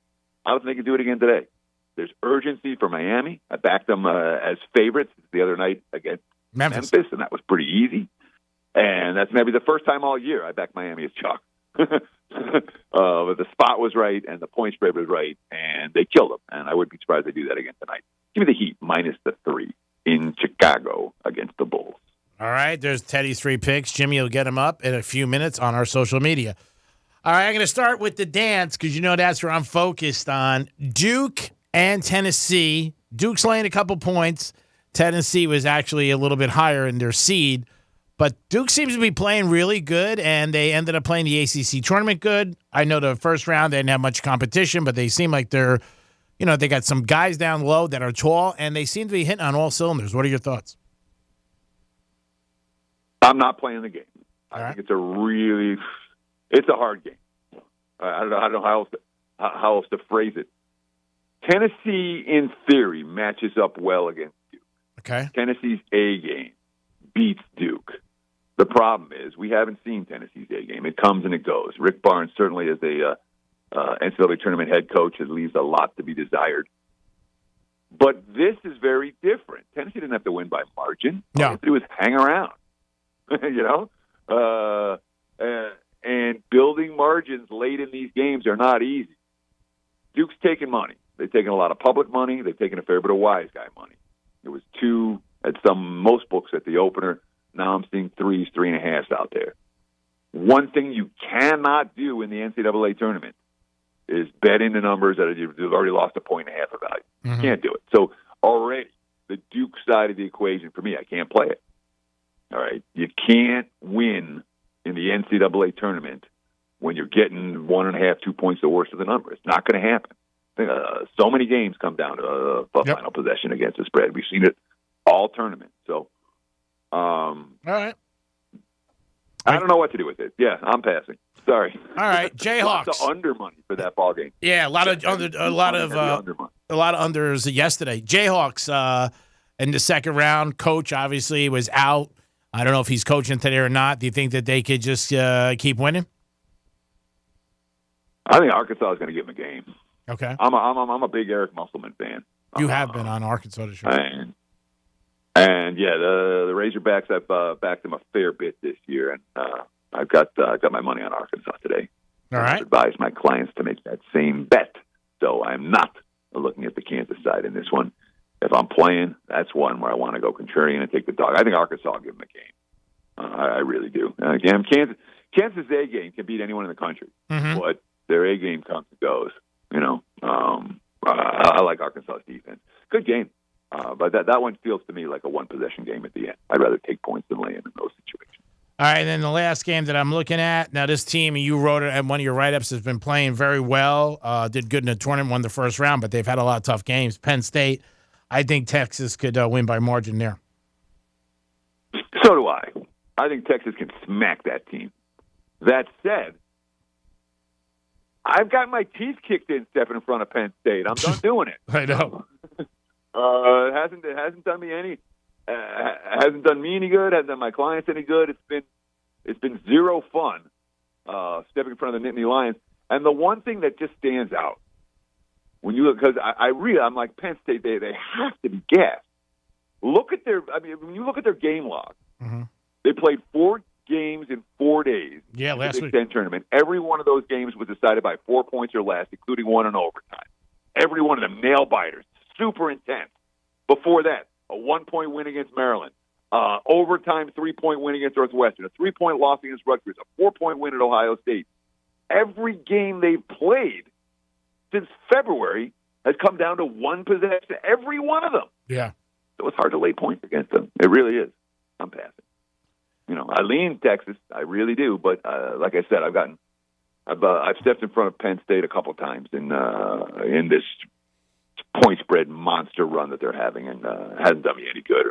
I don't think they can do it again today. There's urgency for Miami. I backed them as favorites the other night against Memphis, and that was pretty easy. And that's maybe the first time all year I backed Miami as chalk. But the spot was right and the point spread was right, and they killed them. And I wouldn't be surprised they do that again tonight. Give me the Heat minus the 3 in Chicago against the Bulls. All right, there's Teddy's 3 picks. Jimmy will get them up in a few minutes on our social media. All right, I'm going to start with the dance because you know that's where I'm focused on. Duke and Tennessee. Duke's laying a couple points. Tennessee was actually a little bit higher in their seed. But Duke seems to be playing really good, and they ended up playing the ACC tournament good. I know the first round they didn't have much competition, but they seem like they're, they got some guys down low that are tall, and they seem to be hitting on all cylinders. What are your thoughts? I'm not playing the game. I think it's a hard game. I don't know how else to phrase it. Tennessee, in theory, matches up well against Duke. Okay. Tennessee's A game beats Duke. The problem is we haven't seen Tennessee's A game. It comes and it goes. Rick Barnes certainly as a NCAA tournament head coach leaves a lot to be desired. But this is very different. Tennessee didn't have to win by margin. All they had to do was hang around. And building margins late in these games are not easy. Duke's taking money. They've taken a lot of public money. They've taken a fair bit of wise guy money. There was 2 at most books at the opener. Now I'm seeing 3s, 3.5s out there. One thing you cannot do in the NCAA tournament is bet in the numbers that you've already lost 1.5 of value. You can't do it. So already the Duke side of the equation for me, I can't play it. All right, you can't win in the NCAA tournament when you're getting 1.5, 2 points the worst of the number. It's not going to happen. So many games come down to a final possession against the spread. We've seen it all tournament. So, all right. I don't know what to do with it. Yeah, I'm passing. Sorry. All right, Jayhawks. Lots of under money for that ball game. Yeah, a lot of unders yesterday. Jayhawks in the second round. Coach obviously was out. I don't know if he's coaching today or not. Do you think that they could just keep winning? I think Arkansas is going to give them a game. Okay. I'm a big Eric Musselman fan. You have been on Arkansas this year. And yeah, the Razorbacks, I've backed them a fair bit this year, and I've got my money on Arkansas today. All right. I advise my clients to make that same bet. So I'm not looking at the Kansas side in this one. If I'm playing, that's one where I want to go contrarian and take the dog. I think Arkansas will give them a game. I really do. Again, Kansas' A game can beat anyone in the country, but their A game comes and goes. I like Arkansas's defense. Good game, but that one feels to me like a one-possession game at the end. I'd rather take points than lay in those situations. All right, and then the last game that I'm looking at, now this team, you wrote it at one of your write-ups, has been playing very well, did good in the tournament, won the first round, but they've had a lot of tough games. Penn State, I think Texas could win by margin there. So do I. I think Texas can smack that team. That said, I've got my teeth kicked in stepping in front of Penn State. I'm done doing it. I know. It hasn't done me any any good. Hasn't done my clients any good. It's been zero fun stepping in front of the Nittany Lions. And the one thing that just stands out when you look, because I'm like Penn State, they have to be gassed. When you look at their game log, they played 4 games in 4 days. Yeah, last week. Big Ten tournament. Every one of those games was decided by 4 points or less, including one in overtime. Every one of them nail biters, super intense. Before that, a 1-point win against Maryland, overtime 3-point win against Northwestern, a 3-point loss against Rutgers, a 4-point win at Ohio State. Every game they've played since February has come down to one possession. Every one of them. Yeah. So it's hard to lay points against them. It really is. I'm passing. I lean Texas. I really do. But like I said, I've stepped in front of Penn State a couple times in this point spread monster run that they're having, and hasn't done me any good.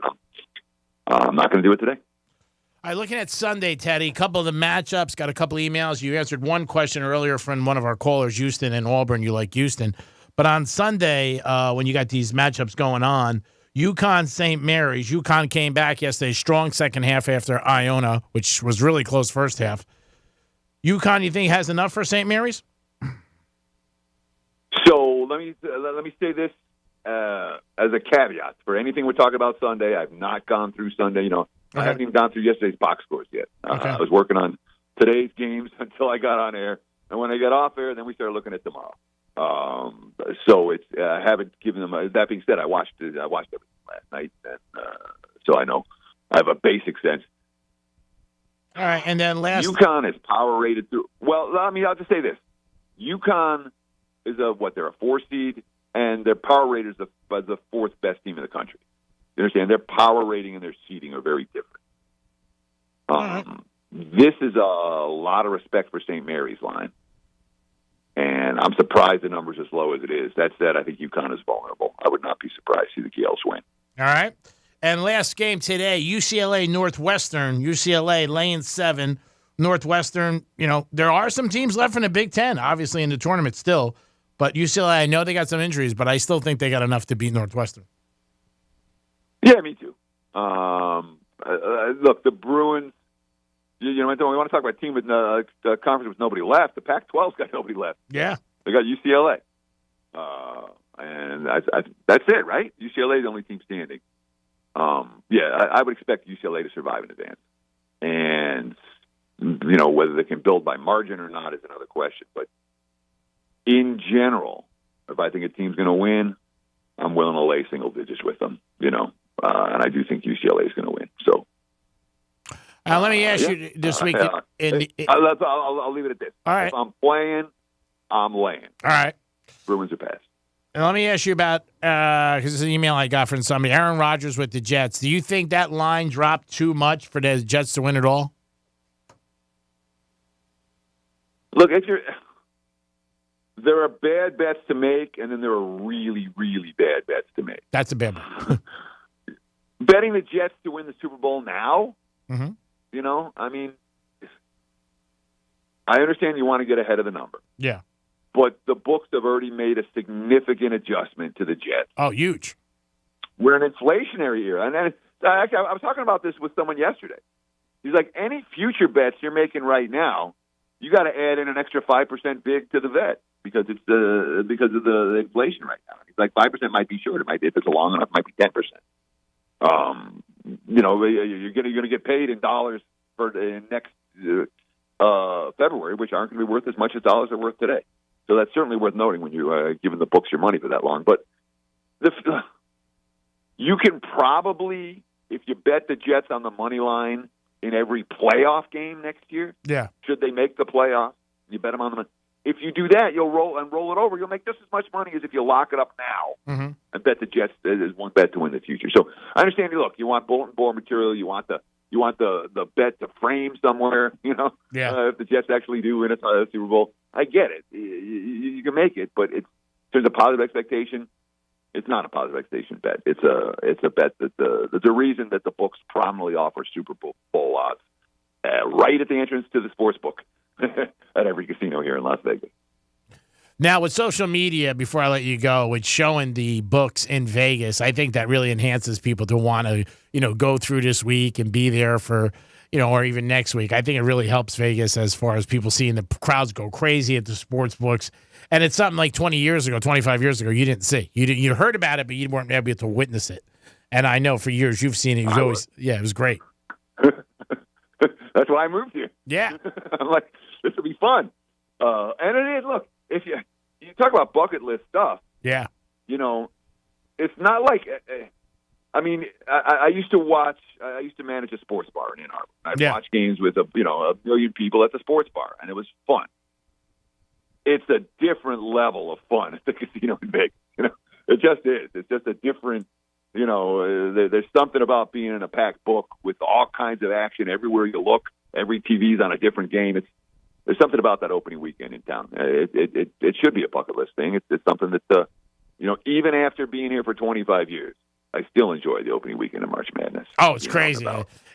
I'm not going to do it today. All right, looking at Sunday, Teddy, a couple of the matchups, got a couple of emails. You answered one question earlier from one of our callers, Houston and Auburn. You like Houston. But on Sunday, when you got these matchups going on, UConn, St. Mary's. UConn came back yesterday, strong second half after Iona, which was really close first half. UConn, you think, has enough for St. Mary's? So let me say this as a caveat for anything we're talking about Sunday, I've not gone through Sunday. I haven't even gone through yesterday's box scores yet. I was working on today's games until I got on air, and when I got off air, then we started looking at tomorrow. So it's I haven't given them. That being said, I watched everything last night, and so I know I have a basic sense. All right, and then last UConn is power rated through. Well, I'll just say this: UConn is they're a 4 seed, and their power rated is the 4th best team in the country. You understand? Their power rating and their seeding are very different. This is a lot of respect for St. Mary's line, and I'm surprised the number's as low as it is. That said, I think UConn is vulnerable. I would not be surprised to see the Gales win. All right. And last game today, UCLA Northwestern. UCLA laying 7. Northwestern, there are some teams left in the Big Ten, obviously in the tournament still. But UCLA, I know they got some injuries, but I still think they got enough to beat Northwestern. Yeah, me too. Look, the Bruins, we want to talk about a team with a conference with nobody left. The Pac-12's got nobody left. Yeah. They got UCLA. And that's it, right? UCLA is the only team standing. I would expect UCLA to survive in advance. And, whether they can build by margin or not is another question. But in general, if I think a team's going to win, I'm willing to lay single digits with them, and I do think UCLA is going to win. So let me ask you this week. I'll leave it at this. All right. If I'm playing, I'm laying. All right. Bruins are passed. And let me ask you about, because this is an email I got from somebody, Aaron Rodgers with the Jets. Do you think that line dropped too much for the Jets to win it all? Look, there are bad bets to make, and then there are really, really bad bets to make. That's a bad one. Betting the Jets to win the Super Bowl now, mm-hmm. I understand you want to get ahead of the number. Yeah. But the books have already made a significant adjustment to the Jets. Oh, huge. We're in an inflationary era. And actually, I was talking about this with someone yesterday. He's like, any future bets you're making right now, you got to add in an extra 5% big to the bet because of the inflation right now. He's like 5% might be short. It might be, if it's long enough, it might be 10%. You're going to get paid in dollars for the next February, which aren't going to be worth as much as dollars are worth today. So that's certainly worth noting when you're giving the books your money for that long. But you can probably, if you bet the Jets on the money line in every playoff game next year, should they make the playoffs, you bet them on the money. If you do that, you'll roll it over. You'll make just as much money as if you lock it up now and bet the Jets as one bet to win the future. So I understand. Look, you want bulletin board material. You want the bet to frame somewhere. If the Jets actually do win a Super Bowl, I get it. You can make it, but there's a positive expectation. It's not a positive expectation bet. It's a bet that there's a reason that the books prominently offer Super Bowl odds right at the entrance to the sports book at every casino here in Las Vegas. Now, with social media, before I let you go, with showing the books in Vegas, I think that really enhances people to want to, go through this week and be there for, or even next week. I think it really helps Vegas as far as people seeing the crowds go crazy at the sports books. And it's something like 20 years ago, 25 years ago, you didn't see. You heard about it, but you weren't able to witness it. And I know for years you've seen it. It was great. That's why I moved here. Yeah. I'm like, this will be fun. And it is. Look, if you talk about bucket list stuff, it's not like, I used to manage a sports bar in Ann Arbor. I'd watch games with a million people at the sports bar, and it was fun. It's a different level of fun at the casino in Vegas. It just is. It's just a different, there's something about being in a packed book with all kinds of action everywhere you look. Every TV's on a different game. There's something about that opening weekend in town. It should be a bucket list thing. It's something that, even after being here for 25 years, I still enjoy the opening weekend of March Madness. Oh, it's crazy.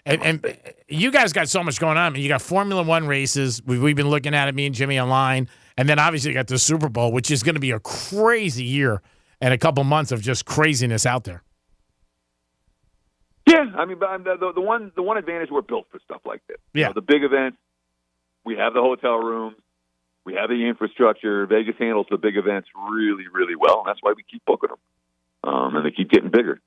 And you guys got so much going on. I mean, you got Formula One races. We've been looking at it, me and Jimmy online. And then obviously you got the Super Bowl, which is going to be a crazy year and a couple months of just craziness out there. Yeah, but the one advantage, we're built for stuff like this. Yeah. The big events, we have the hotel rooms, we have the infrastructure. Vegas handles the big events really, really well, and that's why we keep booking them. and they keep getting bigger.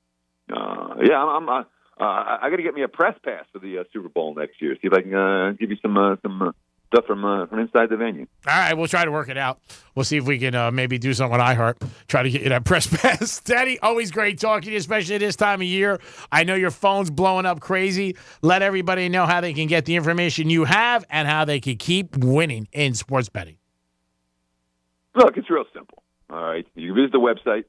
I got to get me a press pass for the Super Bowl next year. See if I can give you some stuff from inside the venue. All right, we'll try to work it out. We'll see if we can maybe do something with iHeart. Try to get you that press pass. Teddy, always great talking to you, especially this time of year. I know your phone's blowing up crazy. Let everybody know how they can get the information you have and how they can keep winning in sports betting. Look, it's real simple. All right, you can visit the website,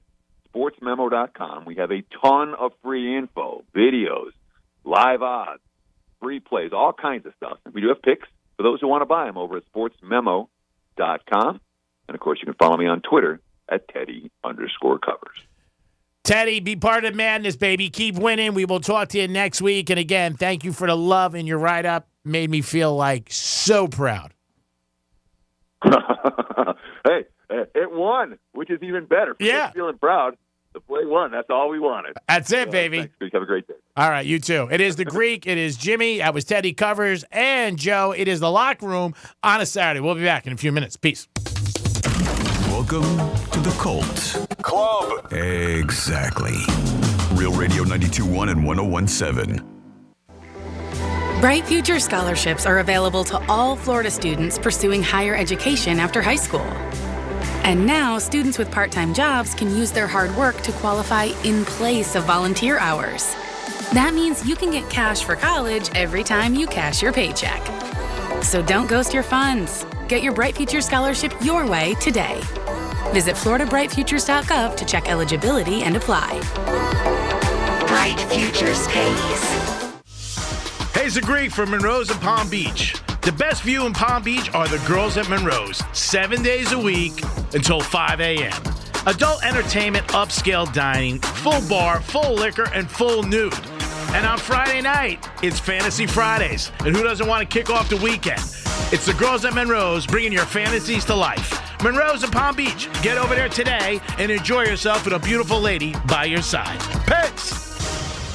sportsmemo.com. We have a ton of free info, videos, live odds, free plays, all kinds of stuff. We do have picks for those who want to buy them over at sportsmemo.com. And, of course, you can follow me on Twitter at Teddy_covers. Teddy, be part of madness, baby. Keep winning. We will talk to you next week. And, again, thank you for the love in your write-up. Made me feel like so proud. Hey, it won, which is even better. Yeah. Feeling proud. The play won. That's all we wanted. That's it, baby. Thanks, Greek. Have a great day. All right, you too. It is the Greek. It is Jimmy. That was Teddy Covers. And Joe, it is the Locker Room on a Saturday. We'll be back in a few minutes. Peace. Welcome to the Cult Club. Exactly. Real Radio 92.1 and 101.7. Bright Future scholarships are available to all Florida students pursuing higher education after high school. And now, students with part-time jobs can use their hard work to qualify in place of volunteer hours. That means you can get cash for college every time you cash your paycheck. So don't ghost your funds. Get your Bright Future scholarship your way today. Visit floridabrightfutures.gov to check eligibility and apply. Bright Futures pays. Hey, it's the Greek from Monroe's and Palm Beach. The best view in Palm Beach are the girls at Monroe's, 7 days a week until 5 a.m. Adult entertainment, upscale dining, full bar, full liquor, and full nude. And on Friday night, it's Fantasy Fridays. And who doesn't want to kick off the weekend? It's the girls at Monroe's bringing your fantasies to life. Monroe's in Palm Beach. Get over there today and enjoy yourself with a beautiful lady by your side. Peace!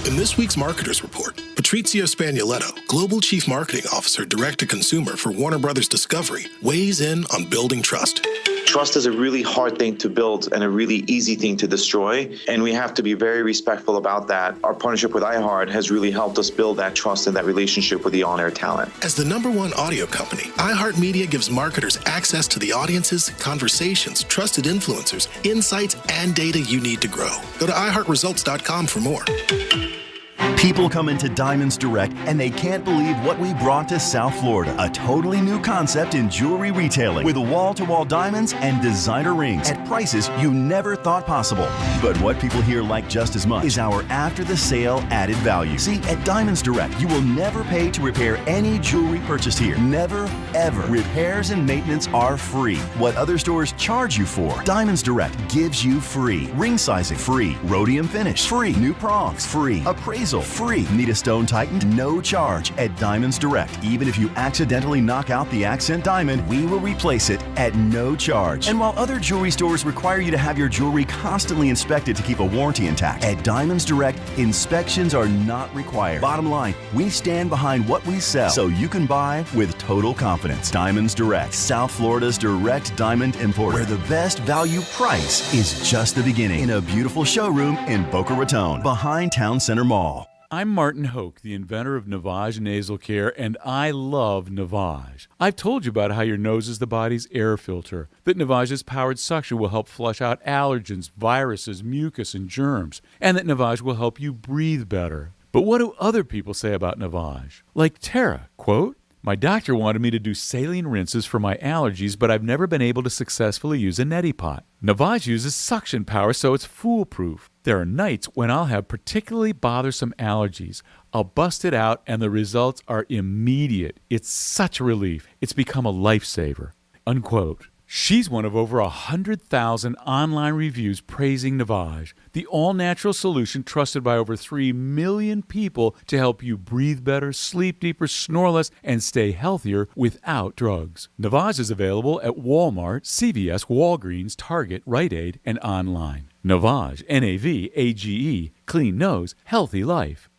In this week's Marketers Report, Patrizio Spagnoletto, Global Chief Marketing Officer, Direct-to-Consumer for Warner Brothers Discovery, weighs in on building trust. Trust is a really hard thing to build and a really easy thing to destroy, and we have to be very respectful about that. Our partnership with iHeart has really helped us build that trust and that relationship with the on-air talent. As the #1 audio company, iHeartMedia gives marketers access to the audiences, conversations, trusted influencers, insights, and data you need to grow. Go to iHeartResults.com for more. People come into Diamonds Direct and they can't believe what we brought to South Florida. A totally new concept in jewelry retailing with wall-to-wall diamonds and designer rings at prices you never thought possible. But what people here like just as much is our after-the-sale added value. See, at Diamonds Direct, you will never pay to repair any jewelry purchased here. Never, ever. Repairs and maintenance are free. What other stores charge you for, Diamonds Direct gives you free. Ring sizing, free. Rhodium finish, free. New prongs, free. Appraisal, free. Need a stone tightened? No charge at Diamonds Direct. Even if you accidentally knock out the accent diamond, we will replace it at no charge. And while other jewelry stores require you to have your jewelry constantly inspected to keep a warranty intact, at Diamonds Direct, inspections are not required. Bottom line, we stand behind what we sell so you can buy with total confidence. Diamonds Direct, South Florida's direct diamond importer, where the best value price is just the beginning. In a beautiful showroom in Boca Raton, behind Town Center Mall. I'm Martin Hoke, the inventor of Navage Nasal Care, and I love Navage. I've told you about how your nose is the body's air filter, that Navage's powered suction will help flush out allergens, viruses, mucus, and germs, and that Navage will help you breathe better. But what do other people say about Navage? Like Tara, quote, "My doctor wanted me to do saline rinses for my allergies, but I've never been able to successfully use a neti pot. Navage uses suction power, so it's foolproof. There are nights when I'll have particularly bothersome allergies. I'll bust it out, and the results are immediate. It's such a relief. It's become a lifesaver." Unquote. She's one of over 100,000 online reviews praising Navage, the all-natural solution trusted by over 3 million people to help you breathe better, sleep deeper, snore less, and stay healthier without drugs. Navage is available at Walmart, CVS, Walgreens, Target, Rite Aid, and online. Navage, Navage, clean nose, healthy life.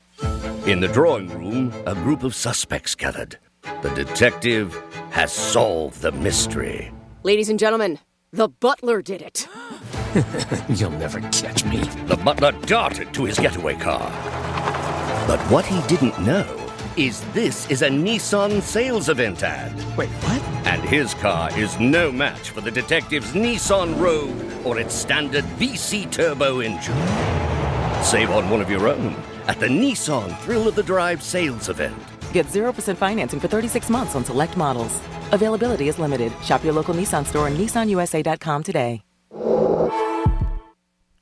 In the drawing room, a group of suspects gathered. The detective has solved the mystery. Ladies and gentlemen, the butler did it. You'll never catch me. The butler darted to his getaway car. But what he didn't know is this is a Nissan sales event ad. Wait, what? And his car is no match for the detective's Nissan Rogue or its standard VC turbo engine. Save on one of your own at the Nissan Thrill of the Drive sales event. Get 0% financing for 36 months on select models. Availability is limited. Shop your local Nissan store and nissanusa.com today.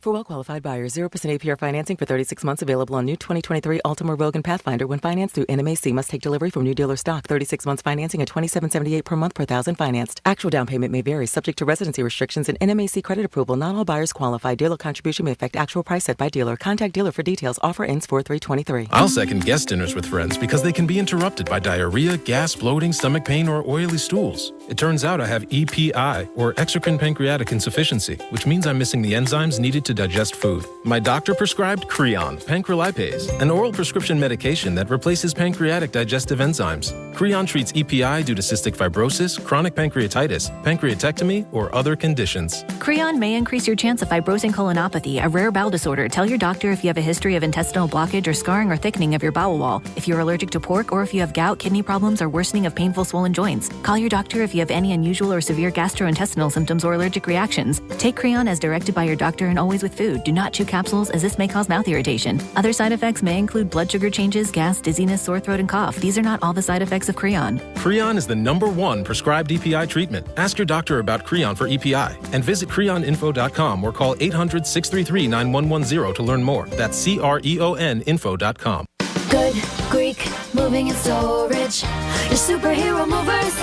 For well-qualified buyers, 0% APR financing for 36 months available on new 2023 Altima Rogue and Pathfinder when financed through NMAC. Must take delivery from new dealer stock. 36 months financing at $27.78 per month per thousand financed. Actual down payment may vary, subject to residency restrictions and NMAC credit approval. Not all buyers qualify. Dealer contribution may affect actual price set by dealer. Contact dealer for details. Offer ends 4/3/23. I'll second guest dinners with friends because they can be interrupted by diarrhea, gas, bloating, stomach pain, or oily stools. It turns out I have EPI, or exocrine pancreatic insufficiency, which means I'm missing the enzymes needed to digest food. My doctor prescribed Creon, pancrelipase, an oral prescription medication that replaces pancreatic digestive enzymes. Creon treats EPI due to cystic fibrosis, chronic pancreatitis, pancreatectomy, or other conditions. Creon may increase your chance of fibrosing colonopathy, a rare bowel disorder. Tell your doctor if you have a history of intestinal blockage or scarring or thickening of your bowel wall, if you're allergic to pork, or if you have gout, kidney problems, or worsening of painful swollen joints. Call your doctor if you have any unusual or severe gastrointestinal symptoms or allergic reactions. Take Creon as directed by your doctor and always with food. Do not chew capsules, as this may cause mouth irritation. Other side effects may include blood sugar changes, gas, dizziness, sore throat, and cough. These are not all the side effects of Creon. Creon is the #1 prescribed EPI treatment. Ask your doctor about Creon for EPI and visit creoninfo.com or call 800-633-9110 to learn more. That's CREONinfo.com. Good Greek moving and storage. Your superhero movers.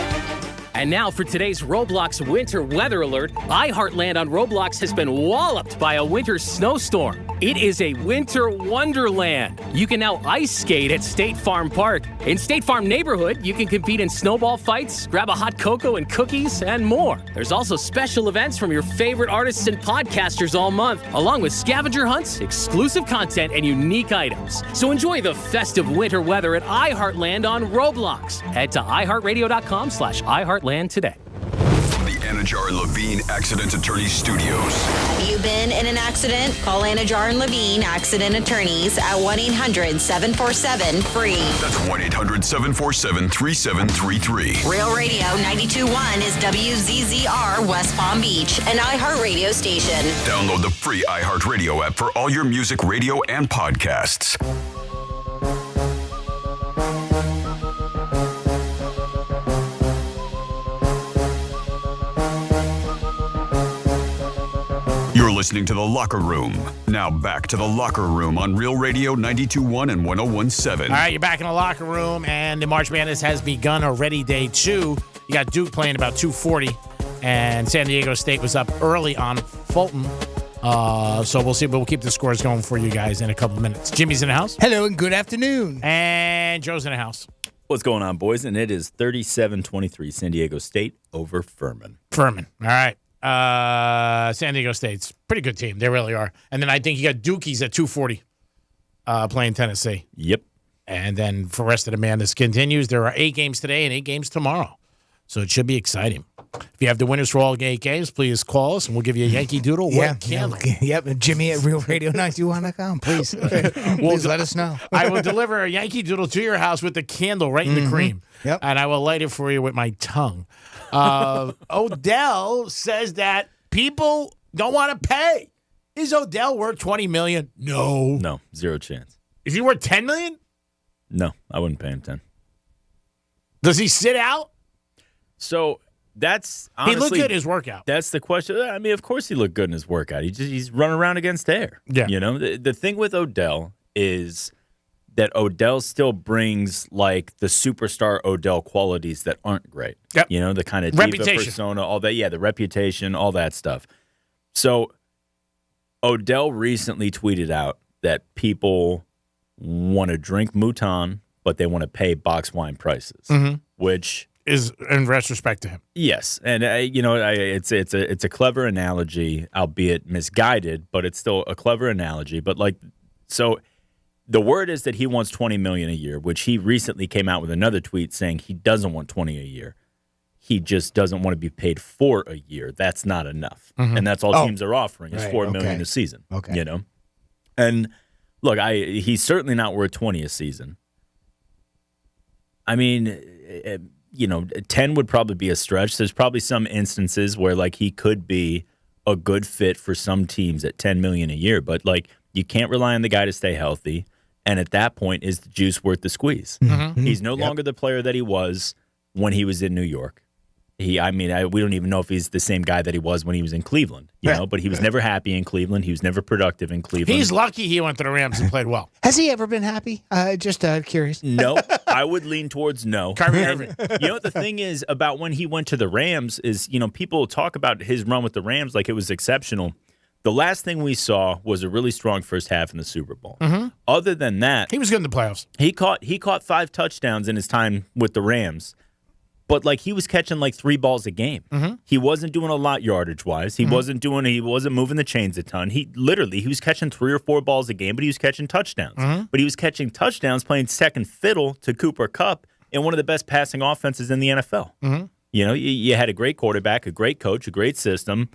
And now for today's Roblox winter weather alert. iHeartland on Roblox has been walloped by a winter snowstorm. It is a winter wonderland. You can now ice skate at State Farm Park. In State Farm Neighborhood, you can compete in snowball fights, grab a hot cocoa and cookies, and more. There's also special events from your favorite artists and podcasters all month, along with scavenger hunts, exclusive content, and unique items. So enjoy the festive winter weather at iHeartland on Roblox. Head to iHeartRadio.com/iHeartland today. From the Anajar and Levine Accident Attorney Studios. Have you been in an accident? Call Anajar and Levine Accident Attorneys at 1-800-747-FREE. That's 1-800-747-3733. Real Radio 92.1 is WZZR West Palm Beach, an iHeartRadio station. Download the free iHeartRadio app for all your music, radio, and podcasts. You're listening to The Locker Room. Now back to The Locker Room on Real Radio 92.1 and 101.7. All right, you're back in the locker room, and the March Madness has begun already, day 2. You got Duke playing about 2:40, and San Diego State was up early on Fulton. So we'll see, but we'll keep the scores going for you guys in a couple minutes. Jimmy's in the house. Hello, and good afternoon. And Joe's in the house. What's going on, boys? And it is 37-23 San Diego State over Furman. Furman. All right. San Diego State's pretty good team. They really are. And then I think you got Dukies at 2:40 playing Tennessee. Yep. And then for the rest of the madness continues. There are 8 games today and 8 games tomorrow. So it should be exciting. If you have the winners for all 8 games, please call us and we'll give you a Yankee Doodle. Yep. Jimmy at realradio921.com. Please. Please let us know. I will deliver a Yankee Doodle to your house with the candle right in the cream. Yep. And I will light it for you with my tongue. Odell says that people don't want to pay. Is Odell worth $20 million? No. No, zero chance. Is he worth $10 million? No, I wouldn't pay him 10. Does he sit out? So that's honestly, he looked good in his workout. That's the question. I mean, of course he looked good in his workout. He's running around against air. Yeah. You know, the thing with Odell is that Odell still brings like the superstar Odell qualities that aren't great. Yep. You know, the kind of diva Reputation. persona, all that. Yeah, the reputation, all that stuff. So Odell recently tweeted out that people want to drink Mouton, but they want to pay box wine prices, which is in retrospect to him. Yes, and it's a clever analogy, albeit misguided, but it's still a clever analogy. But like, so the word is that he wants $20 million a year, which he recently came out with another tweet saying he doesn't want $20 a year. he just doesn't want to be paid for a year. That's not enough. Mhm. And that's all Oh. teams are offering is Right, $4 million okay. a season. Okay. You know? And look, he's certainly not worth 20 a season. I mean, 10 would probably be a stretch. There's probably some instances where like he could be a good fit for some teams at $10 million a year, but like you can't rely on the guy to stay healthy. And at that point, is the juice worth the squeeze? Mhm. He's no longer the player that he was when he was in New York. We don't even know if he's the same guy that he was when he was in Cleveland, you know, but he was never happy in Cleveland. He was never productive in Cleveland. He's lucky he went to the Rams and played well. Has he ever been happy? Just curious. No, I would lean towards no. Kyrie And Irving. you know what the thing is about when he went to the Rams is, people talk about his run with the Rams like it was exceptional. The last thing we saw was a really strong first half in the Super Bowl. Mhm. Other than that, He was good in the playoffs. he caught 5 touchdowns in his time with the Rams. But like he was catching like 3 balls a game. Mhm. He wasn't doing a lot yardage wise. He wasn't moving the chains a ton. He was catching 3 or 4 balls a game, but he was catching touchdowns. Mhm. But he was catching touchdowns playing second fiddle to Cooper Kupp in one of the best passing offenses in the NFL. Mhm. You had a great quarterback, a great coach, a great system,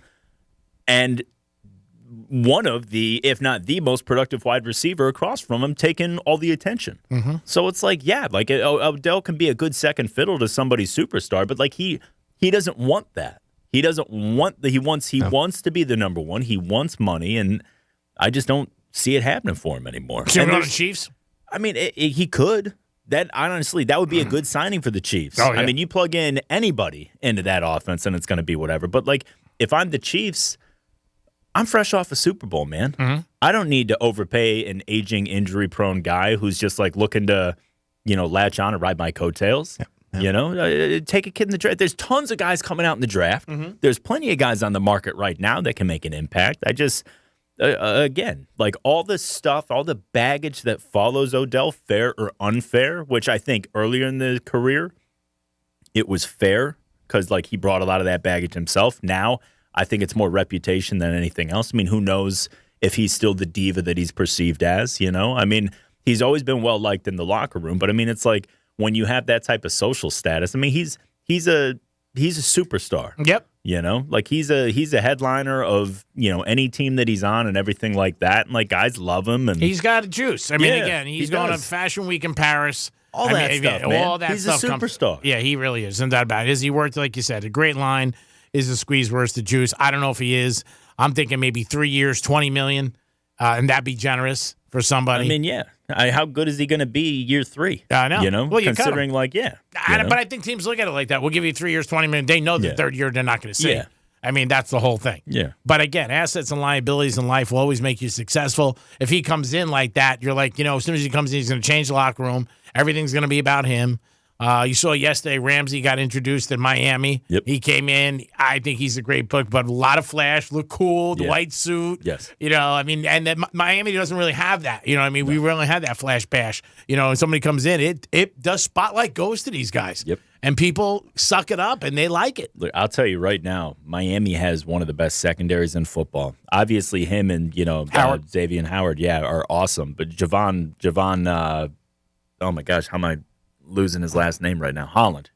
and one of the, if not the most productive wide receiver across from him taking all the attention. Mhm. So it's like, Odell can be a good second fiddle to somebody's superstar, but like he doesn't want that. He doesn't want he wants to be the number one. He wants money, and I just don't see it happening for him anymore. Should And we go to there's- the Chiefs? I mean, he could. That would be a good signing for the Chiefs. Oh, yeah. I mean, you plug in anybody into that offense, and it's going to be whatever. But like, if I'm the Chiefs, I'm fresh off a Super Bowl, man. Mhm. I don't need to overpay an aging, injury-prone guy who's just like looking to, latch on and ride my coattails. Take a kid in the draft. There's tons of guys coming out in the draft. Mhm. There's plenty of guys on the market right now that can make an impact. I just, again, like all this stuff, all the baggage that follows Odell, fair or unfair, which I think earlier in the career, it was fair because like he brought a lot of that baggage himself. Now, I think it's more reputation than anything else. I mean, who knows if he's still the diva that he's perceived as, I mean, he's always been well-liked in the locker room, but I mean, it's like when you have that type of social status, I mean, he's a superstar. Yep. Like he's a headliner of, any team that he's on and everything like that. And like guys love him. And He's got a juice. I mean, Yeah, again, he's he going does. to Fashion Week in Paris. All I that mean, stuff, man. All that He's a stuff comes- superstar. Yeah, he really is. Isn't that bad? Is he worth, like you said, a great line? Is the squeeze worth the juice? I don't know if he is. I'm thinking maybe 3 years, $20 million, and that'd be generous for somebody. I mean, yeah. How good is he going to be year 3? I know. Well, you cut him. considering like, yeah. But I think teams look at it like that. We'll give you 3 years, $20 million. They know the Yeah. third year they're not going to see. Yeah. I mean, that's the whole thing. Yeah. But again, assets and liabilities in life will always make you successful. If he comes in like that, you're like, as soon as he comes in, he's going to change the locker room. Everything's going to be about him. You saw yesterday Ramsey got introduced in Miami. Yep. He came in. I think he's a great book, but a lot of flash, look cool, the Yeah. white suit. Yes. I mean, and then Miami doesn't really have that. We really have that flash bash. And somebody comes in, it does spotlight goes to these guys. Yep. And people suck it up and they like it. Look, I'll tell you right now, Miami has one of the best secondaries in football. Obviously, him and Howard. Xavier Howard, are awesome. But Javon, oh my gosh, how am I losing his last name right now?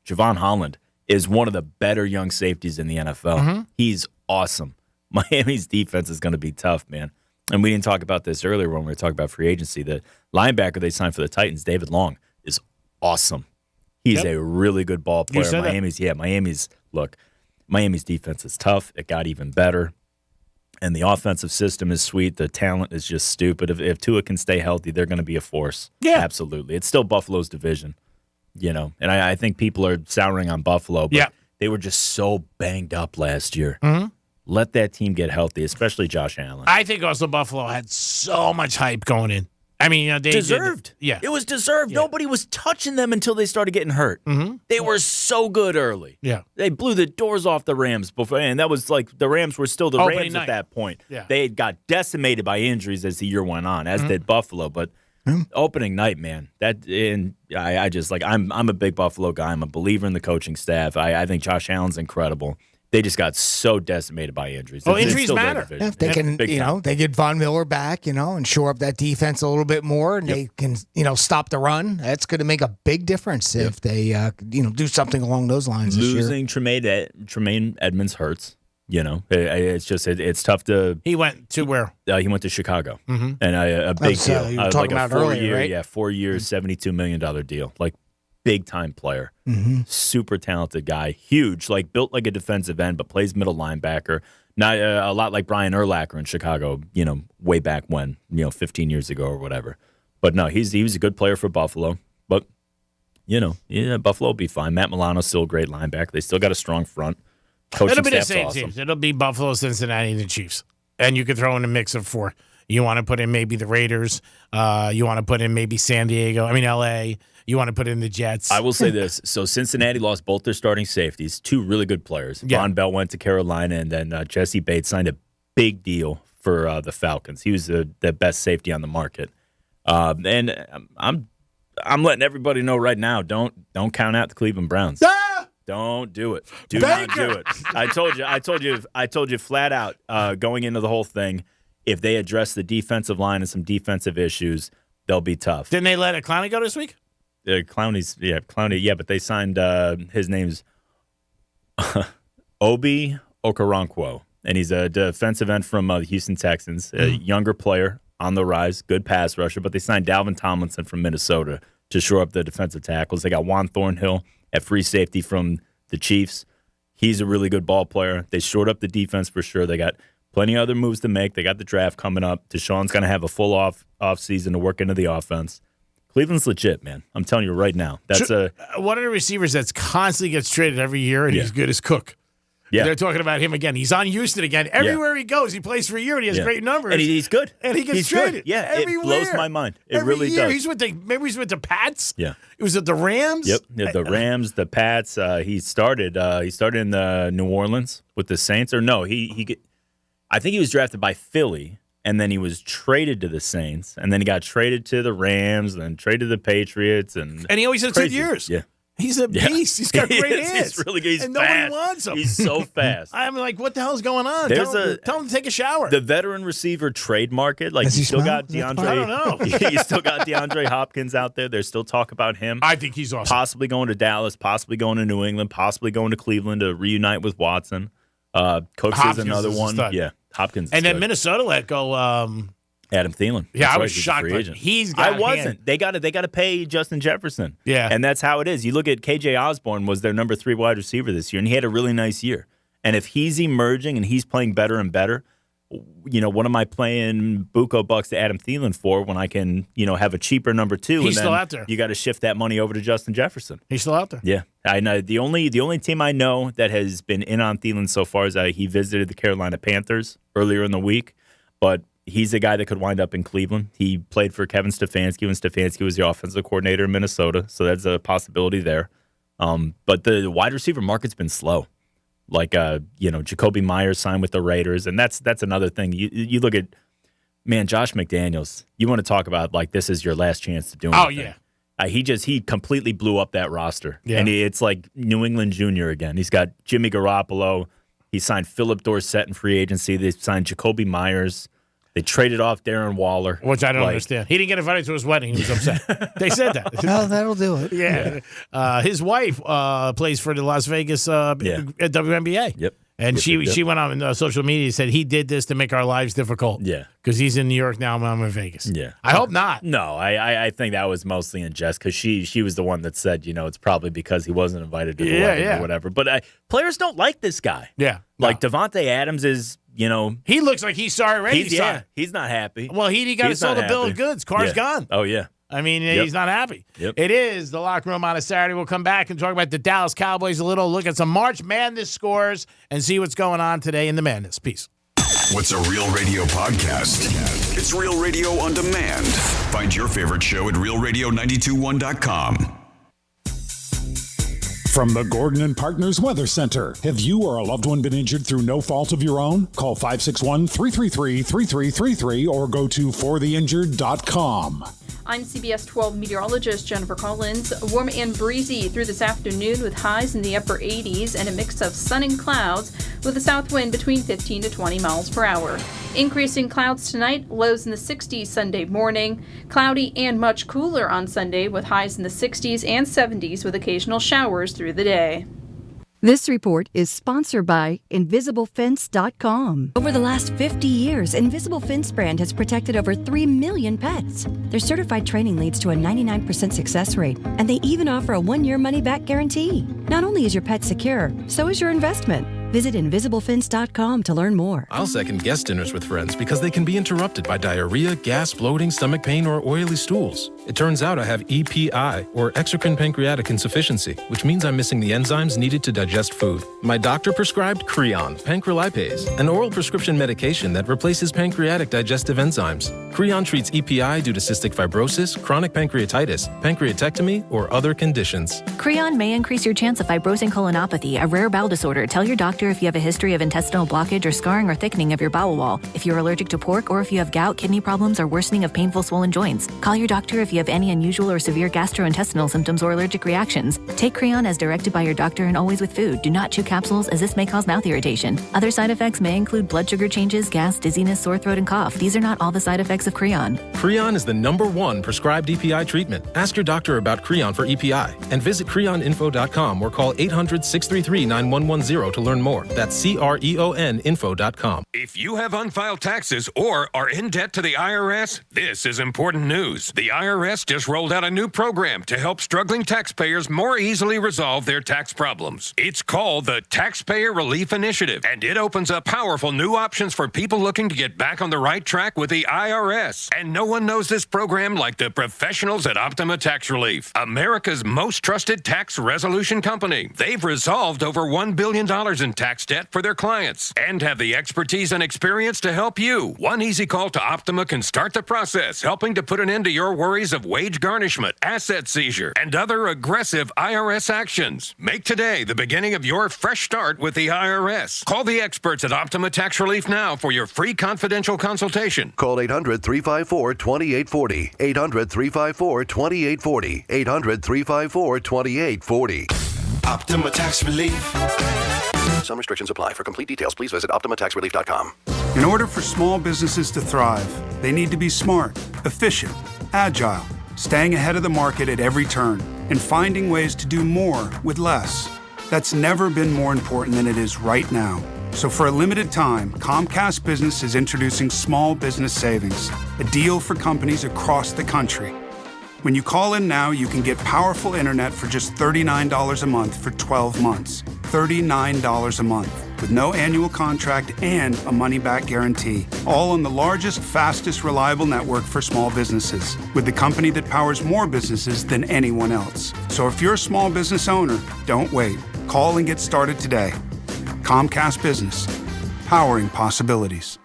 Javon Holland is one of the better young safeties in the NFL. Mm-hmm. He's awesome. Miami's defense is going to be tough, man. And we didn't talk about this earlier when we were talking about free agency. The linebacker they signed for the Titans, David Long, is awesome. He's Yep. a really good ball You player. said that. Miami's defense is tough. It got even better. And the offensive system is sweet. The talent is just stupid. If Tua can stay healthy, they're going to be a force. Yeah. Absolutely. It's still Buffalo's division, And I think people are souring on Buffalo, but Yeah. they were just so banged up last year. Mhm. Let that team get healthy, especially Josh Allen. I think also Buffalo had so much hype going in. I mean, they Deserved. Yeah. It was deserved. Yeah. Nobody was touching them until they started getting hurt. Mhm. They were so good early. Yeah. They blew the doors off the Rams before, and that was like the Rams were still the Opening Rams night. at that point. Yeah. They had got decimated by injuries as the year went on, as did Buffalo. But opening night, man, I'm a big Buffalo guy. I'm a believer in the coaching staff. I think Josh Allen's incredible. They just got so decimated by injuries. Oh, It's injuries still their matter. division. Yeah, if they can, Big time. they get Von Miller back, and shore up that defense a little bit more, and they can, stop the run. That's going to make a big difference if they, do something along those lines this year. Losing Tremaine Edmonds hurts. It's just it's tough to. He went to where? He went to Chicago, Mhm. and a big deal, you were talking like about a 4 earlier, year, right? 4 years, $72 million deal, like big time player, super talented guy, huge, like built like a defensive end, but plays middle linebacker. Not a lot like Brian Urlacher in Chicago, way back when, 15 years ago or whatever. But no, he was a good player for Buffalo, but Buffalo will be fine. Matt Milano's still a great linebacker. They still got a strong front. Coaching It'll be the staff's same awesome. teams. It'll be Buffalo, Cincinnati, and the Chiefs. And you could throw in a mix of 4. You want to put in maybe the Raiders. You want to put in maybe L.A. You want to put in the Jets. I will say this. So Cincinnati lost both their starting safeties, 2 really good players. Yeah. Von Bell went to Carolina, and then Jesse Bates signed a big deal for the Falcons. He was the best safety on the market. And I'm letting everybody know right now, don't count out the Cleveland Browns. Don't do it. Do not do it. I told you flat out going into the whole thing, if they address the defensive line and some defensive issues, they'll be tough. Didn't they let Clowney go this week? Clowney, but they signed his name's Obi Okoronkwo, and he's a defensive end from the Houston Texans, a younger player on the rise, good pass rusher, but they signed Dalvin Tomlinson from Minnesota to shore up the defensive tackles. They got Juan Thornhill at free safety from the Chiefs. He's a really good ball player. They shored up the defense for sure. They got plenty of other moves to make. They got the draft coming up. Deshaun's going to have a full off season to work into the offense. Cleveland's legit, man. I'm telling you right now. That's one of the receivers that's constantly gets traded every year, and he's good as Cook. Yeah. They're talking about him again. He's on Houston again. Everywhere he goes, he plays for a year, and he has great numbers. And he's good. And he gets He's traded. Good. Yeah, everywhere. It blows my mind. It Every really year. does. Maybe he's with the Pats. Yeah. It was at the Rams. Yep. Yeah, the Rams, the Pats. He started in New Orleans with the Saints. Or no, I think he was drafted by Philly, and then he was traded to the Saints, and then he got traded to the Rams, and then traded to the Patriots, and he always had 10 years. Yeah. He's a beast. He's got great hands. He's really good. He's and fast. nobody wants him. He's so fast. I'm like, what the hell's going on? There's tell him to take a shower. The veteran receiver trade market, like Does you he still smell? got DeAndre. I don't know. You still got DeAndre Hopkins out there. There's still talk about him. I think he's awesome. Possibly going to Dallas, possibly going to New England, possibly going to Cleveland to reunite with Watson. Cooks Hopkins is another is a one. stud. Yeah, Hopkins. And is then good. Minnesota let go. Adam Thielen. Yeah, That's I right, was he's a shocked. free But agent. he's got. I wasn't. They got to pay Justin Jefferson. Yeah, and that's how it is. You look at KJ Osborne was their number 3 wide receiver this year, and he had a really nice year. And if he's emerging and he's playing better and better, what am I playing Buco bucks to Adam Thielen for when I can, have a cheaper number 2? He's and then still out there. You got to shift that money over to Justin Jefferson. He's still out there. Yeah, I know. The only team I know that has been in on Thielen so far is he visited the Carolina Panthers earlier in the week, but he's a guy that could wind up in Cleveland. He played for Kevin Stefanski when Stefanski was the offensive coordinator in Minnesota, so that's a possibility there. But the wide receiver market's been slow. Like, Jacoby Myers signed with the Raiders, and that's another thing. You look at, man, Josh McDaniels. You want to talk about, like, this is your last chance to do anything. Oh, yeah. He completely blew up that roster. Yeah. And it's like New England Junior again. He's got Jimmy Garoppolo. He signed Philip Dorsett in free agency. They signed Jacoby Myers. They traded off Darren Waller. Which I don't understand. He didn't get invited to his wedding. He was upset. They said that. Well, that'll do it. Yeah. His wife plays for the Las Vegas WNBA. Yep. And she went on social media and said, he did this to make our lives difficult. Yeah. Because he's in New York now and I'm in Vegas. Yeah. I hope not. No, I think that was mostly in jest because she was the one that said, it's probably because he wasn't invited to the wedding or whatever. But players don't like this guy. Yeah. Like Devontae Adams is, He looks like he's sorry already. He's not happy. Well, he got to sell the bill of goods. Car's gone. Oh, yeah. I mean, he's not happy. Yep. It is the Locker Room on a Saturday. We'll come back and talk about the Dallas Cowboys a little, look at some March Madness scores, and see what's going on today in the Madness. Peace. What's a Real Radio podcast? It's Real Radio on demand. Find your favorite show at realradio921.com. From the Gordon and Partners Weather Center. Have you or a loved one been injured through no fault of your own? Call 561-333-3333 or go to fortheinjured.com. I'm CBS 12 meteorologist Jennifer Collins. Warm and breezy through this afternoon with highs in the upper 80s and a mix of sun and clouds with a south wind between 15 to 20 miles per hour. Increasing clouds tonight, lows in the 60s Sunday morning. Cloudy and much cooler on Sunday with highs in the 60s and 70s with occasional showers through the day. This report is sponsored by InvisibleFence.com. Over the last 50 years, Invisible Fence brand has protected over 3 million pets. Their certified training leads to a 99% success rate, and they even offer a 1-year money-back guarantee. Not only is your pet secure, so is your investment. Visit InvisibleFence.com to learn more. I'll second guest dinners with friends because they can be interrupted by diarrhea, gas, bloating, stomach pain, or oily stools. It turns out I have EPI, or exocrine pancreatic insufficiency, which means I'm missing the enzymes needed to digest food. My doctor prescribed Creon, pancrelipase, an oral prescription medication that replaces pancreatic digestive enzymes. Creon treats EPI due to cystic fibrosis, chronic pancreatitis, pancreatectomy, or other conditions. Creon may increase your chance of fibrosing colonopathy, a rare bowel disorder. Tell your doctor if you have a history of intestinal blockage or scarring or thickening of your bowel wall, if you're allergic to pork, or if you have gout, kidney problems, or worsening of painful swollen joints. Call your doctor if you have any unusual or severe gastrointestinal symptoms or allergic reactions. Take Creon as directed by your doctor and always with food. Do not chew capsules, as this may cause mouth irritation. Other side effects may include blood sugar changes, gas, dizziness, sore throat, and cough. These are not all the side effects of Creon. Creon is the #1 prescribed EPI treatment. Ask your doctor about Creon for EPI and visit creoninfo.com or call 800-633-9110 to learn more. That's CREONinfo.com. If you have unfiled taxes or are in debt to the IRS, this is important news. The IRS just rolled out a new program to help struggling taxpayers more easily resolve their tax problems. It's called the Taxpayer Relief Initiative, and it opens up powerful new options for people looking to get back on the right track with the IRS. And no one knows this program like the professionals at Optima Tax Relief, America's most trusted tax resolution company. They've resolved over $1 billion in tax debt for their clients and have the expertise and experience to help you. One easy call to Optima can start the process, helping to put an end to your worries of wage garnishment, asset seizure, and other aggressive IRS actions. Make today the beginning of your fresh start with the IRS. Call the experts at Optima Tax Relief now for your free confidential consultation. Call 800-354-2840. 800-354-2840. 800-354-2840. Optima Tax Relief. Some restrictions apply. For complete details, please visit OptimaTaxRelief.com. In order for small businesses to thrive, they need to be smart, efficient, agile, staying ahead of the market at every turn, and finding ways to do more with less. That's never been more important than it is right now. So for a limited time, Comcast Business is introducing Small Business Savings, a deal for companies across the country. When you call in now, you can get powerful internet for just $39 a month for 12 months. $39 a month, with no annual contract and a money-back guarantee. All on the largest, fastest, reliable network for small businesses, with the company that powers more businesses than anyone else. So if you're a small business owner, don't wait. Call and get started today. Comcast Business, powering possibilities.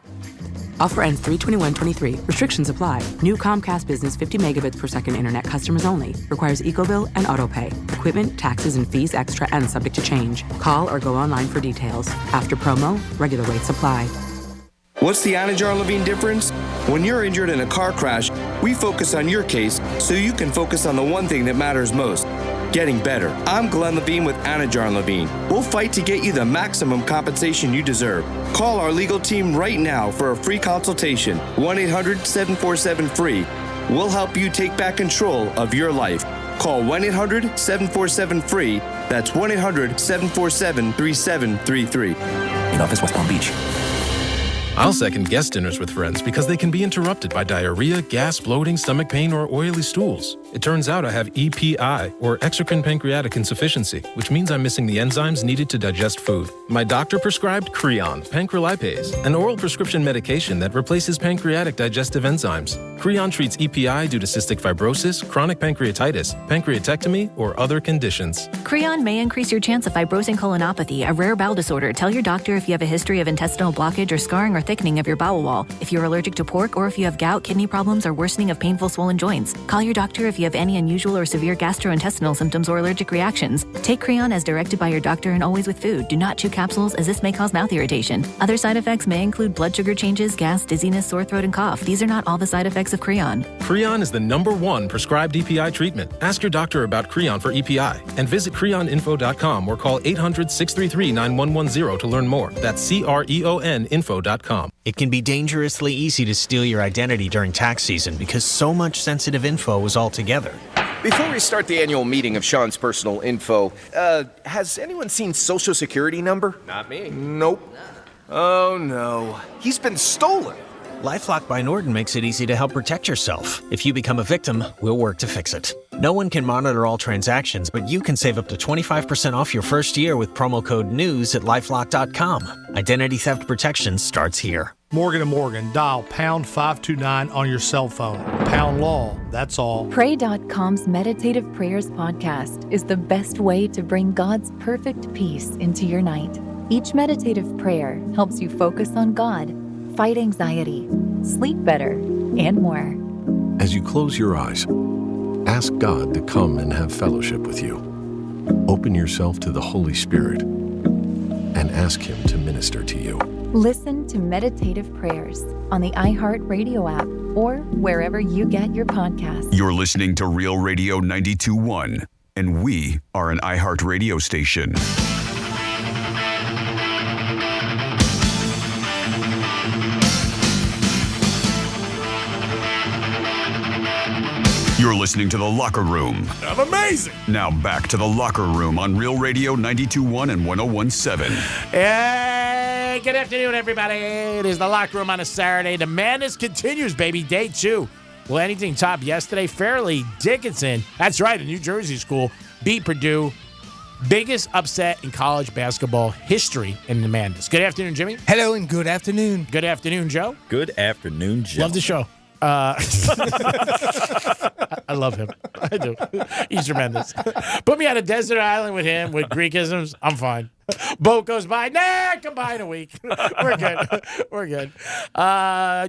Offer ends 3/21/23. Restrictions apply. New Comcast Business 50 megabits per second internet customers only. Requires EcoBill and AutoPay. Equipment, taxes, and fees extra and subject to change. Call or go online for details. After promo, regular rates apply. What's the Anajar Levine difference? When you're injured in a car crash, we focus on your case so you can focus on the one thing that matters most. Getting better. I'm Glenn Levine with Anajar Levine. We'll fight to get you the maximum compensation you deserve. Call our legal team right now for a free consultation. 1-800-747-FREE. We'll help you take back control of your life. Call 1-800-747-FREE. That's 1-800-747-3733. In office, West Palm Beach. I'll second guest dinners with friends because they can be interrupted by diarrhea, gas, bloating, stomach pain, or oily stools. It turns out I have EPI, or exocrine pancreatic insufficiency, which means I'm missing the enzymes needed to digest food. My doctor prescribed Creon, pancrelipase, an oral prescription medication that replaces pancreatic digestive enzymes. Creon treats EPI due to cystic fibrosis, chronic pancreatitis, pancreatectomy, or other conditions. Creon may increase your chance of fibrosing colonopathy, a rare bowel disorder. Tell your doctor if you have a history of intestinal blockage or scarring or thickening of your bowel wall, if you're allergic to pork, or if you have gout, kidney problems, or worsening of painful swollen joints. Call your doctor if you have any unusual or severe gastrointestinal symptoms or allergic reactions. Take Creon as directed by your doctor and always with food. Do not chew capsules as this may cause mouth irritation. Other side effects may include blood sugar changes, gas, dizziness, sore throat, and cough. These are not all the side effects of Creon. Creon is the #1 prescribed EPI treatment. Ask your doctor about Creon for EPI and visit creoninfo.com or call 800-633-9110 to learn more. That's CREONinfo.com. It can be dangerously easy to steal your identity during tax season because so much sensitive info is all together. Before we start the annual meeting of Sean's personal info, has anyone seen Social Security number? Not me. Nope. Oh no. He's been stolen. LifeLock by Norton makes it easy to help protect yourself. If you become a victim, we'll work to fix it. No one can monitor all transactions, but you can save up to 25% off your first year with promo code NEWS at LifeLock.com. Identity theft protection starts here. Morgan & Morgan, dial pound 529 on your cell phone. Pound law, that's all. Pray.com's Meditative Prayers podcast is the best way to bring God's perfect peace into your night. Each meditative prayer helps you focus on God, fight anxiety, sleep better, and more. As you close your eyes, ask God to come and have fellowship with you. Open yourself to the Holy Spirit and ask Him to minister to you. Listen to Meditative Prayers on the iHeartRadio app or wherever you get your podcasts. You're listening to Real Radio 92.1, and we are an iHeartRadio station. You're listening to The Locker Room. I'm amazing. Now back to The Locker Room on Real Radio 92.1 and 101.7. Hey, good afternoon, everybody. It is The Locker Room on a Saturday. The madness continues, baby. Day 2. Will anything top yesterday? Fairleigh Dickinson, that's right, a New Jersey school, beat Purdue. Biggest upset in college basketball history in the madness. Good afternoon, Jimmy. Hello, and good afternoon. Good afternoon, Joe. Good afternoon, Joe. Love the show. I love him. I do. He's tremendous. Put me on a desert island with him with Greekisms. I'm fine. Boat goes by. Nah, come by in a week. We're good. We're good.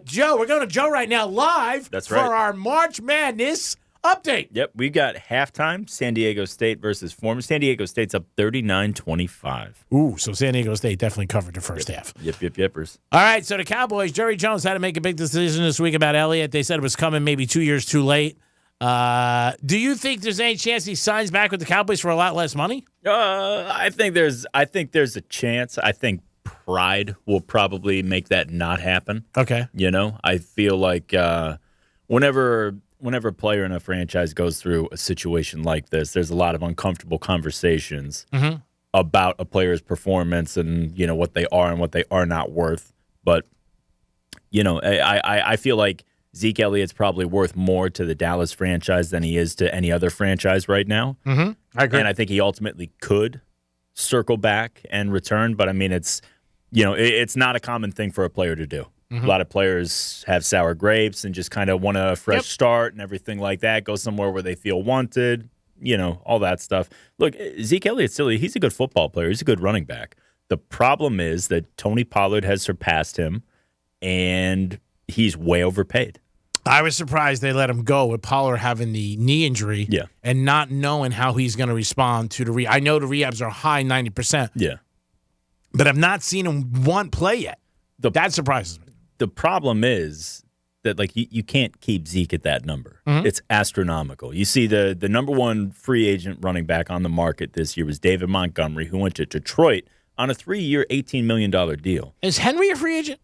Joe, we're going to Joe right now live. That's right. For our March Madness update. Yep, we got halftime, San Diego State versus Foreman. San Diego State's up 39-25. Ooh, so San Diego State definitely covered the first half. Yippers. All right, so the Cowboys, Jerry Jones had to make a big decision this week about Elliott. They said it was coming maybe 2 years too late. Do you think there's any chance he signs back with the Cowboys for a lot less money? I think there's a chance. I think pride will probably make that not happen. Okay. You know, I feel like whenever a player in a franchise goes through a situation like this, there's a lot of uncomfortable conversations about a player's performance and, you know, what they are and what they are not worth. But, you know, I feel like Zeke Elliott's probably worth more to the Dallas franchise than he is to any other franchise right now. Mm-hmm. I agree. And I think he ultimately could circle back and return. But, I mean, it's not a common thing for a player to do. A lot of players have sour grapes and just kind of want a fresh start and everything like that, go somewhere where they feel wanted, you know, all that stuff. Look, Zeke Elliott's he's a good football player. He's a good running back. The problem is that Tony Pollard has surpassed him, and he's way overpaid. I was surprised they let him go with Pollard having the knee injury and not knowing how he's going to respond to the rehab. I know the rehabs are high 90%. Yeah. But I've not seen him play yet. That surprises me. The problem is that, like, you can't keep Zeke at that number. It's astronomical. You see the number one free agent running back on the market this year was David Montgomery, who went to Detroit on a 3-year, $18 million deal. Is Henry a free agent?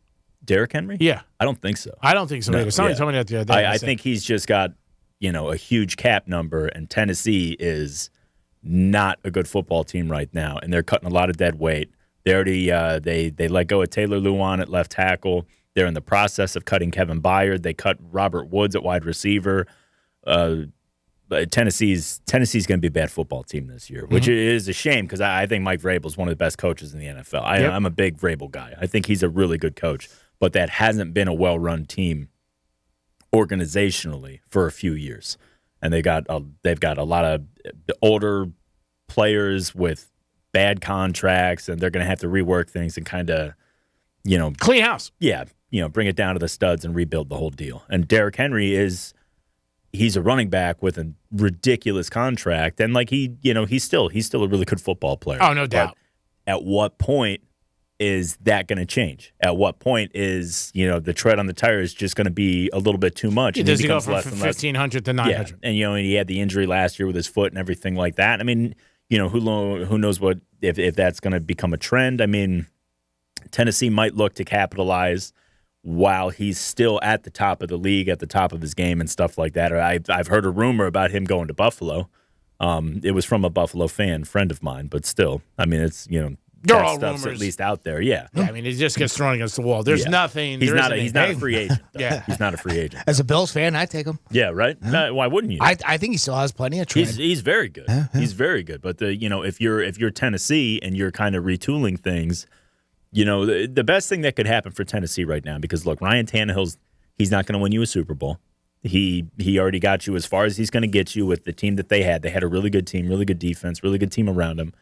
Derrick Henry? Yeah. I don't think so. I don't think so either. Somebody told me that the other day. I think he's just got, you know, a huge cap number, and Tennessee is not a good football team right now, and they're cutting a lot of dead weight. They already they let go of Taylor Lewan at left tackle. They're in the process of cutting Kevin Byard. They cut Robert Woods at wide receiver. Tennessee's going to be a bad football team this year, which is a shame because I think Mike Vrabel is one of the best coaches in the NFL. I'm a big Vrabel guy. I think he's a really good coach, but that hasn't been a well-run team organizationally for a few years. And they've got a lot of older players with bad contracts, and they're going to have to rework things and kind of, you know, clean house. Yeah. You know, bring it down to the studs and rebuild the whole deal. And Derrick Henry he's a running back with a ridiculous contract, and like he's still a really good football player. Oh, no doubt. But at what point is that going to change? At what point is the tread on the tire is just going to be a little bit too much? Does he go from 1,500 to 900? Yeah. And he had the injury last year with his foot and everything like that. I mean, who knows what if that's going to become a trend? I mean, Tennessee might look to capitalize while he's still at the top of the league, at the top of his game and stuff like that. Or I've heard a rumor about him going to Buffalo. It was from a Buffalo friend of mine, but still, I mean, it's they're that all stuff's rumors. At least out there, yeah. I mean, it just gets thrown against the wall. There's nothing. He's not a free free agent. Yeah, he's not a free agent. As a Bills fan, I take him. Yeah, right. Why wouldn't you? I think he still has plenty of trade. He's very good. He's very good. But if you're Tennessee and you're kind of retooling things, the best thing that could happen for Tennessee right now, because look, Ryan Tannehill's he's not going to win you a Super Bowl. He already got you as far as he's going to get you with the team that they had. They had a really good team, really good defense, really good team around him.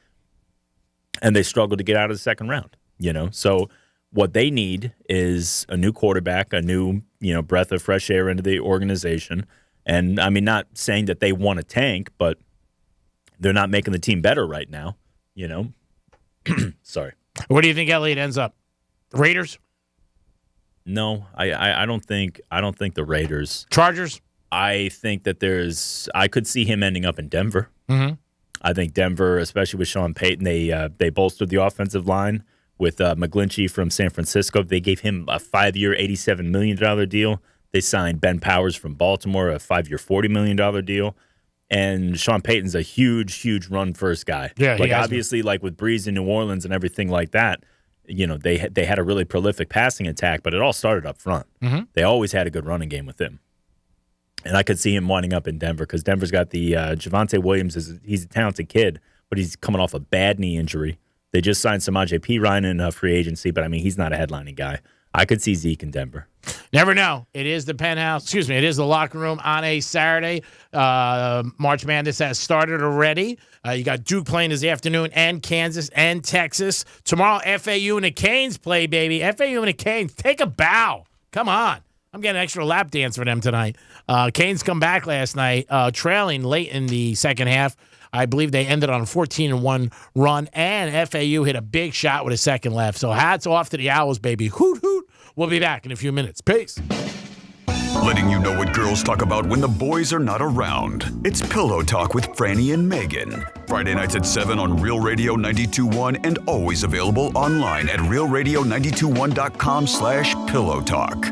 And they struggled to get out of the second round, So what they need is a new quarterback, a new, breath of fresh air into the organization. And, I mean, not saying that they want to tank, but they're not making the team better right now, Sorry. Where do you think Elliott ends up? Raiders? No, I don't think the Raiders. Chargers? I think that I could see him ending up in Denver. Mm-hmm. I think Denver, especially with Sean Payton, they bolstered the offensive line with McGlinchey from San Francisco. They gave him a 5-year, $87 million deal. They signed Ben Powers from Baltimore, a 5-year, $40 million deal. And Sean Payton's a huge, huge run-first guy. Yeah, like obviously, like with Breeze in New Orleans and everything like that, they had a really prolific passing attack, but it all started up front. Mm-hmm. They always had a good running game with him. And I could see him winding up in Denver because Denver's got the Javonte Williams. He's a talented kid, but he's coming off a bad knee injury. They just signed Samaje Perine in free agency, but, I mean, he's not a headlining guy. I could see Zeke in Denver. Never know. It is the Penthouse. It is the locker room on a Saturday. March Madness has started already. You got Duke playing this afternoon and Kansas and Texas. Tomorrow, FAU and the Canes play, baby. FAU and the Canes. Take a bow. Come on. I'm getting an extra lap dance for them tonight. Canes come back last night, trailing late in the second half. I believe they ended on a 14-1 run, and FAU hit a big shot with a second left. So hats off to the Owls, baby. Hoot, hoot. We'll be back in a few minutes. Peace. Letting you know what girls talk about when the boys are not around. It's Pillow Talk with Franny and Megan. Friday nights at 7 on Real Radio 92.1 and always available online at realradio921.com/Pillow Talk.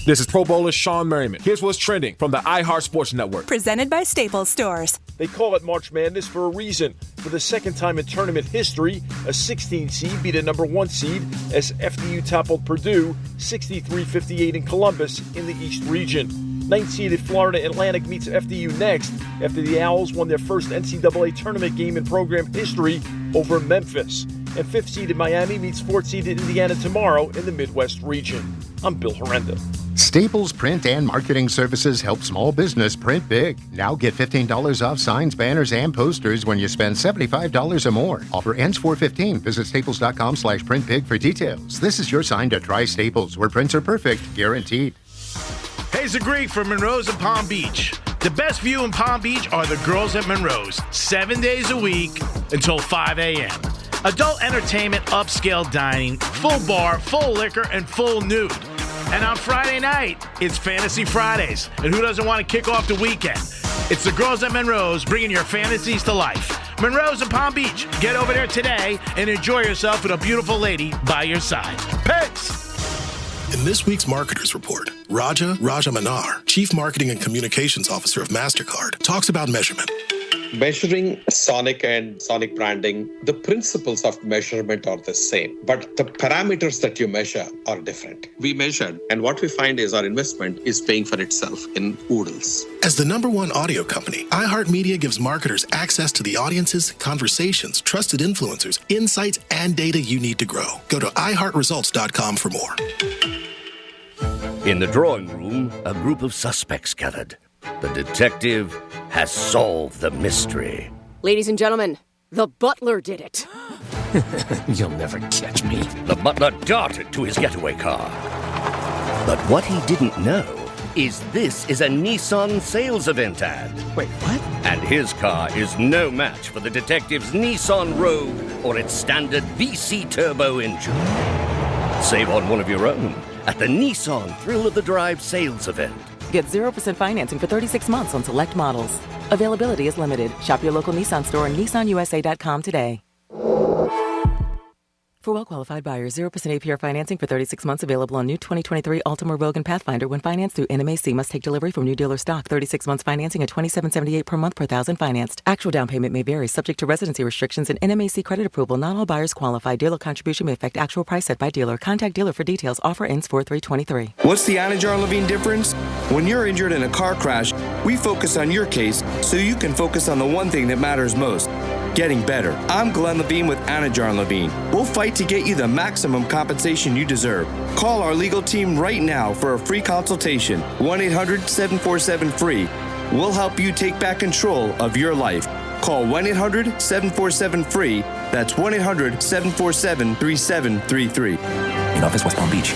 This is Pro Bowler Sean Merriman. Here's what's trending from the iHeart Sports Network. Presented by Staples Stores. They call it March Madness for a reason. For the second time in tournament history, a 16 seed beat a number 1 seed as FDU toppled Purdue 63-58 in Columbus in the East region. 9th-seeded Florida Atlantic meets FDU next after the Owls won their first NCAA tournament game in program history over Memphis. And 5th-seeded Miami meets 4th-seeded Indiana tomorrow in the Midwest region. I'm Bill Horrenda. Staples Print and Marketing Services help small business print big. Now get $15 off signs, banners, and posters when you spend $75 or more. Offer ends 4/15. Visit staples.com/printbig for details. This is your sign to try Staples, where prints are perfect, guaranteed. Hey, Zagreek from Monroe's in Palm Beach. The best view in Palm Beach are the girls at Monroe's, 7 days a week until 5 a.m. Adult entertainment, upscale dining, full bar, full liquor, and full nude. And on Friday night, it's Fantasy Fridays. And who doesn't want to kick off the weekend? It's the girls at Monroe's bringing your fantasies to life. Monroe's in Palm Beach. Get over there today and enjoy yourself with a beautiful lady by your side. Peace! In this week's Marketers Report, Raja Manar, Chief Marketing and Communications Officer of MasterCard, talks about measurement. Measuring Sonic and Sonic branding, the principles of measurement are the same, but the parameters that you measure are different. We measured, and what we find is our investment is paying for itself in oodles. As the #1 audio company, iHeartMedia gives marketers access to the audiences, conversations, trusted influencers, insights, and data you need to grow. Go to iHeartResults.com for more. In the drawing room, a group of suspects gathered. The detective has solved the mystery. Ladies and gentlemen, the butler did it. You'll never catch me. The butler darted to his getaway car. But what he didn't know is this is a Nissan sales event ad. Wait, what? And his car is no match for the detective's Nissan Rogue or its standard VC turbo engine. Save on one of your own at the Nissan Thrill of the Drive sales event. Get 0% financing for 36 months on select models. Availability is limited. Shop your local Nissan store and nissanusa.com today. For well-qualified buyers, 0% APR financing for 36 months available on new 2023 Altima Rogue and Pathfinder when financed through NMAC. Must take delivery from new dealer stock. 36 months financing at $27.78 per month per thousand financed. Actual down payment may vary, subject to residency restrictions and NMAC credit approval. Not all buyers qualify. Dealer contribution may affect actual price set by dealer. Contact dealer for details. Offer ends 4/3/23. What's the Anajar Levine difference? When you're injured in a car crash, we focus on your case so you can focus on the one thing that matters most. Getting better. I'm Glenn Levine with Anajar Levine. We'll fight to get you the maximum compensation you deserve. Call our legal team right now for a free consultation. 1-800-747-FREE. We'll help you take back control of your life. Call 1-800-747-FREE. That's 1-800-747-3733. In office, West Palm Beach.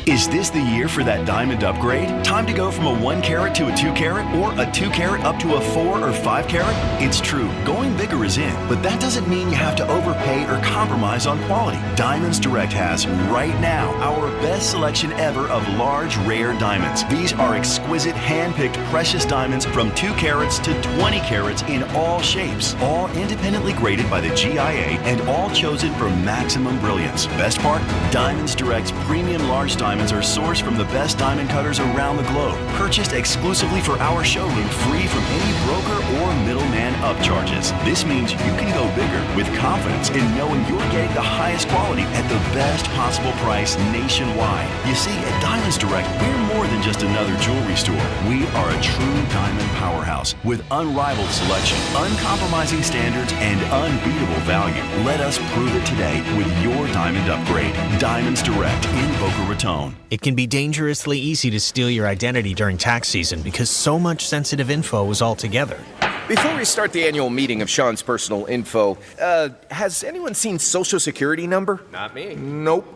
Is this the year for that diamond upgrade? Time to go from a 1 carat to a 2 carat or a 2 carat up to a 4 or 5 carat? It's true, going bigger is in, but that doesn't mean you have to overpay or compromise on quality. Diamonds Direct has, right now, our best selection ever of large, rare diamonds. These are exquisite, hand-picked precious diamonds from 2 carats to 20 carats in all shapes, all independently graded by the GIA and all chosen for maximum brilliance. Best part? Diamonds Direct's premium large diamonds are sourced from the best diamond cutters around the globe, purchased exclusively for our showroom, free from any broker or middleman upcharges. This means you can go bigger with confidence in knowing you're getting the highest quality at the best possible price nationwide. You see, at Diamonds Direct, we're more than just another jewelry store. We are a true diamond powerhouse with unrivaled selection, uncompromising standards, and unbeatable value. Let us prove it today with your diamond upgrade. Diamonds Direct in Boca Raton. It can be dangerously easy to steal your identity during tax season because so much sensitive info is all together. Before we start the annual meeting of Sean's personal info, has anyone seen Social Security number? Not me. Nope.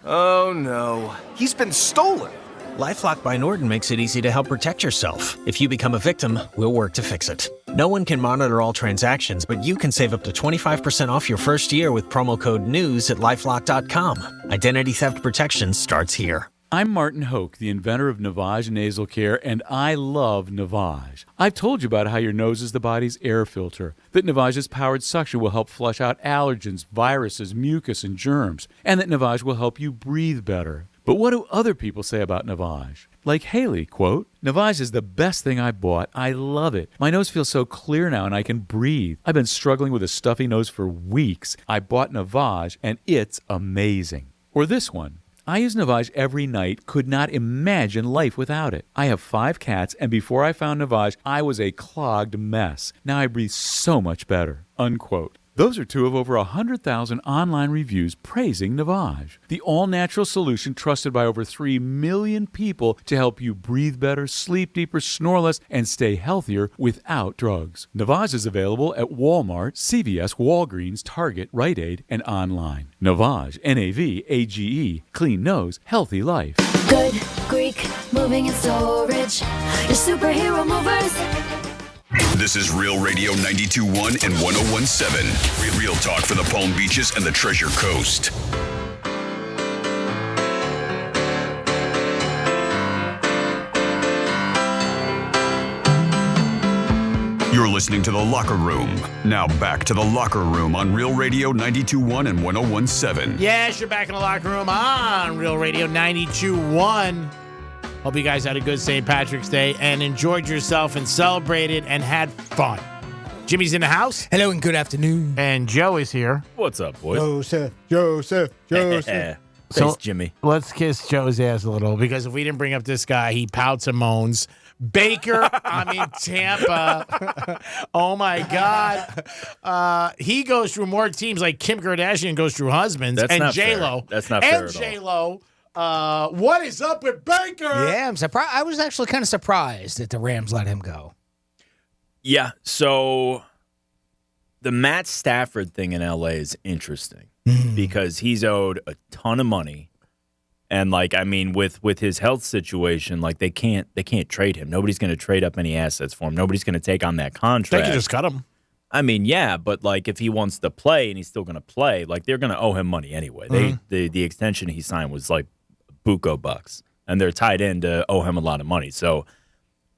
Oh no. He's been stolen. LifeLock by Norton makes it easy to help protect yourself. If you become a victim, we'll work to fix it. No one can monitor all transactions, but you can save up to 25% off your first year with promo code NEWS at LifeLock.com. Identity theft protection starts here. I'm Martin Hoke, the inventor of Navage Nasal Care, and I love Navage. I've told you about how your nose is the body's air filter, that Navage's powered suction will help flush out allergens, viruses, mucus, and germs, and that Navage will help you breathe better. But what do other people say about Navage? Like Haley, quote, "Navage is the best thing I bought. I love it. My nose feels so clear now and I can breathe. I've been struggling with a stuffy nose for weeks. I bought Navage and it's amazing." Or this one, "I use Navage every night, could not imagine life without it. I have 5 cats and before I found Navage, I was a clogged mess. Now I breathe so much better," unquote. Those are 2 of over 100,000 online reviews praising Navage, the all-natural solution trusted by over 3 million people to help you breathe better, sleep deeper, snore less, and stay healthier without drugs. Navage is available at Walmart, CVS, Walgreens, Target, Rite Aid, and online. Navage, Navage, clean nose, healthy life. Good Greek, moving and storage, your superhero movers. This is Real Radio 92.1 and 101.7. Real talk for the Palm Beaches and the Treasure Coast. You're listening to The Locker Room. Now back to The Locker Room on Real Radio 92.1 and 101.7. Yes, you're back in the locker room on Real Radio 92.1. Hope you guys had a good St. Patrick's Day and enjoyed yourself and celebrated and had fun. Jimmy's in the house. Hello and good afternoon. And Joe is here. What's up, boys? Joseph. Thanks, Jimmy. Let's kiss Joe's ass a little because if we didn't bring up this guy, he pouts and moans. Baker, I'm in Tampa. Oh, my God. He goes through more teams like Kim Kardashian goes through husbands. That's and not J-Lo. Fair. That's not fair and at all. J-Lo. What is up with Baker? Yeah, I'm surprised. I was actually kind of surprised that the Rams let him go. Yeah, so the Matt Stafford thing in L.A. is interesting because he's owed a ton of money, And like, I mean, with his health situation, like they can't trade him. Nobody's going to trade up any assets for him. Nobody's going to take on that contract. They can just cut him. I mean, yeah, but like if he wants to play and he's still going to play, like they're going to owe him money anyway. The extension he signed was like buco bucks, and they're tied in to owe him a lot of money. So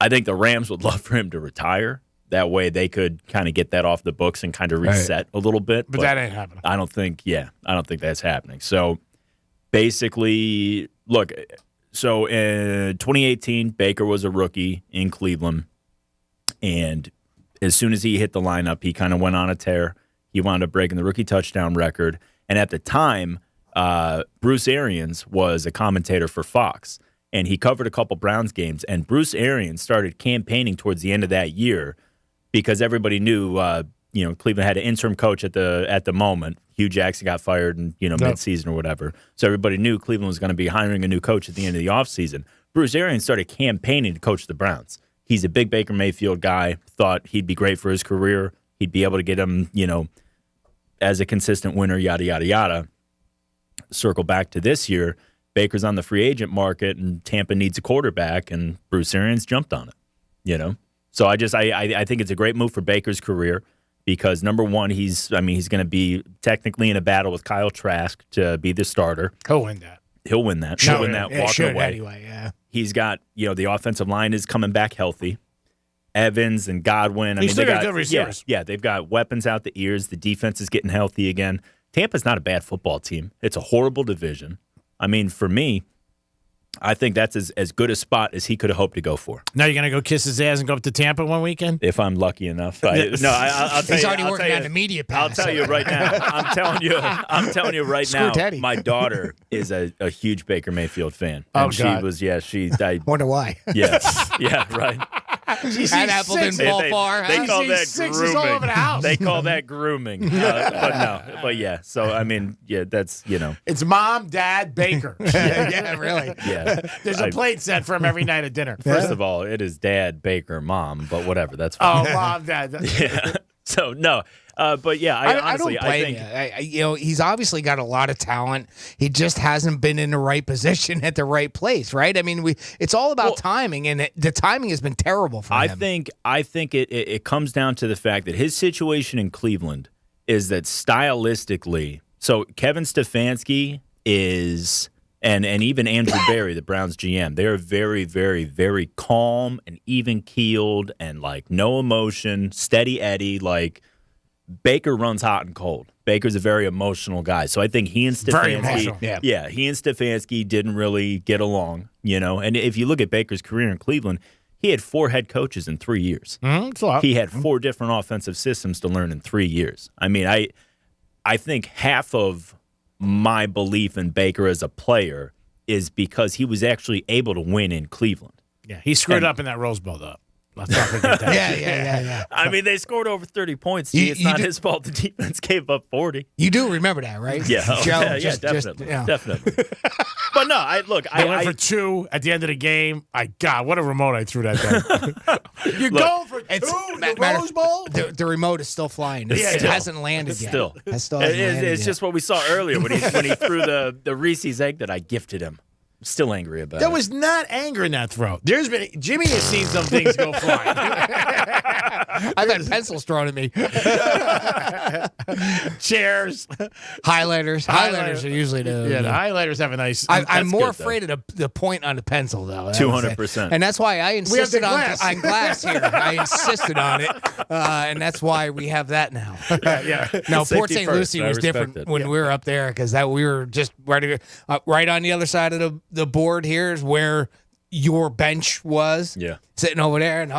I think the Rams would love for him to retire. That way they could kind of get that off the books and kind of reset a little bit. But that ain't happening. I don't think that's happening. So basically, look, so in 2018, Baker was a rookie in Cleveland, and as soon as he hit the lineup, he kind of went on a tear. He wound up breaking the rookie touchdown record. And at the time, Bruce Arians was a commentator for Fox, and he covered a couple Browns games. And Bruce Arians started campaigning towards the end of that year because everybody knew, Cleveland had an interim coach at the moment. Hugh Jackson got fired in, midseason or whatever. So everybody knew Cleveland was going to be hiring a new coach at the end of the offseason. Bruce Arians started campaigning to coach the Browns. He's a big Baker Mayfield guy, thought he'd be great for his career. He'd be able to get him, as a consistent winner, yada, yada, yada. Circle back to this year, Baker's on the free agent market, and Tampa needs a quarterback, and Bruce Arians jumped on it, So I think it's a great move for Baker's career because, number one, he's going to be technically in a battle with Kyle Trask to be the starter. He'll win that. He'll win that. He'll win that walking away. Anyway, yeah. He's got, the offensive line is coming back healthy. Evans and Godwin. He's still got good receivers. Yeah, they've got weapons out the ears. The defense is getting healthy again. Tampa's not a bad football team. It's a horrible division. I mean, for me, I think that's as good a spot as he could have hoped to go for. Now you're going to go kiss his ass and go up to Tampa one weekend? If I'm lucky enough. I'll tell He's you. already working on the media pass. I'll tell you right now. I'm telling you right now. Teddy. My daughter is a huge Baker Mayfield fan. Oh, and she God. was, I wonder why. Yeah, right. That apple didn't fall far. They call that sixes grooming. all over the house. They call that grooming. But yeah. So I mean, yeah, that's It's Mom, Dad, Baker. Yeah, really. Yeah. There's a plate set for him every night at dinner. First of all, it is Dad, Baker, Mom, but whatever. That's fine. Oh, Mom, Dad. Yeah. So no. But yeah, I don't blame you. He's obviously got a lot of talent. He just hasn't been in the right position at the right place, right? I mean, it's all about timing, and the timing has been terrible for him. I think it comes down to the fact that his situation in Cleveland is that stylistically, so Kevin Stefanski is, and even Andrew Berry, the Browns GM, they're very, very, very calm and even-keeled and like no emotion, steady Eddie, like. Baker runs hot and cold. Baker's a very emotional guy. So I think he and Stefanski, he and Stefanski didn't really get along, And if you look at Baker's career in Cleveland, he had 4 head coaches in 3 years. It's a lot. He had 4 different offensive systems to learn in 3 years. I mean, I think half of my belief in Baker as a player is because he was actually able to win in Cleveland. Yeah, he screwed up in that Rose Bowl, though. Let's not forget that. Yeah. I mean, they scored over 30 points. It's not his fault. The defense gave up 40. You do remember that, right? Yeah, Joe, definitely. yeah. Definitely. But no, I went for 2 at the end of the game. God, what a remote I threw that day. You're going for 2 in the Rose Bowl? The remote is still flying. It hasn't landed yet. It's just what we saw earlier when he threw the Reese's egg that I gifted him. Still angry about it. There was not anger in that throw. Jimmy has seen some things go flying. I've had pencils thrown at me. Chairs. Highlighters are usually the... Yeah, the highlighters have a nice... I'm more afraid of the point on the pencil, though. 200%. And that's why I insisted on glass here. I insisted on it. And that's why we have that now. No, Port St. Lucie was different when we were up there because we were just right on the other side of the board here is where your bench was. Yeah. Sitting over there, and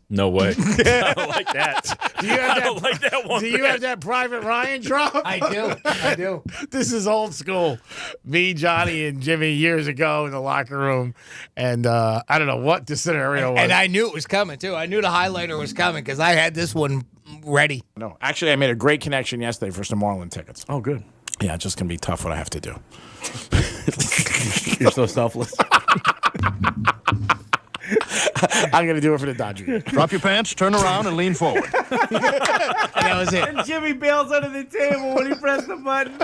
no way. I don't like that. Do you have that? I don't like that one. Do you have that Private Ryan drop? I do. This is old school. Me, Johnny, and Jimmy years ago in the locker room, and I don't know what the scenario was. And I knew it was coming too. I knew the highlighter was coming because I had this one ready. No, actually, I made a great connection yesterday for some Marlin tickets. Oh, good. Yeah, it's just gonna be tough what I have to do. You're so selfless. I'm going to do it for the Dodger game. Drop your pants, turn around, and lean forward. That was it. And Jimmy bails under the table when he pressed the button.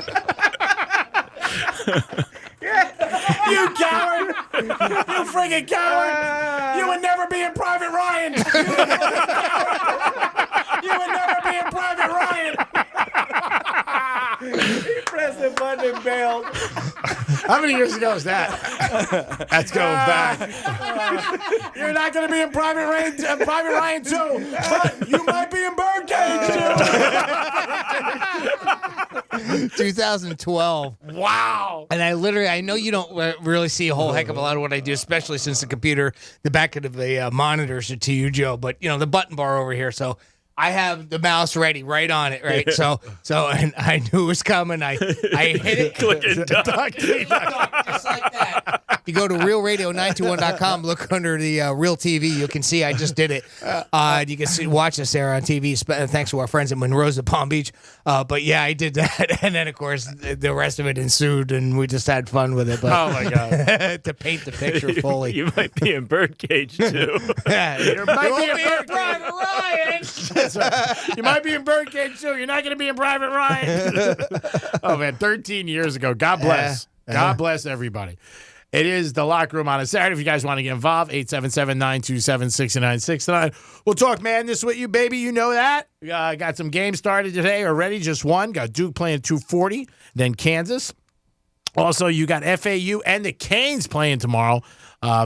You coward! You friggin' coward! You would never be in Private Ryan! You would never be in Private Ryan! He pressed the button and bailed. How many years ago was that? That's going back. You're not going to be in Private Ryan 2, but you might be in Birdcage 2. 2012. Wow. And I know you don't really see a whole heck of a lot of what I do, especially since the back of the monitors are to you, Joe. But, the button bar over here. So I have the mouse ready right on it, right? So, and I knew it was coming. I hit it. Click and duck. Just like that. If you go to realradio921.com, look under the Real TV, you can see I just did it. You can watch us there on TV. Thanks to our friends at Monroe's at Palm Beach. But yeah, I did that. And then, of course, the rest of it ensued, and we just had fun with it. But, oh, my God. To paint the picture fully. You might be in Birdcage, too. Yeah, you might be in Private Ryan. You might be in Birdcage, too. You're not going to be in Private Ryan. Oh, man, 13 years ago. God bless. God bless everybody. It is the Locker Room on a Saturday. If you guys want to get involved, 877-927-6969. We'll talk madness with you, baby. You know that. Got some games started today already. Just one. Got Duke playing 240, then Kansas. Also, you got FAU and the Canes playing tomorrow.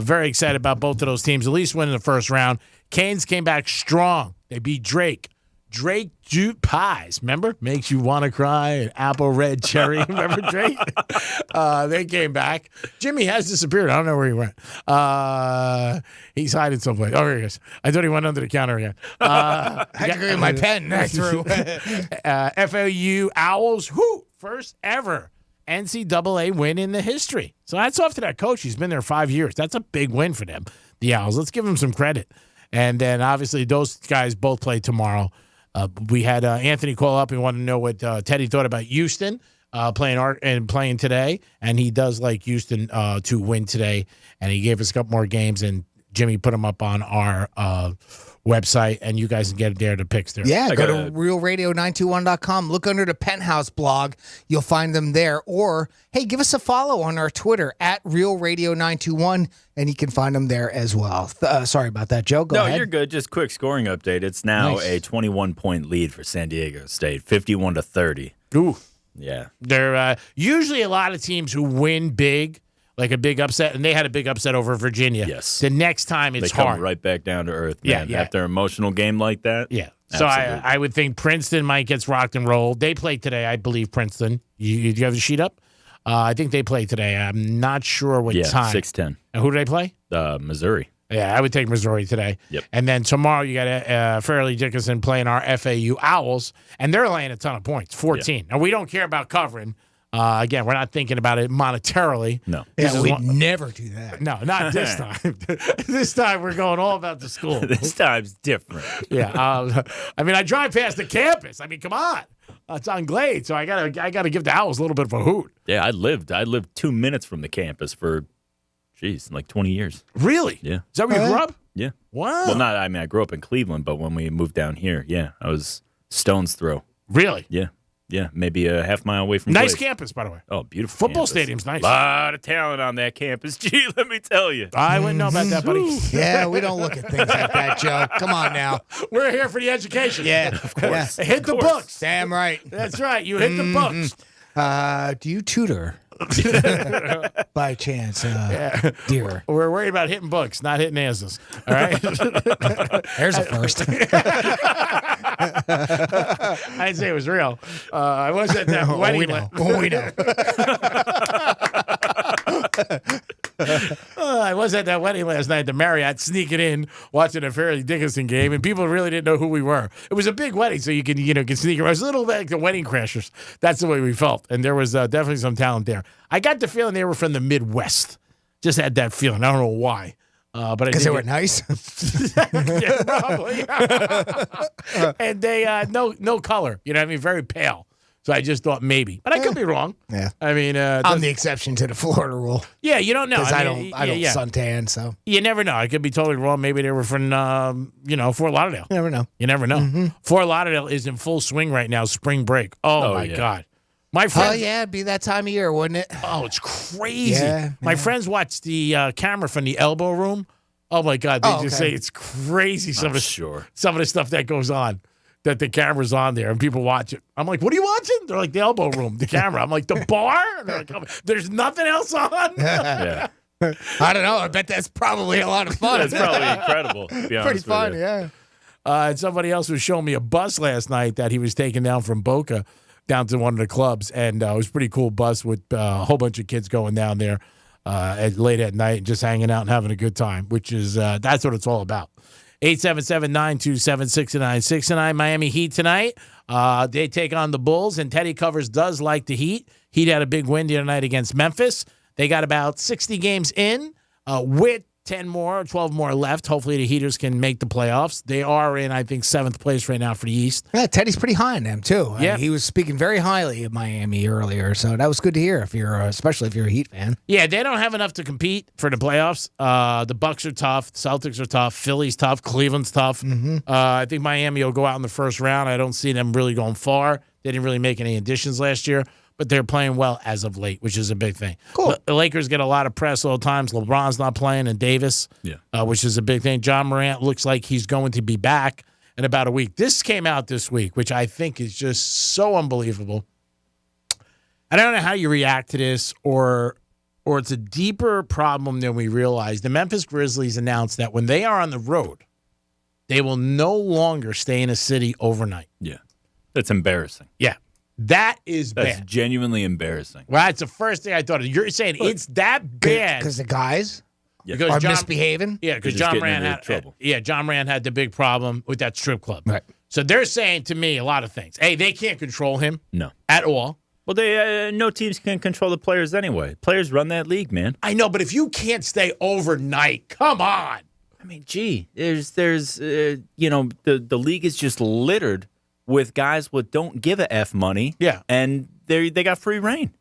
Very excited about both of those teams, at least winning the first round. Canes came back strong. They beat Drake. Drake Jute Pies, remember? Makes you want to cry, an apple red cherry. Remember Drake? They came back. Jimmy has disappeared. I don't know where he went. He's hiding someplace. Oh, here he is. I thought he went under the counter again. I had to go get my pen. I threw. FAU Owls, first ever NCAA win in the history. So that's off to that coach. He's been there 5 years. That's a big win for them, the Owls. Let's give them some credit. And then, obviously, those guys both play tomorrow. We had Anthony call up and wanted to know what Teddy thought about Houston playing today, and he does like Houston to win today. And he gave us a couple more games, and Jimmy put them up on our website, and you guys can get there to picks there. Yeah, go to realradio921.com. Look under the Penthouse blog. You'll find them there. Or, hey, give us a follow on our Twitter at realradio921, and you can find them there as well. Sorry about that, Joe. Go ahead. No, you're good. Just quick scoring update. It's now a 21-point lead for San Diego State, 51-30. Ooh. Yeah. They're usually a lot of teams who win big, like a big upset, and they had a big upset over Virginia. Yes. The next time it's they come hard. right back down to earth, man. Yeah. After an emotional game like that. Yeah. So I would think Princeton might get rocked and rolled. They play today, I believe, Princeton. You have the sheet up? I think they play today. I'm not sure what time. 6:10. And who do they play? Missouri. Yeah, I would take Missouri today. Yep. And then tomorrow you got Fairleigh Dickinson playing our FAU Owls, and they're laying a ton of points, 14. Yeah. And we don't care about covering. Again, we're not thinking about it monetarily. No. Yeah, we'd never do that. No, not this time. This time we're going all about the school. This time's different. Yeah. I drive past the campus. Come on. It's on Glade, so I gotta give the Owls a little bit of a hoot. Yeah, I lived 2 minutes from the campus for, like 20 years. Really? Yeah. Is that where you grew up? Yeah. Wow. Well, I grew up in Cleveland, but when we moved down here, I was stone's throw. Really? Yeah. Yeah, maybe a half mile away from Nice Glade. campus, by the way. Oh, beautiful Football campus. stadium's nice. A lot of talent on that campus. Gee, let me tell you. I wouldn't know about that, buddy. Yeah, we don't look at things like that, Joe. Come on now. We're here for the education. Yeah, of course. Yeah. Hit the books. Damn right. That's right. You hit the books. Do you tutor? By chance, dear. We're worried about hitting books, not hitting asses. All right? There's a first. I didn't say it was real. I was at that wedding. We know. I was at that wedding last night at the Marriott, sneaking in, watching a Fairleigh Dickinson game, and people really didn't know who we were. It was a big wedding, so you can sneak around. It was a little bit like the Wedding Crashers. That's the way we felt, and there was definitely some talent there. I got the feeling they were from the Midwest. Just had that feeling. I don't know why. But because they were nice. Yeah, probably. And they no color. Very pale. So I just thought maybe, but I could be wrong. Yeah. I'm the exception to the Florida rule. Yeah, you don't know. Because I don't suntan, so you never know. I could be totally wrong. Maybe they were from Fort Lauderdale. You never know. You never know. Mm-hmm. Fort Lauderdale is in full swing right now. Spring break. Oh my God. My friends, Oh, yeah, it'd be that time of year, wouldn't it? Oh, it's crazy. Yeah, My friends watch the camera from the elbow room. Oh, my God. They just say it's crazy. Some of the stuff that goes on, that the camera's on there and people watch it. I'm like, what are you watching? They're like, the elbow room, the camera. I'm like, the bar? And they're like, oh, there's nothing else on? Yeah. I don't know. I bet that's probably a lot of fun. That's probably incredible. To be honest Pretty fun, with you. yeah. And somebody else was showing me a bus last night that he was taking down from Boca down to one of the clubs. And it was a pretty cool bus with a whole bunch of kids going down there late at night and just hanging out and having a good time, which is that's what it's all about. 877-927-6969. Miami Heat tonight. They take on the Bulls, and Teddy Covers does like the Heat. Heat had a big win the other night against Memphis. They got about 60 games in with 10 more or 12 more left. Hopefully the Heaters can make the playoffs. They are in, I think, 7th place right now for the East. Yeah, Teddy's pretty high on them, too. Yeah. He was speaking very highly of Miami earlier, so that was good to hear, especially if you're a Heat fan. Yeah, they don't have enough to compete for the playoffs. The Bucks are tough. Celtics are tough. Philly's tough. Cleveland's tough. I think Miami will go out in the first round. I don't see them really going far. They didn't really make any additions last year, but they're playing well as of late, which is a big thing. Cool. The Lakers get a lot of press all the times. LeBron's not playing, and Davis, which is a big thing. John Morant looks like he's going to be back in about a week. This came out this week, which I think is just so unbelievable. I don't know how you react to this, or it's a deeper problem than we realize. The Memphis Grizzlies announced that when they are on the road, they will no longer stay in a city overnight. Yeah. That's embarrassing. Yeah. That's That's bad. genuinely embarrassing. Well, that's the first thing I thought of. You're saying it's that bad Because the guys because are John, misbehaving? Yeah, because They're just John getting Moran into had trouble. John Moran had the big problem with that strip club. Right. So they're saying to me a lot of things. Hey, they can't control him No. at all. Well, they no teams can control the players anyway. Players run that league, man. I know, but if you can't stay overnight, come on. I mean, gee, there's the league is just littered with guys with don't give a F money. Yeah. And they got free reign.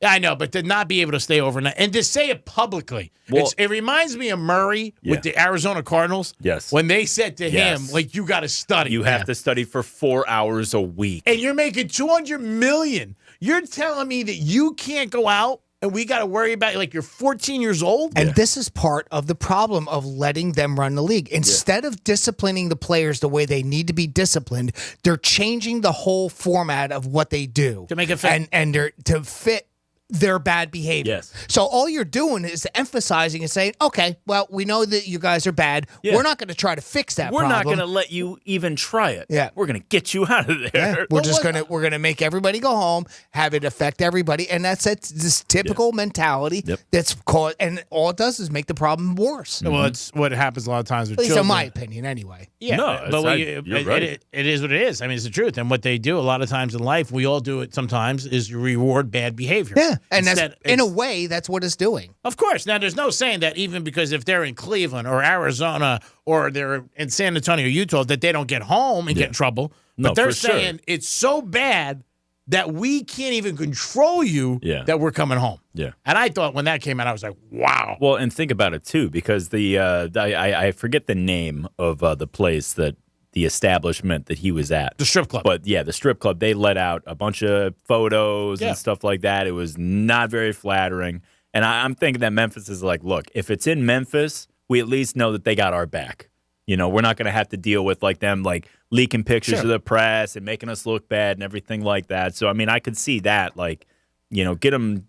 Yeah, I know, but to not be able to stay overnight and to say it publicly, Well- it reminds me of Murray with the Arizona Cardinals. Yes. When they said to him, Yes. like, you got to study. You have to study for 4 hours a week. And you're making $200 million. You're telling me that you can't go out and we got to worry about, like, you're 14 years old? And this is part of the problem of letting them run the league. Instead of disciplining the players the way they need to be disciplined, they're changing the whole format of what they do To make it fit. and they're to fit their bad behavior. Yes. So all you're doing is emphasizing and saying, okay, well, we know that you guys are bad. Yeah. We're not going to try to fix that We're problem. not going to let you even try it. Yeah. We're going to get you out of there. Yeah, we're gonna make everybody go home, have it affect everybody, and that's this typical mentality that's called, and all it does is make the problem worse. Well, it's what happens a lot of times with At least children. in my opinion, anyway. Yeah, No, but you're right. it is what it is. I mean, it's the truth. And what they do a lot of times in life, we all do it sometimes, is you reward bad behavior. Yeah, and Instead, that's in a way that's what it's doing. Of course. Now, there's no saying that even because if they're in Cleveland or Arizona or they're in San Antonio, Utah, that they don't get home and get in trouble. No, But they're for sure. saying it's so bad that we can't even control you that we're coming home. Yeah. And I thought when that came out, I was like, wow. Well, and think about it, too, because I forget the name of the place that the establishment that he was at. The strip club. But, yeah, the strip club, they let out a bunch of photos and stuff like that. It was not very flattering. And I'm thinking that Memphis is like, look, if it's in Memphis, we at least know that they got our back. You know, we're not going to have to deal with, like, them, like, leaking pictures to the press and making us look bad and everything like that. So, I mean, I could see that, like, you know, get them,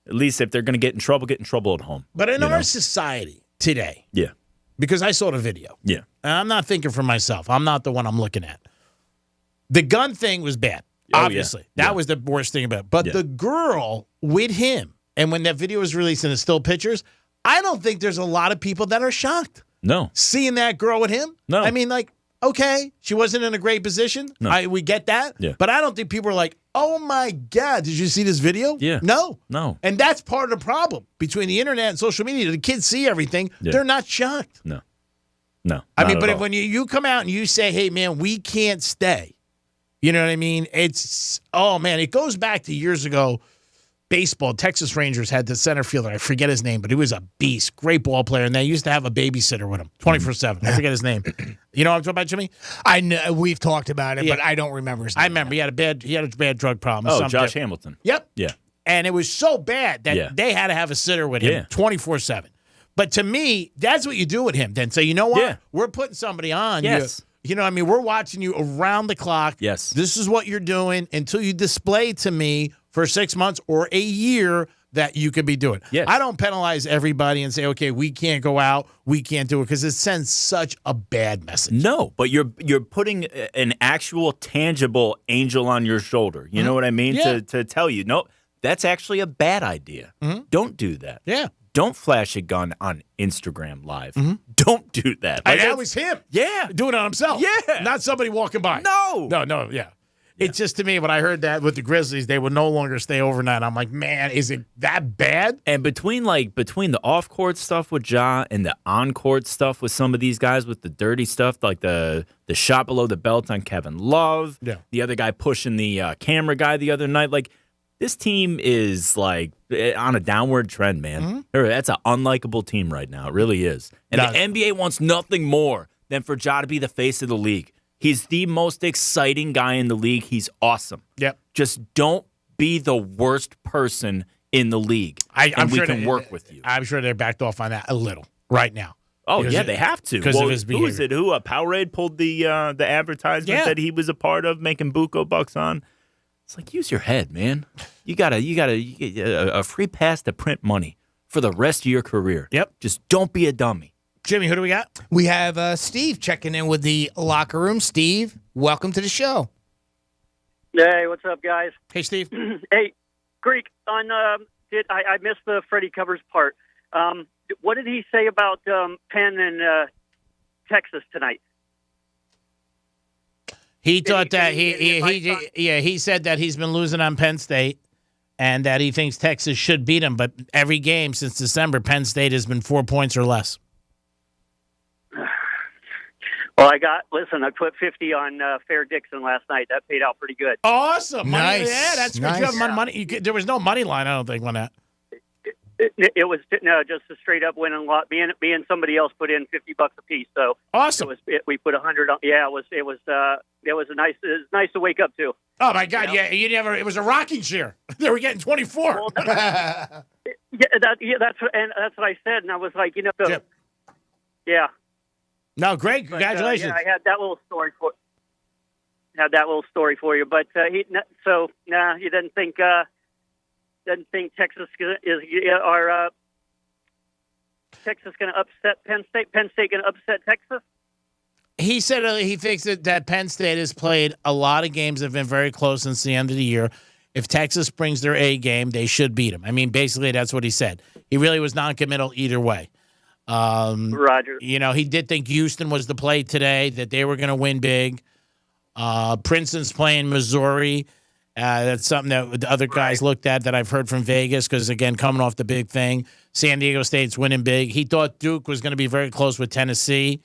at least if they're going to get in trouble at home. But in our society today, Yeah. because I saw the video, Yeah. and I'm not thinking for myself. I'm not the one I'm looking at. The gun thing was bad, Oh, yeah. obviously. That was the worst thing about it. But the girl with him, and when that video was released and the still pictures, I don't think there's a lot of people that are shocked. No. Seeing that girl with him? No. I mean, like, okay, she wasn't in a great position. No. We get that. Yeah. But I don't think people are like, oh, my God, did you see this video? Yeah. No. No. And that's part of the problem between the internet and social media. The kids see everything. Yeah. They're not shocked. No. I mean, not but at if, all. when you come out and you say, hey, man, we can't stay, you know what I mean? It's, oh, man, it goes back to years ago baseball. Texas Rangers had the center fielder. I forget his name, but he was a beast. Great ball player. And they used to have a babysitter with him 24/7. I forget his name. You know what I'm talking about, Jimmy? I know we've talked about it, but I don't remember his name. I remember he had a bad drug problem. Oh, Josh Hamilton. Yep. Yeah. And it was so bad that they had to have a sitter with him 24/7. But to me, that's what you do with him. Then say, you know what? Yeah. We're putting somebody on. Yes. You know what I mean? We're watching you around the clock. Yes. This is what you're doing until you display to me for 6 months or a year that you could be doing. Yes. I don't penalize everybody and say, okay, we can't go out, we can't do it, because it sends such a bad message. No, but you're putting an actual tangible angel on your shoulder. You know what I mean? Yeah. To tell you, no, that's actually a bad idea. Don't do that. Yeah. Don't flash a gun on Instagram Live. Don't do that. And that was him. Yeah. Doing it on himself. Yeah. Not somebody walking by. No. No, yeah. It's just, to me, when I heard that with the Grizzlies, they would no longer stay overnight. I'm like, man, is it that bad? And between the off-court stuff with Ja and the on-court stuff with some of these guys with the dirty stuff, like the shot below the belt on Kevin Love, the other guy pushing the camera guy the other night, like, this team is, like, on a downward trend, man. That's an unlikable team right now. It really is. And the NBA wants nothing more than for Ja to be the face of the league. He's the most exciting guy in the league. He's awesome. Yep. Just don't be the worst person in the league, and we can work with you. I'm sure they're backed off on that a little right now. Oh, yeah, they have to. Because of his behavior. Who is it? Powerade pulled the advertisement that he was a part of, making buco bucks on. It's like, use your head, man. You get a free pass to print money for the rest of your career. Yep. Just don't be a dummy. Jimmy, who do we got? We have Steve checking in with the locker room. Steve, welcome to the show. Hey, what's up, guys? Hey, Steve. Hey, Greek. On I missed the Freddie Covers part. What did he say about Penn and Texas tonight? He thought that he said that he's been losing on Penn State and that he thinks Texas should beat him. But every game since December, Penn State has been 4 points or less. Well, I put 50 on Fair Dixon last night. That paid out pretty good. Awesome. Nice. Yeah, that's nice. good. You have money. There was no money line, I don't think, on that. It was just a straight up win and lot. Me and somebody else put in $50 a piece. So awesome. We put 100 on. Yeah, it was nice to wake up to. Oh my God! Yeah, it was a rocking chair. They were getting 24. Well, that's what I said, and I was like, yeah. No, great. Congratulations. I had that little story for you, but you didn't think Texas Texas going to upset Penn State? Penn State going to upset Texas? He said he thinks that Penn State has played a lot of games that have been very close since the end of the year. If Texas brings their A game, they should beat them. I mean, basically, that's what he said. He really was non-committal either way. Roger. He did think Houston was the play today, that they were going to win big. Princeton's playing Missouri. That's something that the other guys looked at that I've heard from Vegas because, again, coming off the big thing. San Diego State's winning big. He thought Duke was going to be very close with Tennessee,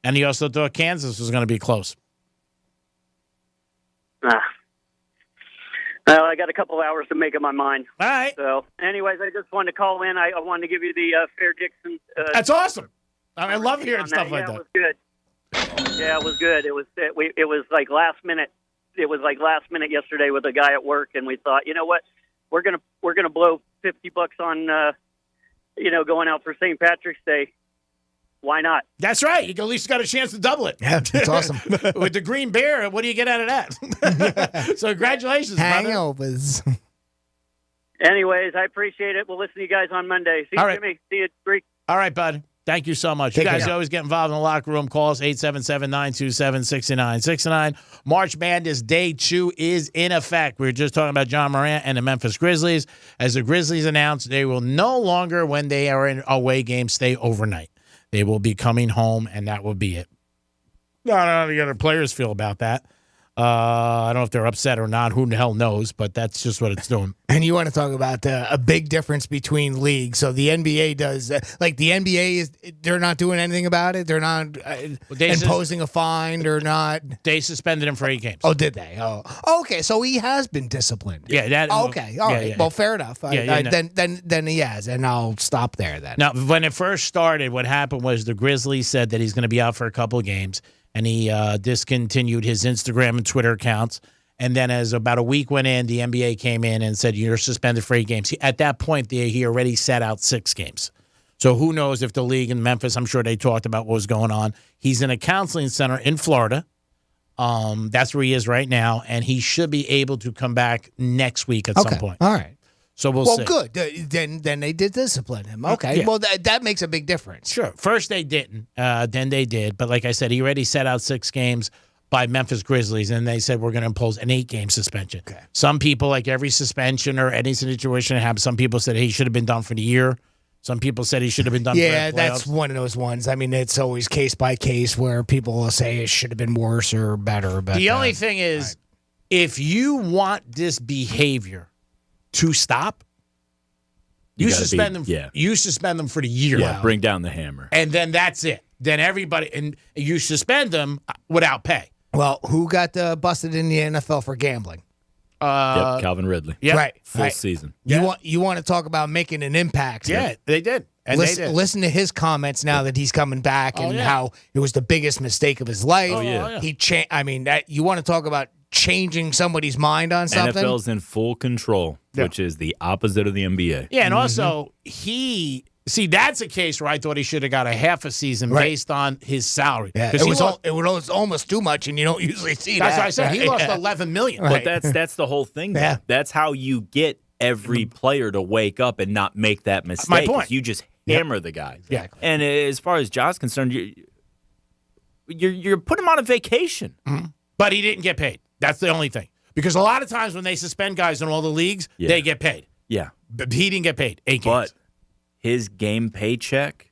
and he also thought Kansas was going to be close. Well, I got a couple hours to make up my mind. All right. So, anyways, I just wanted to call in. I wanted to give you the Fair Dixon. That's awesome. I love hearing stuff like that. It was good. Yeah, it was good. It was like last minute. It was like last minute yesterday with a guy at work, and we thought, you know what, we're gonna blow $50 on, going out for St. Patrick's Day. Why not? That's right. You at least got a chance to double it. Yeah, that's awesome. With the Green Bear, what do you get out of that? So congratulations, hangovers. Anyways, I appreciate it. We'll listen to you guys on Monday. See you, Jimmy. See you, Greek. All right, bud. Thank you so much. You guys always get involved in the locker room. Call us 877-927-6969. March Madness Day 2 is in effect. We were just talking about John Morant and the Memphis Grizzlies. As the Grizzlies announced, they will no longer, when they are in away games, stay overnight. They will be coming home, and that will be it. I don't know how the other players feel about that. I don't know if they're upset or not. Who the hell knows? But that's just what it's doing. And you want to talk about a big difference between leagues. So the NBA does, like the NBA, they're not doing anything about it. They're not imposing a fine. They're not. They suspended him for 8 games. Oh, did they? Oh, okay. So he has been disciplined. Yeah. That. Okay. All right. Yeah. Well, fair enough. No. Then he has, and I'll stop there then. Now, when it first started, what happened was the Grizzlies said that he's going to be out for a couple of games, and he discontinued his Instagram and Twitter accounts. And then as about a week went in, the NBA came in and said, you're suspended for 8 games. At that point, he already sat out 6 games. So who knows if the league in Memphis, I'm sure they talked about what was going on. He's in a counseling center in Florida. That's where he is right now, and he should be able to come back next week at some point. All right. So we'll see. Well, good. Then they did discipline him. Okay. Yeah. Well, that makes a big difference. Sure. First they didn't. Then they did. But like I said, he already set out 6 games by Memphis Grizzlies, and they said we're going to impose an 8-game suspension. Okay. Some people, like every suspension or any situation that happens, some people said he should have been done for the year. Some people said he should have been done for the playoffs. That's one of those ones. I mean, it's always case by case where people will say it should have been worse or better. But the only thing is, if you want this behavior to stop, you suspend them. Yeah. You suspend them for the year. Yeah, bring down the hammer. And then that's it. Then everybody, and you suspend them without pay. Well, who got busted in the NFL for gambling? Calvin Ridley. Yeah, right. Full season. You want to talk about making an impact? Yeah, they did. And listen to his comments now that he's coming back and how it was the biggest mistake of his life. Oh, yeah. He you want to talk about changing somebody's mind on something? NFL's in full control, which is the opposite of the NBA. Yeah, and also that's a case where I thought he should have got a half a season based on his salary. Yeah, it was almost too much, and you don't usually see that's that. That's what I said. He lost $11 million. But that's the whole thing. Yeah. That's how you get every player to wake up and not make that mistake. My point. You just hammer the guy. Yeah. And as far as John's concerned, you're putting him on a vacation. Mm-hmm. But he didn't get paid. That's the only thing. Because a lot of times when they suspend guys in all the leagues, they get paid. Yeah. But he didn't get paid. 8 games. But his game paycheck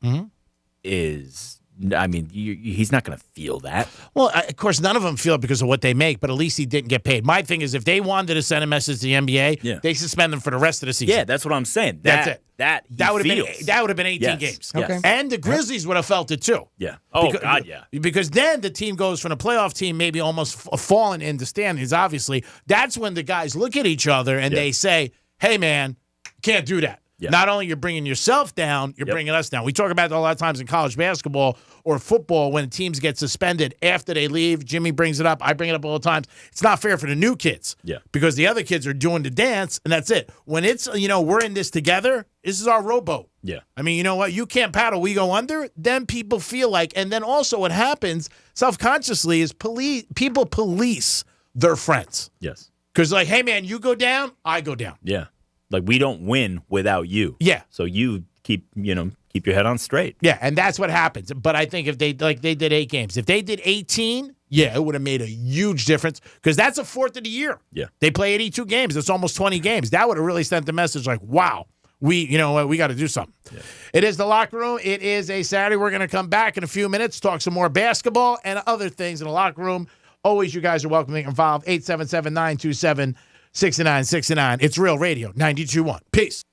is, I mean, he's not going to feel that. Well, of course, none of them feel it because of what they make, but at least he didn't get paid. My thing is, if they wanted to send a message to the NBA, they suspend them for the rest of the season. Yeah, that's what I'm saying. That's it. That would have been 18 games. Okay. And the Grizzlies would have felt it too. Yeah. Oh, God, yeah. Because then the team goes from a playoff team maybe almost falling into standings, obviously. That's when the guys look at each other and they say, hey, man, can't do that. Yeah. Not only you're bringing yourself down, you're bringing us down. We talk about that a lot of times in college basketball or football when teams get suspended after they leave. Jimmy brings it up. I bring it up all the time. It's not fair for the new kids. Yeah. Because the other kids are doing the dance, and that's it. When it's, we're in this together, this is our rowboat. Yeah. I mean, you know what? You can't paddle, we go under. Then people feel like, and then also what happens self-consciously is people police their friends. Yes. Because like, hey, man, you go down, I go down. Yeah. Like, we don't win without you. Yeah. So you keep your head on straight. Yeah, and that's what happens. But I think if they did 8 games. If they did 18, it would have made a huge difference because that's a fourth of the year. Yeah. They play 82 games. It's almost 20 games. That would have really sent the message like, wow, we got to do something. Yeah. It is The Locker Room. It is a Saturday. We're going to come back in a few minutes, talk some more basketball and other things in The Locker Room. Always, you guys are welcome to get involved. 877-927-6969. It's Real Radio 92.1. Peace.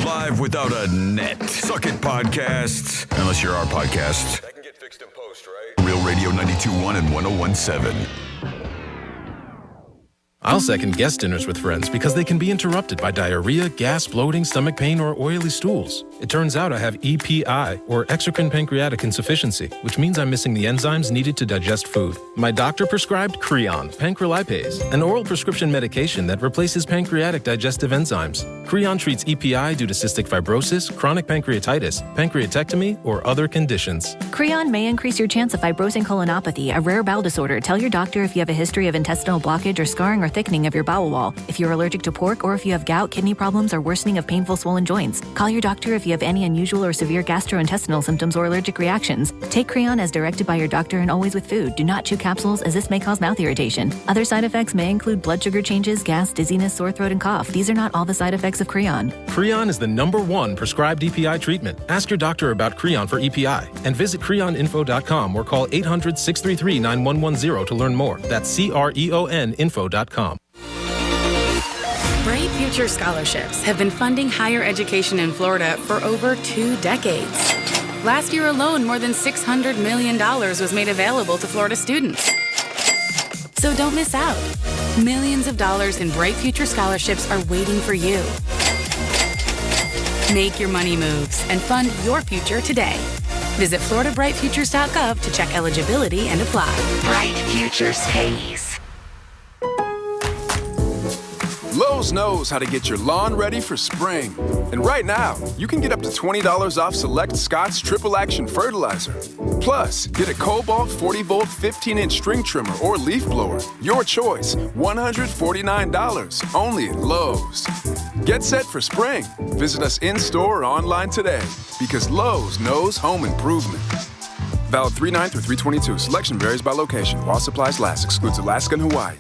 Live without a net. Suck it, podcasts. Unless you're our podcast. That can get fixed in post, right? Real Radio 92.1 and 101.7. I'll second guest dinners with friends because they can be interrupted by diarrhea, gas, bloating, stomach pain, or oily stools. It turns out I have EPI, or exocrine pancreatic insufficiency, which means I'm missing the enzymes needed to digest food. My doctor prescribed Creon, pancrelipase, an oral prescription medication that replaces pancreatic digestive enzymes. Creon treats EPI due to cystic fibrosis, chronic pancreatitis, pancreatectomy, or other conditions. Creon may increase your chance of fibrosing colonopathy, a rare bowel disorder. Tell your doctor if you have a history of intestinal blockage or scarring or or thickening of your bowel wall, if you're allergic to pork, or if you have gout, kidney problems, or worsening of painful swollen joints. Call your doctor if you have any unusual or severe gastrointestinal symptoms or allergic reactions. Take Creon as directed by your doctor and always with food. Do not chew capsules, as this may cause mouth irritation. Other side effects may include blood sugar changes, gas, dizziness, sore throat, and cough. These are not all the side effects of Creon. Creon is the #1 prescribed EPI treatment. Ask your doctor about Creon for EPI and visit creoninfo.com or call 800-633-9110 to learn more. That's CREONinfo.com. Bright Future Scholarships have been funding higher education in Florida for over 2 decades. Last year alone, more than $600 million was made available to Florida students. So don't miss out. Millions of dollars in Bright Future Scholarships are waiting for you. Make your money moves and fund your future today. Visit FloridaBrightFutures.gov to check eligibility and apply. Bright Futures pays. Lowe's knows how to get your lawn ready for spring. And right now, you can get up to $20 off select Scott's Triple Action Fertilizer. Plus, get a Cobalt 40-volt 15-inch string trimmer or leaf blower. Your choice, $149, only at Lowe's. Get set for spring. Visit us in-store or online today, because Lowe's knows home improvement. Valid 3/9 through 3/22. Selection varies by location. While supplies last. Excludes Alaska and Hawaii.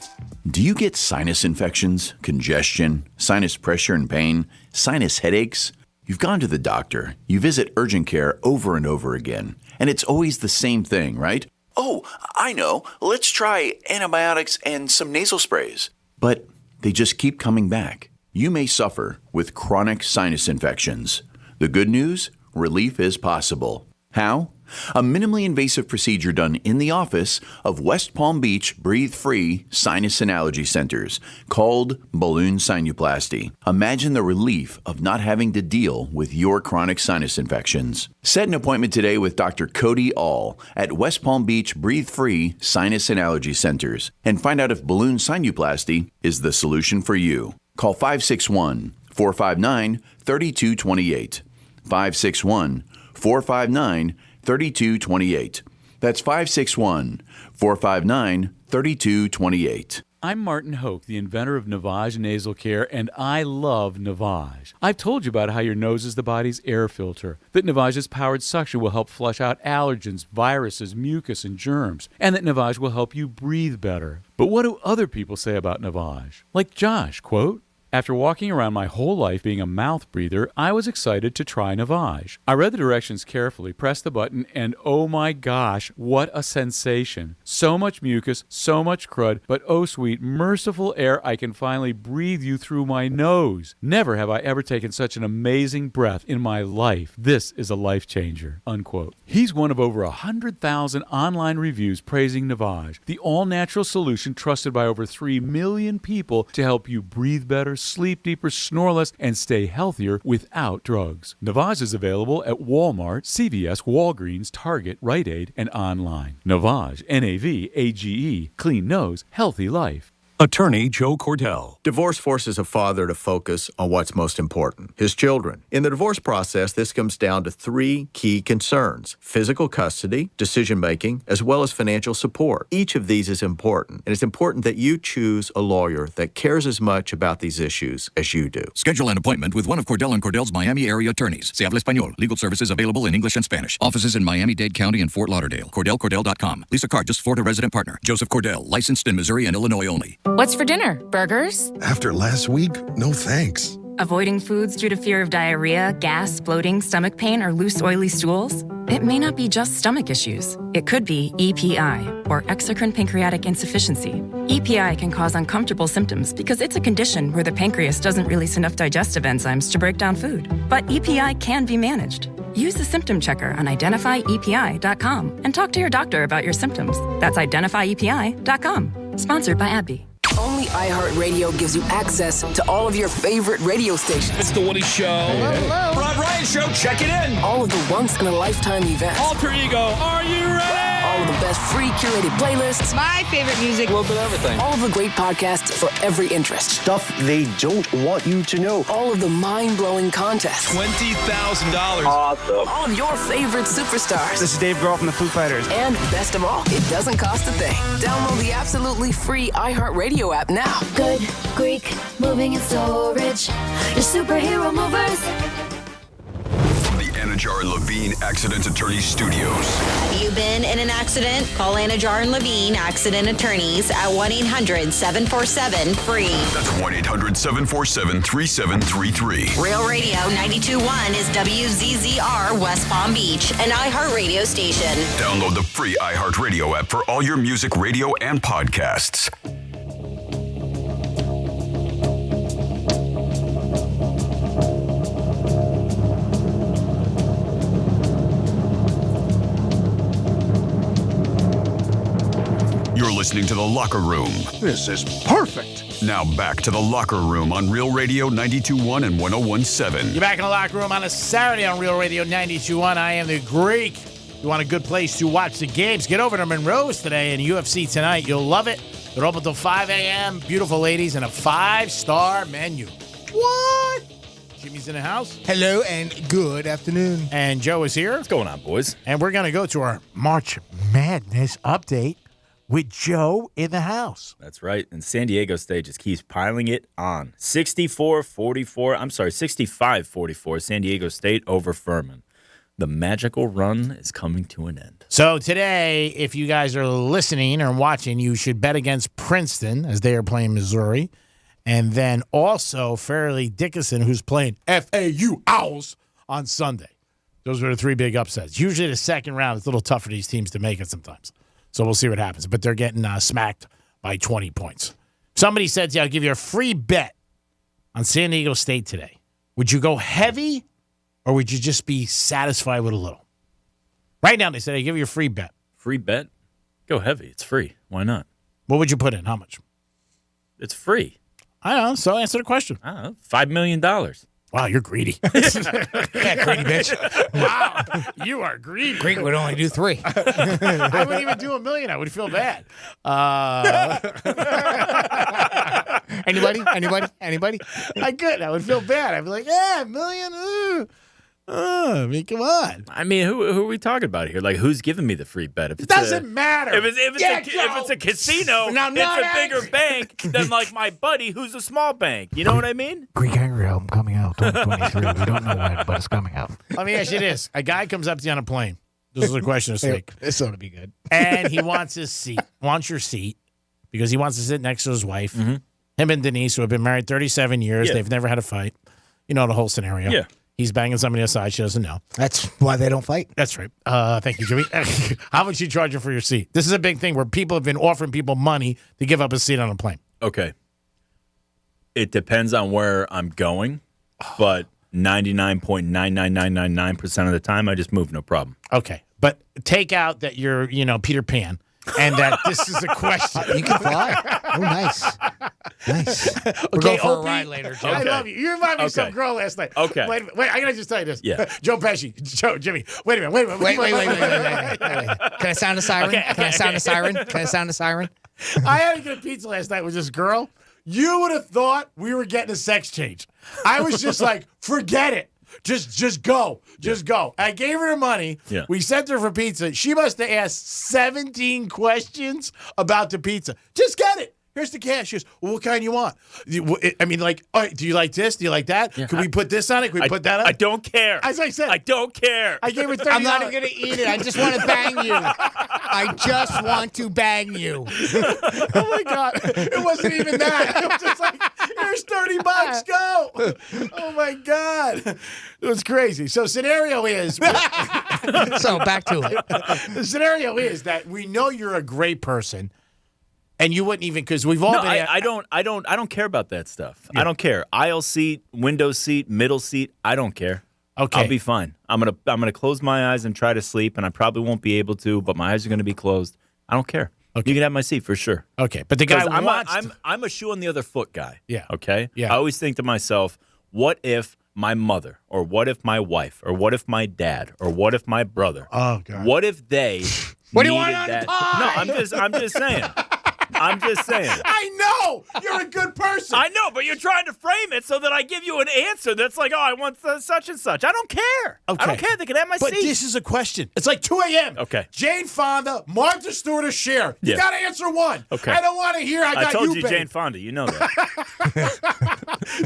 Do you get sinus infections, congestion, sinus pressure and pain, sinus headaches? You've gone to the doctor. You visit urgent care over and over again. And it's always the same thing, right? Oh, I know. Let's try antibiotics and some nasal sprays. But they just keep coming back. You may suffer with chronic sinus infections. The good news? Relief is possible. How? A minimally invasive procedure done in the office of West Palm Beach Breathe-Free Sinus and Allergy Centers called balloon sinuplasty. Imagine the relief of not having to deal with your chronic sinus infections. Set an appointment today with Dr. Cody All at West Palm Beach Breathe-Free Sinus and Allergy Centers and find out if balloon sinuplasty is the solution for you. Call 561-459-3228. 561-459-3228. That's 561-459-3228. I'm Martin Hoke, the inventor of Navage Nasal Care, and I love Navage. I've told you about how your nose is the body's air filter, that Navage's powered suction will help flush out allergens, viruses, mucus, and germs, and that Navage will help you breathe better. But what do other people say about Navage? Like Josh, quote, "After walking around my whole life being a mouth breather, I was excited to try Navage. I read the directions carefully, pressed the button, and oh my gosh, what a sensation. So much mucus, so much crud, but oh sweet, merciful air, I can finally breathe you through my nose. Never have I ever taken such an amazing breath in my life. This is a life changer," unquote. He's one of over 100,000 online reviews praising Navage, the all-natural solution trusted by over 3 million people to help you breathe better, sleep deeper, snore less, and stay healthier without drugs. Navage is available at Walmart, CVS, Walgreens, Target, Rite Aid, and online. Navage, Navage, clean nose, healthy life. Attorney Joe Cordell. Divorce forces a father to focus on what's most important, his children. In the divorce process, this comes down to 3 key concerns: physical custody, decision-making, as well as financial support. Each of these is important, and it's important that you choose a lawyer that cares as much about these issues as you do. Schedule an appointment with one of Cordell & Cordell's Miami area attorneys. Se habla español. Legal services available in English and Spanish. Offices in Miami-Dade County and Fort Lauderdale. CordellCordell.com. Lisa Cargis, Florida resident partner. Joseph Cordell, licensed in Missouri and Illinois only. What's for dinner? Burgers? After last week, no thanks. Avoiding foods due to fear of diarrhea, gas, bloating, stomach pain, or loose, oily stools? It may not be just stomach issues. It could be EPI, or exocrine pancreatic insufficiency. EPI can cause uncomfortable symptoms because it's a condition where the pancreas doesn't release enough digestive enzymes to break down food. But EPI can be managed. Use the symptom checker on identifyepi.com and talk to your doctor about your symptoms. That's identifyepi.com. Sponsored by AbbVie. Only iHeartRadio gives you access to all of your favorite radio stations. It's The Woody Show. Hello. Rod Ryan Show, check it in. All of the once-in-a-lifetime events. Alter Ego, are you ready? All all of the best free curated playlists. My favorite music. A little bit of everything. All of the great podcasts for every interest. Stuff they don't want you to know. All of the mind-blowing contests. $20,000. Awesome. All of your favorite superstars. This is Dave Grohl from the Foo Fighters. And best of all, it doesn't cost a thing. Download the absolutely free iHeartRadio app now. Good Greek moving and storage. Your superhero movers. From the Anajar and Levine Accident Attorney Studios. Have you been in an accident? Call Anajar and Levine Accident Attorneys at 1-800-747-FREE. That's 1-800-747-3733. Real Radio 92.1 is WZZR West Palm Beach, an iHeartRadio station. Download the free iHeartRadio app for all your music, radio, and podcasts. You're listening to The Locker Room. This is perfect. Now back to The Locker Room on Real Radio 92.1 and 101.7. You're back in the locker room on a Saturday on Real Radio 92.1. I am the Greek. You want a good place to watch the games? Get over to Monroe's today and UFC tonight. You'll love it. They're open till 5 a.m. Beautiful ladies and a 5-star menu. What? Jimmy's in the house. Hello and good afternoon. And Joe is here. What's going on, boys? And we're going to go to our March Madness update with Joe in the house. That's right. And San Diego State just keeps piling it on. 65-44 San Diego State over Furman. The magical run is coming to an end. So today, if you guys are listening or watching, you should bet against Princeton as they are playing Missouri. And then also Fairleigh Dickinson, who's playing FAU Owls on Sunday. Those are the three big upsets. Usually the second round, it's a little tough for these teams to make it sometimes. So we'll see what happens. But they're getting smacked by 20 points. Somebody said, I'll give you a free bet on San Diego State today. Would you go heavy or would you just be satisfied with a little? Right now, they said, I give you a free bet. Free bet? Go heavy. It's free. Why not? What would you put in? How much? It's free. I don't know. So answer the question. I don't know. $5 million. Wow, you're greedy. Yeah, greedy bitch. Wow, you are greedy. Greek would only do 3. I wouldn't even do $1 million. I would feel bad. Anybody? I could. I would feel bad. I'd be like, yeah, $1 million. I mean, come on. I mean, who are we talking about here? Like, who's giving me the free bet? If it doesn't matter. If it's a casino, it's a bigger bank than like my buddy who's a small bank. You know what I mean? Greek Angry Album coming out 2023. We don't know when, but it's coming out. Let me ask you this. A guy comes up to you on a plane. This is a question of sake. This ought to be good. And he wants his seat. Wants your seat because he wants to sit next to his wife. Mm-hmm. Him and Denise, who have been married 37 years. Yeah. They've never had a fight. You know the whole scenario. Yeah. He's banging somebody aside. She doesn't know. That's why they don't fight. That's right. Thank you, Jimmy. How much you charging for your seat? This is a big thing where people have been offering people money to give up a seat on a plane. Okay. It depends on where I'm going, but 99.99999% of the time, I just move, no problem. Okay. But take out that you're, Peter Pan and that this is a question. You can fly. Oh, nice. Nice. We're going for a ride later, Joe. I love you. You reminded me of some girl last night. Okay. Wait, I got to just tell you this. Yeah. Joe Pesci. Jimmy. Wait a minute. Wait. Can I sound a siren? Okay. Can I sound a siren? I had to get a pizza last night with this girl. You would have thought we were getting a sex change. I was just like, forget it. Just go. Just go. I gave her the money. Yeah. We sent her for pizza. She must have asked 17 questions about the pizza. Just get it. Here's the cash. She goes, well, what kind you want? I mean, like, all right, do you like this? Do you like that? Yeah. Can we put this on it? Can we put that on it? I don't care. As I said. I don't care. I gave her $30. I'm not even going to eat it. I just want to bang you. I just want to bang you. Oh, my God. It wasn't even that. It was just like, here's $30. Go. Oh, my God. It was crazy. So scenario is. So back to it. The scenario is that we know you're a great person. And you wouldn't even, because we've all been. I don't care about that stuff. Yeah. I don't care. Aisle seat, window seat, middle seat. I don't care. Okay, I'll be fine. I'm gonna close my eyes and try to sleep, and I probably won't be able to, but my eyes are gonna be closed. I don't care. Okay. You can have my seat for sure. Okay, but the guy I'm a shoe on the other foot guy. Yeah. Okay. Yeah. I always think to myself, what if my mother, or what if my wife, or what if my dad, or what if my brother? Oh God. What if they What do you needed want on that. pie? No, I'm just saying. I'm just saying. I know you're a good person. I know, but you're trying to frame it so that I give you an answer that's like, oh, I want such and such. I don't care. Okay. I don't care. They can have my But seat. this is a question. It's like 2 a.m. Okay. Jane Fonda, Martha Stewart, or Cher. You Yeah. got to answer one. Okay. I don't want to hear I got told you, you Jane Fonda. You know that.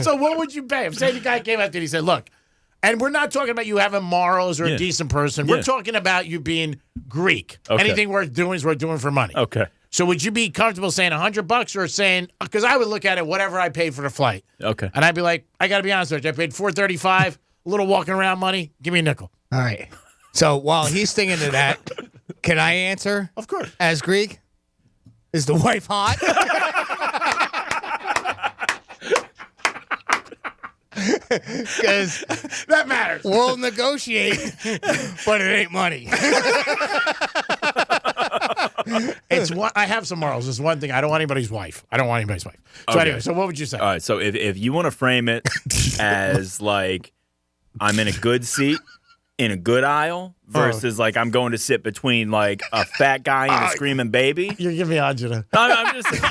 So what would you pay? If say the guy came up to you and he said, look, and we're not talking about you having morals or a decent person. We're talking about you being Greek. Okay. Anything worth doing is worth doing for money. Okay. So would you be comfortable saying $100 or saying, because I would look at it, whatever I paid for the flight. Okay. And I'd be like, I got to be honest with you. I paid $435, a little walking around money. Give me a nickel. All right. So while he's thinking of that, can I answer? Of course. As Greek? Is the wife hot? Because that matters. We'll negotiate, but it ain't money. It's one. I have some morals. It's one thing. I don't want anybody's wife. So Okay. anyway, so what would you say? All right. So if you want to frame it as like I'm in a good seat in a good aisle versus like I'm going to sit between like a fat guy and a screaming baby. You're giving me agita. I'm just saying.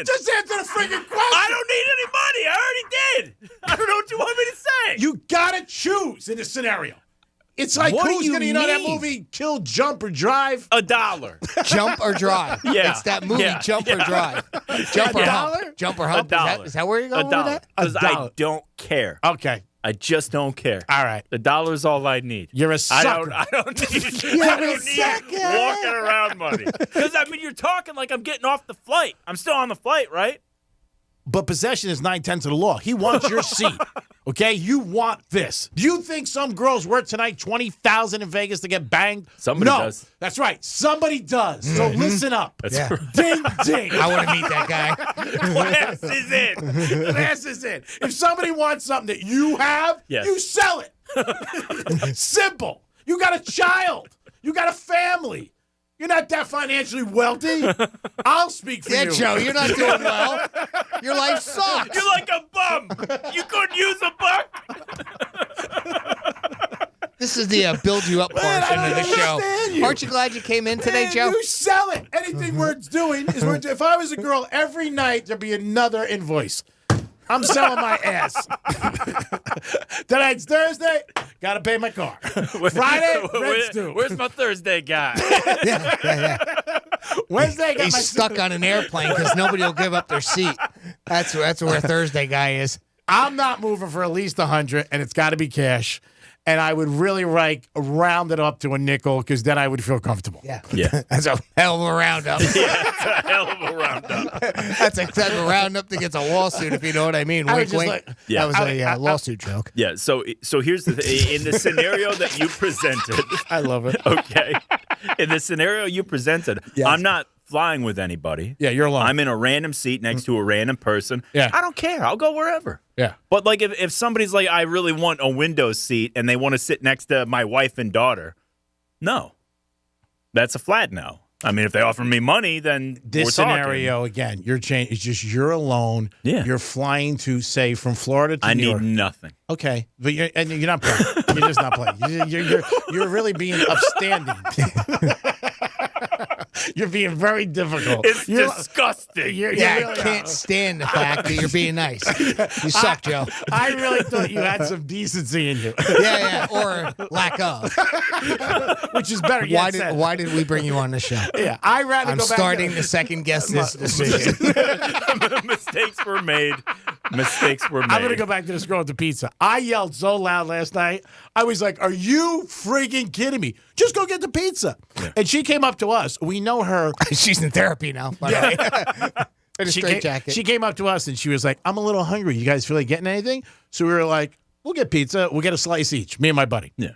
Just answer the freaking question. I don't need any money. I already did. I don't know what you want me to say. You gotta choose in this scenario. It's like What do who's you gonna, you know that mean? movie Kill, Jump, or Drive? $1. Jump or drive. Yeah. It's that movie, Yeah. Jump or drive. Jump or $1? hump. Jump or hump. $1. Is that where you're going with $1. that? Because I $1. don't care. Okay. I just don't care. All right. $1 is all I need. You're a sucker. I don't need. You're I a don't need sucker. walking around money. Because I mean, you're talking like I'm getting off the flight. I'm still on the flight, right? But possession is 9/10 of the law. He wants your seat. Okay, you want this. Do you think some girls work tonight $20,000 in Vegas to get banged? Somebody no. does. That's right. Somebody does. So listen up. That's Yeah. right. Ding ding. I want to meet that guy. Class is in. Class is in. If somebody wants something that you have, Yes. you sell it. Simple. You got a child. You got a family. You're not that financially wealthy. I'll speak for Yeah, you. Joe, you're not doing well. Your life sucks. You're like a bum. You couldn't use a buck. This is the build you up Man, portion I of the don't show. understand you. Aren't you glad you came in today, Man, Joe? You sell it. Anything we're doing is if I was a girl, every night there'd be another invoice. I'm selling my ass. Tonight's Thursday. Got to pay my car. Friday, rent's due. Where's my Thursday guy? Yeah. Wednesday, got He's my stuck on an airplane because nobody will give up their seat. That's where Thursday guy is. I'm not moving for at least 100, and it's got to be cash. And I would really round it up to a nickel because then I would feel comfortable. Yeah. Yeah. That's a hell of a roundup. Yeah, it's a hell of a roundup. That's a type of roundup that gets a lawsuit, if you know what I mean. I Wink, was just wink. like- Yeah. That was a lawsuit joke. Yeah. So here's the in the scenario that you presented. I love it. Okay. In the scenario you presented, Yes. I'm not flying with anybody. Yeah, you're alone. I'm in a random seat next to a random person. Yeah. I don't care. I'll go wherever. Yeah. But like if somebody's like, I really want a window seat and they want to sit next to my wife and daughter, no. That's a flat no. I mean, if they offer me money, then This we're talking. scenario, again, it's just you're alone. Yeah. You're flying to, say, from Florida to I New need York. nothing. Okay, but you're not playing. You're just not playing. You're really being upstanding. You're being very difficult. It's disgusting. You're Yeah, really I can't stand the fact that you're being nice. You suck, Joe. I really thought you had some decency in you. Yeah, or lack of. Which is better. Why did we bring you on the show? Yeah, I'd rather I'm go back starting to second guess this decision. Mistakes were made. Mistakes were made. I'm going to go back to this girl with the pizza. I yelled so loud last night. I was like, are you freaking kidding me? Just go get the pizza. Yeah. And she came up to us. We know her. She's in therapy now. By the way. In a straight jacket. She came up to us and she was like, I'm a little hungry. You guys feel like getting anything? So we were like, we'll get pizza. We'll get a slice each, me and my buddy. Yeah.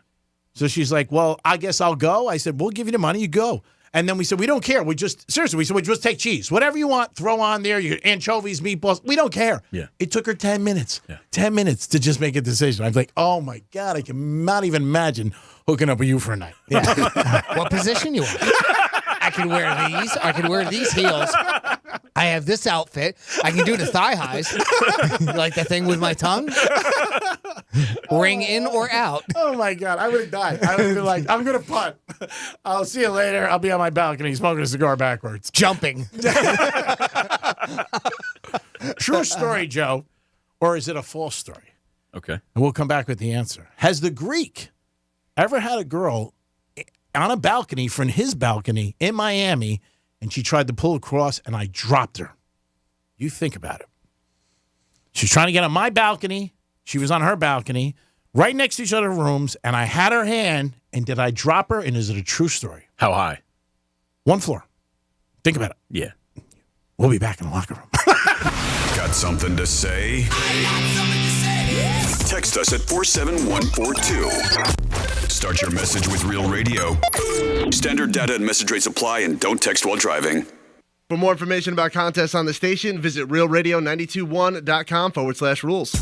So she's like, well, I guess I'll go. I said, we'll give you the money. You go. And then we said, we don't care. We just take cheese. Whatever you want, throw on there. You anchovies, meatballs. We don't care. Yeah. It took her 10 minutes. Yeah. 10 minutes to just make a decision. I was like, oh, my God, I cannot even imagine hooking up with you for a night. Yeah. What position you want? I can wear these. I can wear these heels. I have this outfit. I can do the thigh highs. You like that thing with my tongue? Ring in or out. Oh, my God. I would have died. I would have been like, I'm going to punt. I'll see you later. I'll be on my balcony smoking a cigar backwards. Jumping. True story, Joe. Or is it a false story? Okay. And we'll come back with the answer. Has the Greek ever had a girl on a balcony from his balcony in Miami, and she tried to pull across, and I dropped her? You think about it. She's trying to get on my balcony. She was on her balcony, right next to each other's rooms, and I had her hand, and did I drop her, and is it a true story? How high? 1 floor. Think about it. Yeah. We'll be back in the locker room. Got something to say? Text us at 47142. Start your message with Real Radio. Standard data and message rates apply, and don't text while driving. For more information about contests on the station, visit realradio921.com/rules.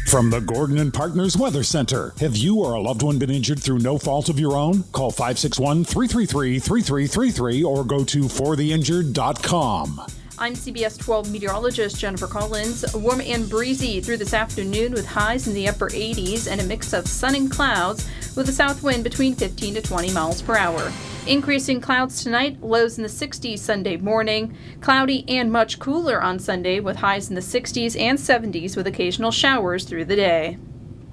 From the Gordon and Partners Weather Center. Have you or a loved one been injured through no fault of your own? Call 561-333-3333 or go to fortheinjured.com. I'm CBS 12 meteorologist Jennifer Collins. Warm and breezy through this afternoon with highs in the upper 80s and a mix of sun and clouds with a south wind between 15 to 20 miles per hour. Increasing clouds tonight, lows in the 60s Sunday morning. Cloudy and much cooler on Sunday with highs in the 60s and 70s with occasional showers through the day.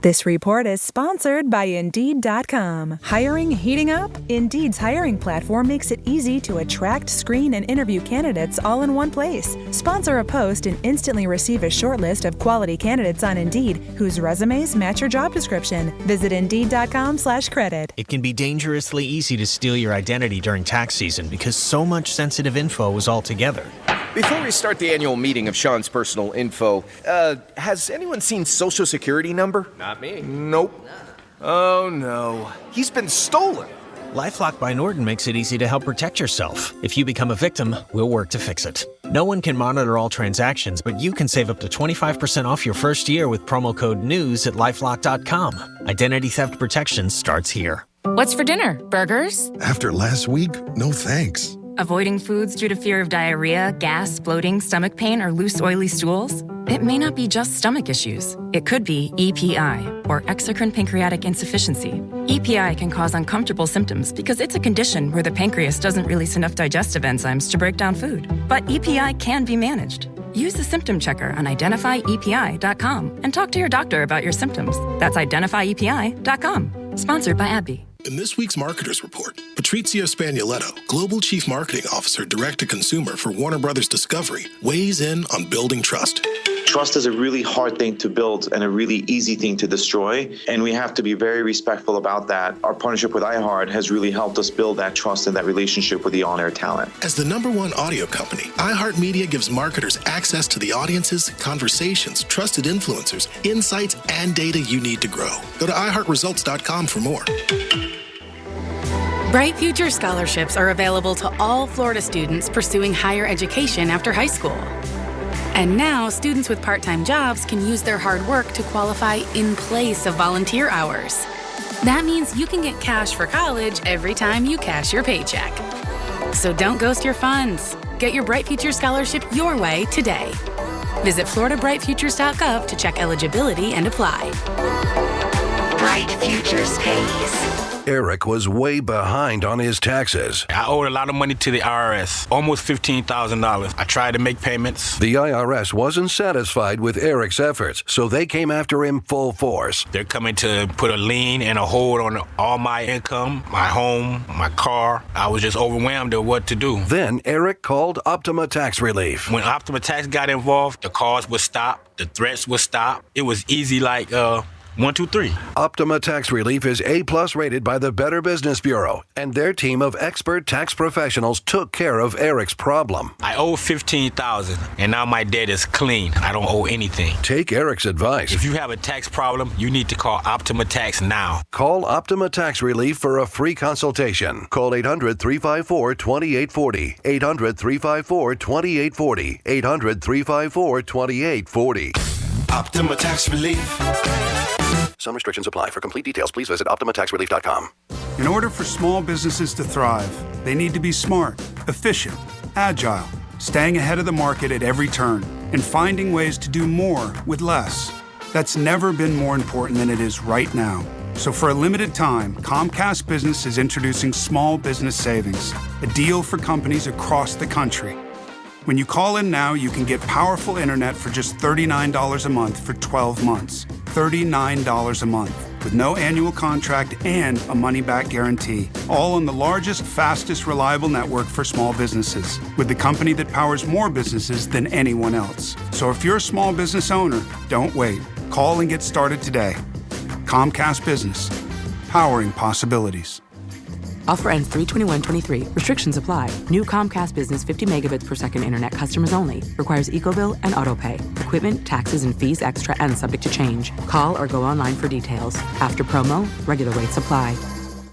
This report is sponsored by Indeed.com. Hiring heating up? Indeed's hiring platform makes it easy to attract, screen, and interview candidates all in one place. Sponsor a post and instantly receive a short list of quality candidates on Indeed whose resumes match your job description. Visit Indeed.com/credit. It can be dangerously easy to steal your identity during tax season because so much sensitive info is all together. Before we start the annual meeting of Sean's personal info, has anyone seen Social Security number? Not me. Nope. Oh no. He's been stolen. LifeLock by Norton makes it easy to help protect yourself. If you become a victim, we'll work to fix it. No one can monitor all transactions, but you can save up to 25% off your first year with promo code NEWS at LifeLock.com. Identity theft protection starts here. What's for dinner? Burgers? After last week, no thanks. Avoiding foods due to fear of diarrhea, gas, bloating, stomach pain, or loose, oily stools? It may not be just stomach issues. It could be EPI, or exocrine pancreatic insufficiency. EPI can cause uncomfortable symptoms because it's a condition where the pancreas doesn't release enough digestive enzymes to break down food. But EPI can be managed. Use the symptom checker on identifyepi.com and talk to your doctor about your symptoms. That's identifyepi.com. Sponsored by AbbVie. In this week's Marketers Report, Patrizio Spagnoletto, Global Chief Marketing Officer, Direct-to-Consumer for Warner Brothers Discovery, weighs in on building trust. Trust is a really hard thing to build and a really easy thing to destroy, and we have to be very respectful about that. Our partnership with iHeart has really helped us build that trust and that relationship with the on-air talent. As the #1 audio company, iHeartMedia gives marketers access to the audiences, conversations, trusted influencers, insights, and data you need to grow. Go to iHeartResults.com for more. Bright Future scholarships are available to all Florida students pursuing higher education after high school. And now, students with part-time jobs can use their hard work to qualify in place of volunteer hours. That means you can get cash for college every time you cash your paycheck. So don't ghost your funds. Get your Bright Future scholarship your way today. Visit floridabrightfutures.gov to check eligibility and apply. Bright Futures pays. Eric was way behind on his taxes. I owed a lot of money to the IRS, almost $15,000. I tried to make payments. The IRS wasn't satisfied with Eric's efforts, so they came after him full force. They're coming to put a lien and a hold on all my income, my home, my car. I was just overwhelmed at what to do. Then Eric called Optima Tax Relief. When Optima Tax got involved, the calls would stop, the threats would stop. It was easy like, 1, 2, 3. Optima Tax Relief is A+ rated by the Better Business Bureau, and their team of expert tax professionals took care of Eric's problem. I owe $15,000, and now my debt is clean. I don't owe anything. Take Eric's advice. If you have a tax problem, you need to call Optima Tax now. Call Optima Tax Relief for a free consultation. Call 800-354-2840. 800-354-2840. 800-354-2840. Optima Tax Relief. Some restrictions apply. For complete details, please visit OptimaTaxRelief.com. In order for small businesses to thrive, they need to be smart, efficient, agile, staying ahead of the market at every turn, and finding ways to do more with less. That's never been more important than it is right now. So for a limited time, Comcast Business is introducing Small Business Savings, a deal for companies across the country. When you call in now, you can get powerful internet for just $39 a month for 12 months. $39 a month, with no annual contract and a money-back guarantee. All on the largest, fastest, reliable network for small businesses, with the company that powers more businesses than anyone else. So if you're a small business owner, don't wait. Call and get started today. Comcast Business, powering possibilities. Offer ends 3/21/23. Restrictions apply. New Comcast Business 50 megabits per second internet customers only. Requires EcoBill and AutoPay. Equipment, taxes, and fees extra and subject to change. Call or go online for details. After promo, regular rates apply.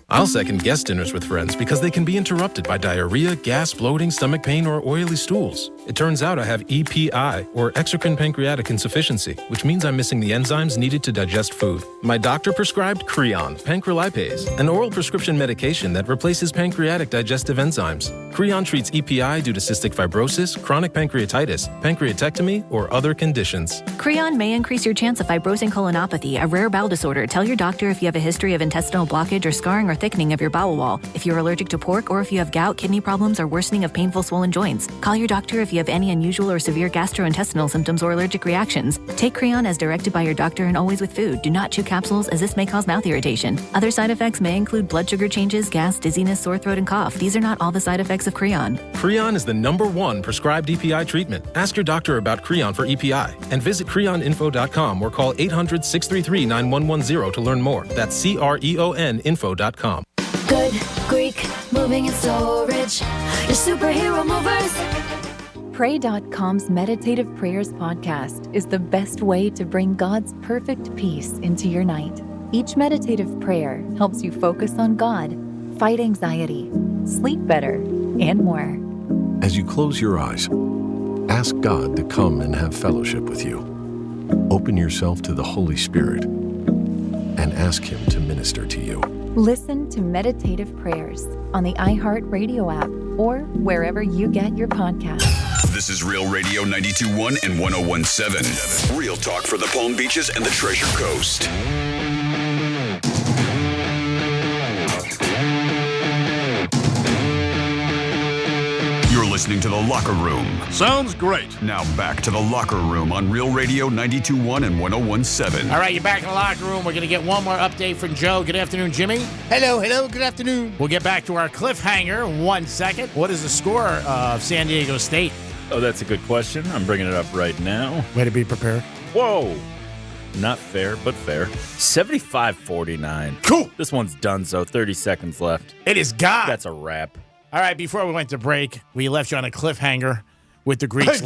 I'll second guest dinners with friends because they can be interrupted by diarrhea, gas, bloating, stomach pain, or oily stools. It turns out I have EPI, or exocrine pancreatic insufficiency, which means I'm missing the enzymes needed to digest food. My doctor prescribed Creon, pancrelipase, an oral prescription medication that replaces pancreatic digestive enzymes. Creon treats EPI due to cystic fibrosis, chronic pancreatitis, pancreatectomy, or other conditions. Creon may increase your chance of fibrosing colonopathy, a rare bowel disorder. Tell your doctor if you have a history of intestinal blockage or scarring or thickening of your bowel wall, if you're allergic to pork, or if you have gout, kidney problems, or worsening of painful swollen joints. Call your doctor if you have any unusual or severe gastrointestinal symptoms or allergic reactions. Take Creon as directed by your doctor and always with food. Do not chew capsules, as this may cause mouth irritation. Other side effects may include blood sugar changes, gas, dizziness, sore throat, and cough. These are not all the side effects of Creon. Creon is the #1 prescribed EPI treatment. Ask your doctor about Creon for EPI and visit creoninfo.com or call 800-633-9110 to learn more. That's CREONinfo.com. Good Greek moving and storage. Your superhero movers. Pray.com's Meditative Prayers podcast is the best way to bring God's perfect peace into your night. Each meditative prayer helps you focus on God, fight anxiety, sleep better, and more. As you close your eyes, ask God to come and have fellowship with you. Open yourself to the Holy Spirit and ask Him to minister to you. Listen to Meditative Prayers on the iHeartRadio app or wherever you get your podcasts. This is Real Radio 92.1 and 101.7. Real talk for the Palm Beaches and the Treasure Coast. You're listening to The Locker Room. Sounds great. Now back to The Locker Room on Real Radio 92.1 and 101.7. All right, you're back in the locker room. We're going to get one more update from Joe. Good afternoon, Jimmy. Hello, good afternoon. We'll get back to our cliffhanger in 1 second. What is the score of San Diego State? Oh, that's a good question. I'm bringing it up right now. Way to be prepared. Whoa. Not fair, but fair. 75-49. Cool. This one's done, so 30 seconds left. It is gone. That's a wrap. All right, before we went to break, we left you on a cliffhanger with the Greeks.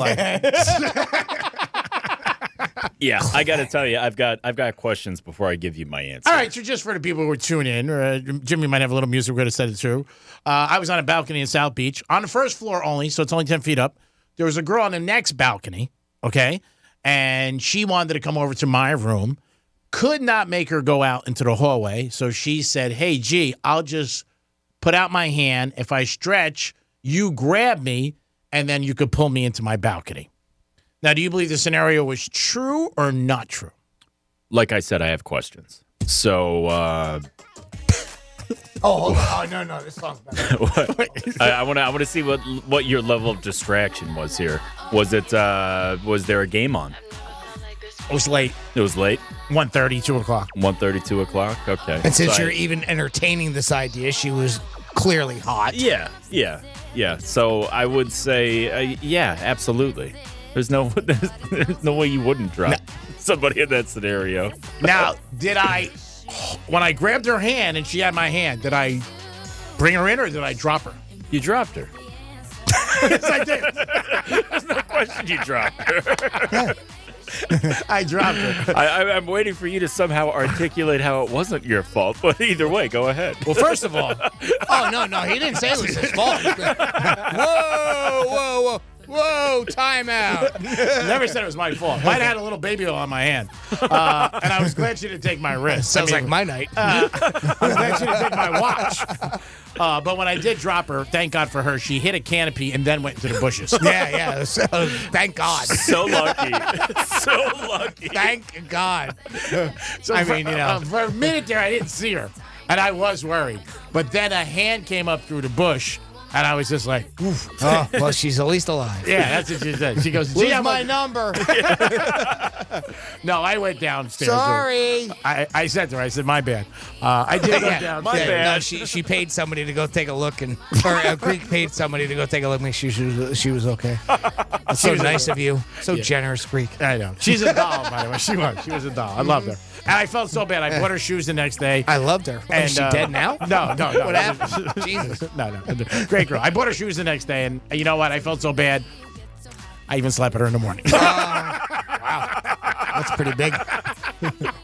Yeah, I got to tell you, I've got questions before I give you my answer. All right, so just for the people who are tuning in, Jimmy might have a little music we're going to set it to. I was on a balcony in South Beach, on the first floor only, so it's only 10 feet up. There was a girl on the next balcony, okay, and she wanted to come over to my room. Could not make her go out into the hallway, so she said, hey, G, I'll just put out my hand. If I stretch, you grab me, and then you could pull me into my balcony. Now, do you believe the scenario was true or not true? Like I said, I have questions. So, no, this song's better. I want to see what your level of distraction was here. Was there a game on? It was late. It was late? 1:30, 2 o'clock. 1:30, 2 o'clock? Okay. And since you're even entertaining this idea, she was clearly hot. Yeah. So I would say, yeah, absolutely. There's no way you wouldn't drop somebody in that scenario. Now, when I grabbed her hand and she had my hand, did I bring her in or did I drop her? You dropped her. Yes, I did. There's no question you dropped her. I dropped her. I'm waiting for you to somehow articulate how it wasn't your fault, but either way, go ahead. Well, first of all, no, he didn't say it was his fault. Whoa. Whoa, timeout. Never said it was my fault. Might have had a little baby oil on my hand. And I was glad she didn't take my wrist. Sounds like my night. I was glad she didn't take my watch. But when I did drop her, thank God for her, she hit a canopy and then went into the bushes. Yeah. So, thank God. So lucky. So lucky. Thank God. So for a minute there, I didn't see her. And I was worried. But then a hand came up through the bush. And I was just like, oof. Oh, well, she's at least alive. Yeah, that's what she said. She goes, "Where's my number?" No, I went downstairs. Sorry. I said to her, I said, my bad. I did go downstairs. My bad. No, she paid somebody to go take a look, or Greek paid somebody to go take a look, make sure she was okay. That's so nice of you. So generous, Greek. I know. She's a doll, by the way. She was a doll. I loved her. And I felt so bad. I bought her shoes the next day. I loved her. And, is she dead now? No. What happened? Jesus. No. Great girl. I bought her shoes the next day, and you know what? I felt so bad. I even slept with her in the morning. Wow. That's pretty big.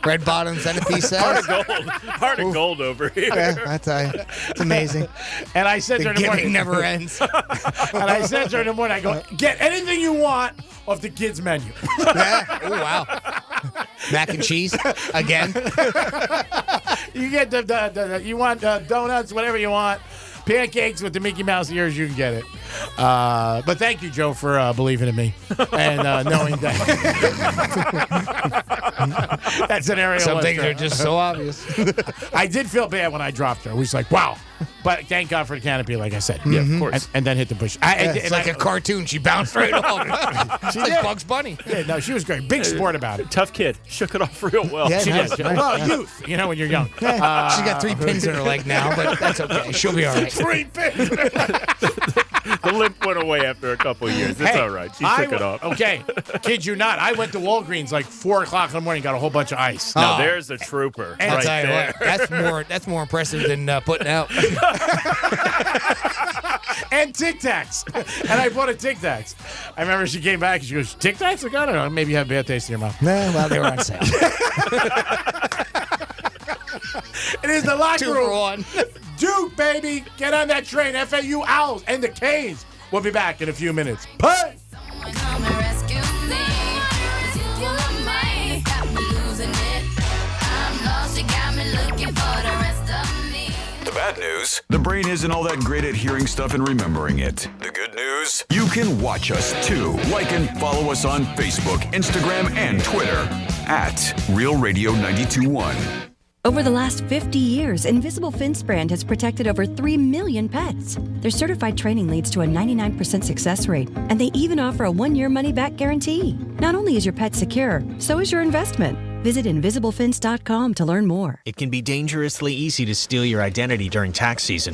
Red bottoms and a piece of Heart of gold over here. Yeah, I tell you. It's amazing. And I said to her in the morning. Giving never ends. And I said to her in the morning, I go, get anything you want off the kids' menu. Yeah. Oh, wow. Mac and cheese again. You get you want donuts, whatever you want. Pancakes with the Mickey Mouse ears, you can get it. But thank you, Joe, for believing in me and knowing that that scenario. Some things are just so obvious. I did feel bad when I dropped her. We was like, wow. But thank God for the canopy, like I said. Yeah, of course. And then hit the bush. It's like a cartoon. She bounced right off. She's like Bugs Bunny. Yeah, no, she was great. Big sport about it. Tough kid. Shook it off real well. Yeah, She nice. did. Well, youth, when you're young. She's got 3 pins in her leg now, but that's okay. She'll be all right. 3 pins. The limp went away after a couple of years. It's all right. She took it off. Okay. Kid you not. I went to Walgreens like 4 o'clock in the morning, got a whole bunch of ice. Now there's a trooper. And I'll right tell you there. what, that's more impressive than putting out. And Tic Tacs. And I bought a Tic Tacs. I remember she came back and she goes, Tic Tacs? I don't know. Maybe you have bad taste in your mouth. No, well, they were on sale. It is the locker 2 room. for 1. Duke, baby. Get on that train. FAU Owls and the Canes. We'll be back in a few minutes. Bye. The bad news, the brain isn't all that great at hearing stuff and remembering it. The good news, you can watch us too. Like and follow us on Facebook, Instagram, and Twitter @Real Radio 92.1. Over the last 50 years, Invisible Fins brand has protected over 3 million pets. Their certified training leads to a 99% success rate, and they even offer a 1-year money-back guarantee. Not only is your pet secure, so is your investment. Visit InvisibleFins.com to learn more. It can be dangerously easy to steal your identity during tax season